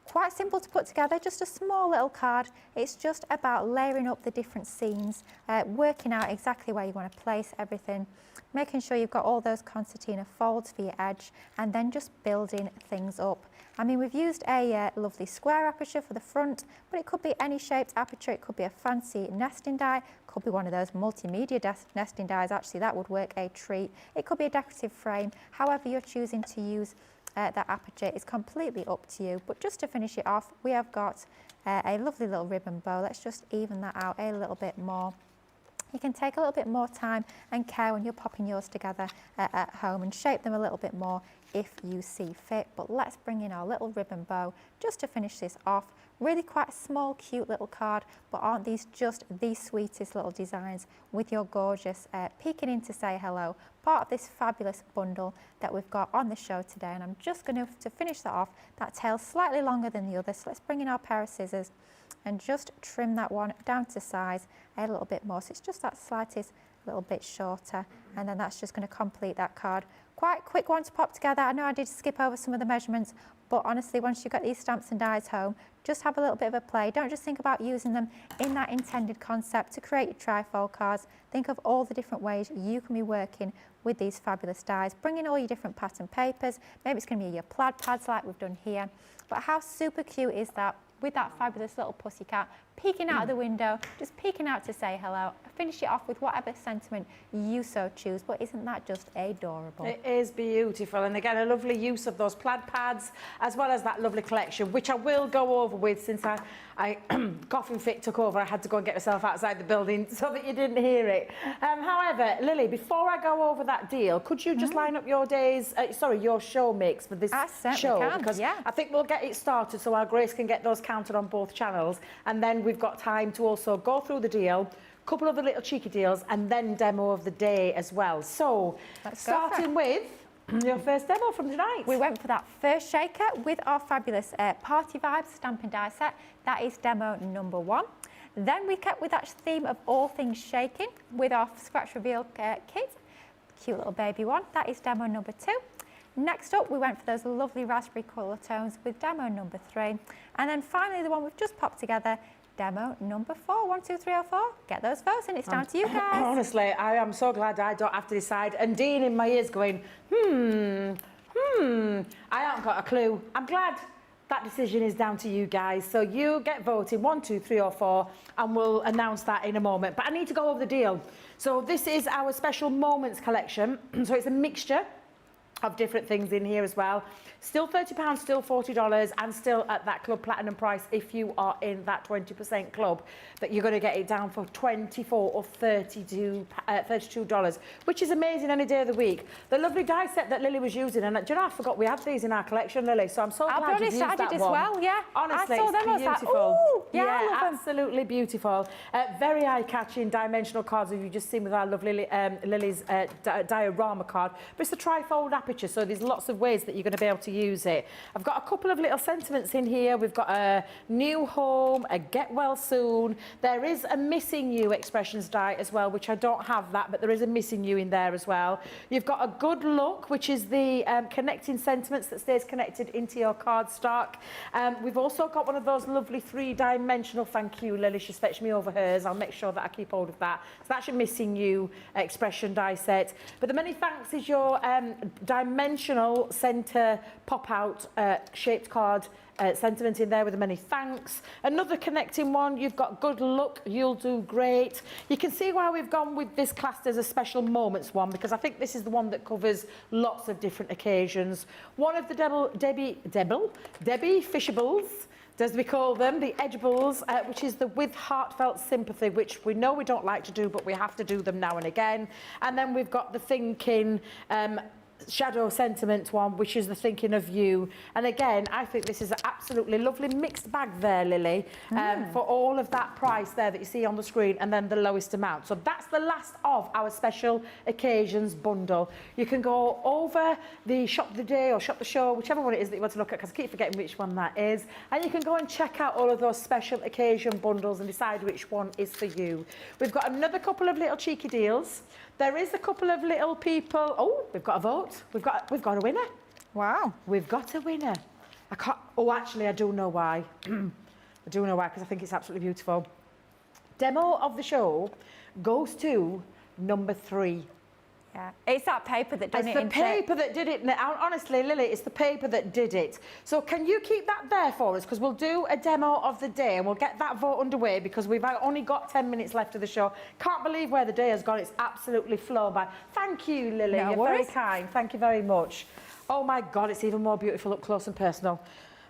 Speaker 2: Quite simple to put together, just a small little card. It's just about layering up the different scenes, working out exactly where you want to place everything, making sure you've got all those concertina folds for your edge, and then just building things up. I mean, we've used a lovely square aperture for the front, but it could be any shaped aperture. It could be a fancy nesting die, could be one of those multimedia nesting dies. Actually, that would work a treat. It could be a decorative frame. However you're choosing to use that aperture is completely up to you. But just to finish it off, we have got a lovely little ribbon bow. Let's just even that out a little bit more. You can take a little bit more time and care when you're popping yours together at home and shape them a little bit more if you see fit. But let's bring in our little ribbon bow just to finish this off. Really quite a small, cute little card, but aren't these just the sweetest little designs with your gorgeous peeking in to say hello, part of this fabulous bundle that we've got on the show today. And I'm just going to finish that off, that tail slightly longer than the other. So let's bring in our pair of scissors and just trim that one down to size a little bit more. So it's just that slightest little bit shorter, and then that's just going to complete that card. Quite a quick one to pop together. I know I did skip over some of the measurements, but honestly, once you've got these stamps and dies home, just have a little bit of a play. Don't just think about using them in that intended concept to create your trifold cards. Think of all the different ways you can be working with these fabulous dies. Bring in all your different pattern papers. Maybe it's going to be your plaid pads like we've done here. But how super cute is that with that fabulous little pussycat peeking out of the window, just peeking out to say hello. Finish it off with whatever sentiment you so choose, but isn't that just adorable?
Speaker 1: It is beautiful, and again a lovely use of those plaid pads as well as that lovely collection, which I will go over with since I coughing fit took over. I had to go and get myself outside the building so that you didn't hear it. However, Lily, before I go over that deal, could you just line up your days, your show mix for this show?
Speaker 2: Can,
Speaker 1: because
Speaker 2: yeah.
Speaker 1: I think we'll get it started so our Grace can get those counted on both channels, and then we've got time to also go through the deal, couple of the little cheeky deals, and then demo of the day as well. So starting with your first demo from tonight.
Speaker 2: We went for that first shaker with our fabulous Party Vibes Stamp and Die set. That is demo number 1. Then we kept with that theme of all things shaking with our scratch reveal kit. Cute little baby one. That is demo number 2. Next up, we went for those lovely raspberry colour tones with demo number 3. And then finally, the one we've just popped together, demo number 4. 1, 2, 3 or 4. Get those votes and it's down to you guys.
Speaker 1: Honestly, I am so glad I don't have to decide. And Dean in my ears going, I haven't got a clue. I'm glad that decision is down to you guys. So you get voted 1, 2, 3 or 4 and we'll announce that in a moment. But I need to go over the deal. So this is our special moments collection. So it's a mixture of different things in here as well. Still £30, still $40, and still at that Club Platinum price if you are in that 20% club, that you're going to get it down for $24 or $32, which is amazing any day of the week. The lovely die set that Lily was using, and do you know, I forgot we had these in our collection, Lily, so I'm so glad you used that one.
Speaker 2: I did as well, yeah.
Speaker 1: Honestly,
Speaker 2: I saw them,
Speaker 1: it's beautiful.
Speaker 2: I was like, ooh, yeah, I love them.
Speaker 1: Absolutely beautiful. Very eye-catching dimensional cards, as you've just seen with our lovely Lily's diorama card, but it's a tri-fold aperture, so there's lots of ways that you're going to be able to use it. I've got a couple of little sentiments in here. We've got a new home, a get well soon. There is a missing you expressions die as well, which I don't have that, but there is a missing you in there as well. You've got a good luck, which is the connecting sentiments that stays connected into your card stock. We've also got one of those lovely 3-dimensional, thank you Lily, she's fetched me over hers. I'll make sure that I keep hold of that. So that's your missing you expression die set. But the many thanks is your dimensional centre pop-out shaped card sentiment in there with the many thanks. Another connecting one, you've got good luck, you'll do great. You can see why we've gone with this classed as a special moments one, because I think this is the one that covers lots of different occasions. One of the Debby Fishables, as we call them, the Edgeables, which is the with heartfelt sympathy, which we know we don't like to do, but we have to do them now and again. And then we've got the thinking shadow sentiment one, which is the thinking of you. And again, I think this is an absolutely lovely mixed bag there, Lily, for all of that price there that you see on the screen, and then the lowest amount. So that's the last of our special occasions bundle. You can go over the shop of the day or shop the show, whichever one it is that you want to look at, because I keep forgetting which one that is, and you can go and check out all of those special occasion bundles and decide which one is for you. We've got another couple of little cheeky deals. There is a couple of little people. Oh, we've got a vote. We've got a winner.
Speaker 2: Wow.
Speaker 1: We've got a winner. I can't. Oh, actually, I do know why. I do know why, because I think it's absolutely beautiful. Demo of the show goes to number 3.
Speaker 2: Yeah, it's that paper that did it.
Speaker 1: It's the paper that did it. Honestly, Lily, it's the paper that did it. So can you keep that there for us? Because we'll do a demo of the day and we'll get that vote underway, because we've only got 10 minutes left of the show. Can't believe where the day has gone. It's absolutely flown by. Thank you, Lily.
Speaker 2: No
Speaker 1: You're
Speaker 2: worries.
Speaker 1: very kind. Thank you very much. Oh, my God, it's even more beautiful up close and personal.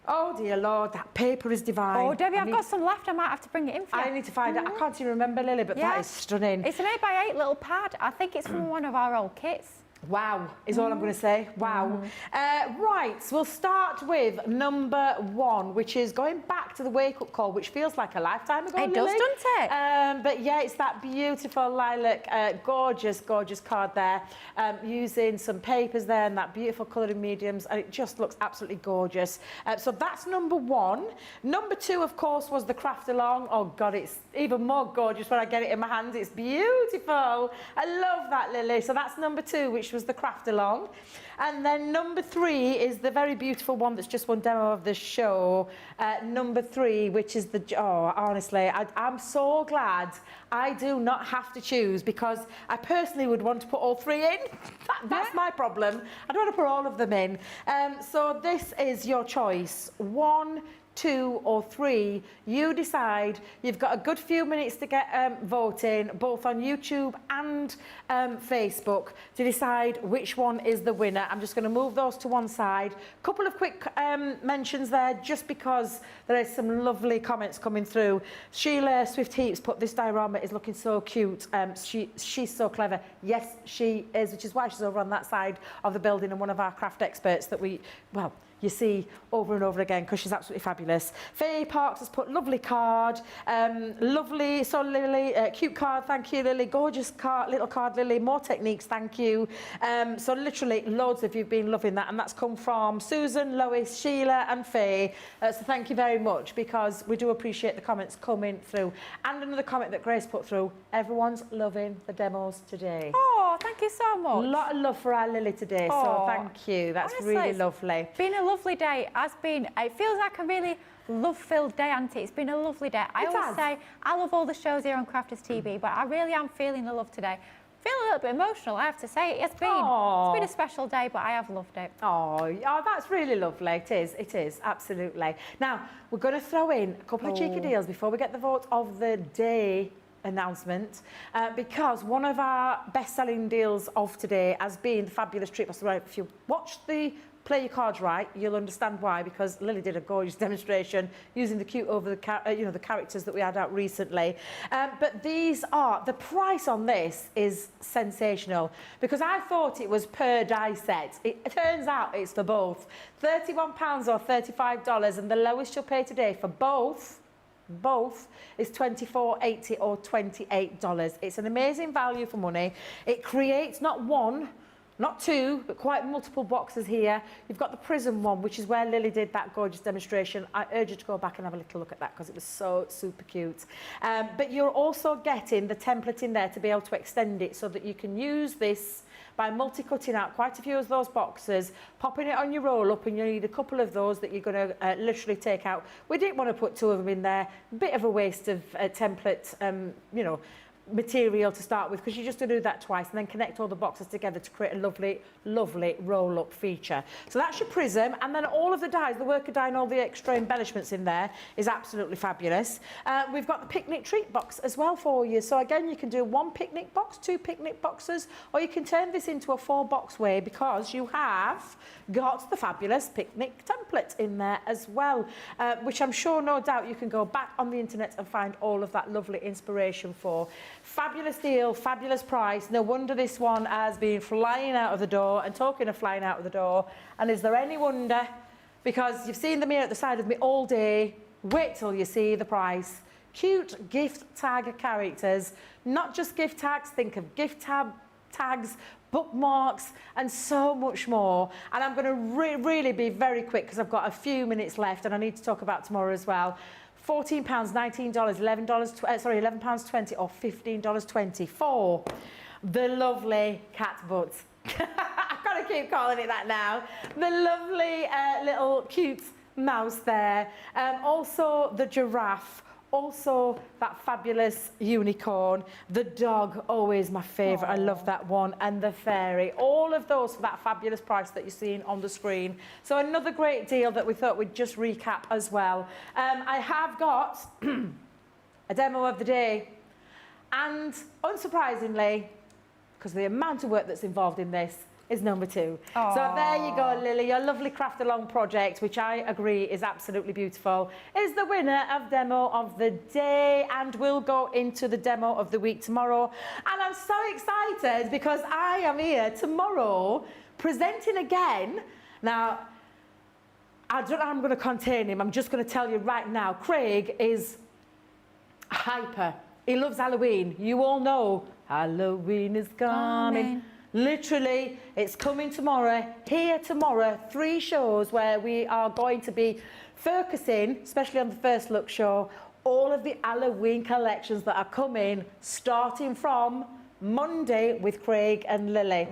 Speaker 1: Oh, dear Lord, that paper is divine.
Speaker 2: Oh, Debbie, I've got some left. I might have to bring it in for you.
Speaker 1: I need to find out. I can't even remember, Lily, but that is stunning.
Speaker 2: It's an 8x8 little pad. I think it's from one of our old kits.
Speaker 1: Wow, is all I'm going to say. Wow. Right, so we'll start with number 1, which is going back to the wake-up call, which feels like a lifetime ago,
Speaker 2: It does,
Speaker 1: Lily.
Speaker 2: doesn't it?
Speaker 1: But yeah, it's that beautiful lilac, gorgeous, gorgeous card there, using some papers there and that beautiful colouring mediums, and it just looks absolutely gorgeous. So that's number 1. Number 2, of course, was the craft along. Oh, God, it's even more gorgeous when I get it in my hands. It's beautiful. I love that, Lily. So that's number 2, which was the craft along. And then number 3 is the very beautiful one that's just one demo of the show. Number 3, which is the, oh, honestly, I'm so glad I do not have to choose, because I personally would want to put all 3 in. That's my problem. I don't want to put all of them in. So this is your choice. 1, 2 or 3, you decide. You've got a good few minutes to get voting, both on YouTube and Facebook, to decide which one is the winner. I'm just going to move those to one side. Couple of quick mentions there, just because there is some lovely comments coming through. Sheila Swift Heaps put, this diorama is looking so cute. She's so clever. Yes, she is, which is why she's over on that side of the building, and one of our craft experts that we, well, you see over and over again because she's absolutely fabulous. Faye Parks has put lovely card, lovely, so Lily, cute card, thank you Lily, gorgeous card, little card Lily, more techniques, thank you. So literally loads of you have been loving that, and that's come from Susan, Lois, Sheila and Faye. So thank you very much, because we do appreciate the comments coming through. And another comment that Grace put through, everyone's loving the demos today.
Speaker 2: Oh, thank you so much.
Speaker 1: A lot of love for our Lily today, so thank you. That's
Speaker 2: Honestly,
Speaker 1: really lovely.
Speaker 2: It's been a lovely day. It feels like a really love-filled day, hasn't it? It's been a lovely day. I always say I love all the shows here on Crafters TV, but I really am feeling the love today. I feel a little bit emotional, I have to say. It's been a special day, but I have loved it.
Speaker 1: Oh, that's really lovely. It is, absolutely. Now, we're going to throw in a couple of cheeky deals before we get the vote of the day announcement, because one of our best-selling deals of today has been the fabulous treat box. If you watch the Play Your Cards Right, you'll understand why, because Lily did a gorgeous demonstration using the cute over the the characters that we had out recently. But the price on this is sensational, because I thought it was per die set. It turns out it's for both. £31 or $35, and the lowest you'll pay today for both is $24.80 or $28. It's an amazing value for money. It creates not one, not two, but quite multiple boxes here. You've got the prism one, which is where Lily did that gorgeous demonstration. I urge you to go back and have a little look at that, because it was so super cute. But you're also getting the template in there to be able to extend it so that you can use this by multi-cutting out quite a few of those boxes, popping it on your roll-up, and you need a couple of those that you're going to literally take out. We didn't want to put two of them in there. Bit of a waste of template, material to start with, because you just do that twice and then connect all the boxes together to create a lovely, lovely roll-up feature. So that's your prism, and then all of the dies, the worker die and all the extra embellishments in there is absolutely fabulous. We've got the picnic treat box as well for you. So again, you can do one picnic box, two picnic boxes, or you can turn this into a 4-box way, because you have got the fabulous picnic template in there as well, which I'm sure, no doubt, you can go back on the internet and find all of that lovely inspiration for. Fabulous deal, fabulous price. No wonder this one has been flying out of the door. And talking of flying out of the door, and is there any wonder? Because you've seen them here at the side of me all day. Wait till you see the price. Cute gift tag characters, not just gift tags. Think of gift tags, bookmarks, and so much more. And I'm going to really be very quick, because I've got a few minutes left and I need to talk about tomorrow as well. £14, $19, £11.20 or $15.20 for the lovely cat butts. I've got to keep calling it that now. The lovely little cute mouse there. Also the giraffe. Also that fabulous unicorn. The dog, always my favourite. I love that one. And the fairy. All of those for that fabulous price that you're seeing on the screen. So another great deal that we thought we'd just recap as well. I have got a demo of the day. And unsurprisingly, because of the amount of work that's involved in this, is number 2.
Speaker 2: Aww.
Speaker 1: So there you go, Lily, your lovely craft along project, which I agree is absolutely beautiful, is the winner of demo of the day, and we'll go into the demo of the week tomorrow. And I'm so excited, because I am here tomorrow presenting again. Now, I don't know how I'm going to contain him. I'm just going to tell you right now, Craig is hyper. He loves Halloween. You all know Halloween is coming. Literally, it's coming tomorrow, here tomorrow, 3 shows where we are going to be focusing, especially on the first look show, all of the Halloween collections that are coming, starting from Monday with Craig and Lily.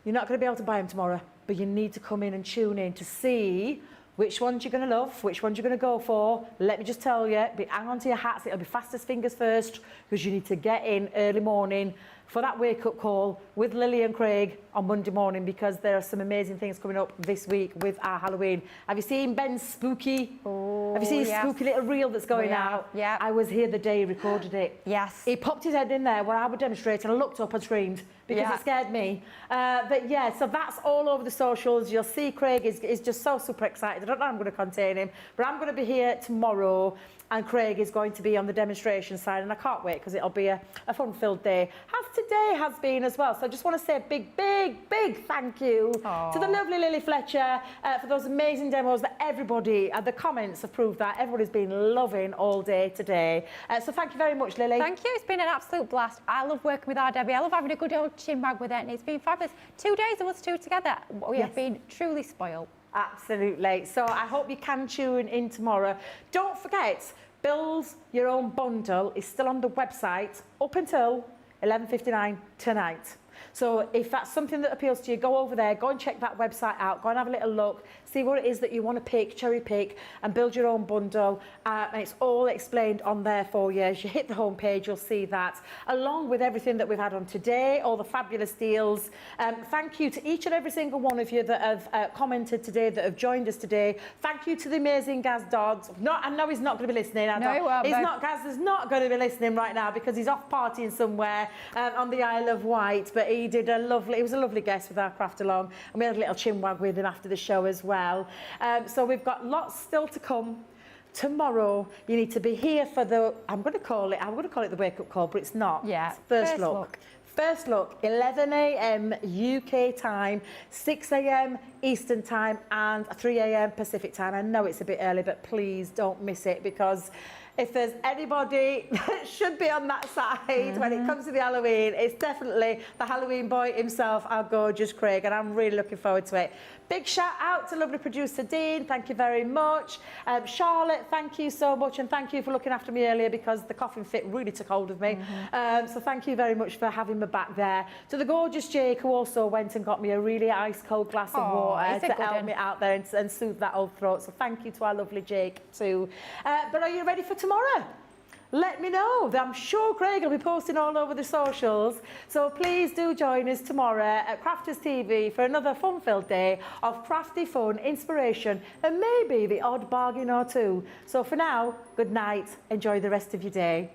Speaker 1: You're not going to be able to buy them tomorrow, but you need to come in and tune in to see which ones you're going to love, which ones you're going to go for. Let me just tell you, hang on to your hats, it'll be fastest fingers first, because you need to get in early morning for that wake-up call with Lily and Craig on Monday morning, because there are some amazing things coming up this week with our Halloween. Have you seen Ben's spooky? Have you seen his spooky little reel that's going out?
Speaker 2: Yeah.
Speaker 1: I was here the day he recorded it.
Speaker 2: Yes.
Speaker 1: He popped his head in there where I would demonstrate, and I looked up and screamed, because it scared me. But yeah, so that's all over the socials. You'll see Craig is just so super excited. I don't know how I'm going to contain him, but I'm going to be here tomorrow, and Craig is going to be on the demonstration side, and I can't wait, because it'll be a fun-filled day. Has today has been as well. So I just want to say a big, big, big thank you to the lovely Lilly Fletcher for those amazing demos that everybody, the comments have proved that everybody's been loving all day today. So thank you very much, Lilly.
Speaker 2: Thank you. It's been an absolute blast. I love working with our Debbie. I love having a good old chin wag with her, and it's been fabulous. 2 days of us two together. We have been truly spoiled.
Speaker 1: Absolutely. So I hope you can tune in tomorrow. Don't forget, Build Your Own Bundle is still on the website up until 11:59 tonight. So if that's something that appeals to you, go over there, go and check that website out, go and have a little look, see what it is that you want to pick, cherry pick, and build your own bundle. And it's all explained on there for you. As you hit the homepage, you'll see that, along with everything that we've had on today, all the fabulous deals. Thank you to each and every single one of you that have commented today, that have joined us today. Thank you to the amazing Gaz Dodds. I know he's not going to be listening. Gaz is not going to be listening right now because he's off partying somewhere on the Isle of Wight. But he did he was a lovely guest with our craft along, and we had a little chin wag with him after the show as well. So we've got lots still to come. Tomorrow you need to be here for the I'm going to call it the wake-up call, but it's not.
Speaker 2: Yeah.
Speaker 1: It's first look. First look, 11 a.m. UK time, 6 a.m. Eastern time, and 3 a.m. Pacific time. I know it's a bit early, but please don't miss it, because if there's anybody that should be on that side when it comes to the Halloween, it's definitely the Halloween boy himself, our gorgeous Craig, and I'm really looking forward to it. Big shout out to lovely producer Dean, thank you very much. Charlotte, thank you so much, and thank you for looking after me earlier, because the coughing fit really took hold of me. So thank you very much for having me back there. To the gorgeous Jake, who also went and got me a really ice cold glass of water to help me out there and soothe that old throat. So thank you to our lovely Jake too. But are you ready for tomorrow? Let me know. I'm sure Craig will be posting all over the socials. So please do join us tomorrow at Crafters TV for another fun-filled day of crafty fun, inspiration, and maybe the odd bargain or two. So for now, good night. Enjoy the rest of your day.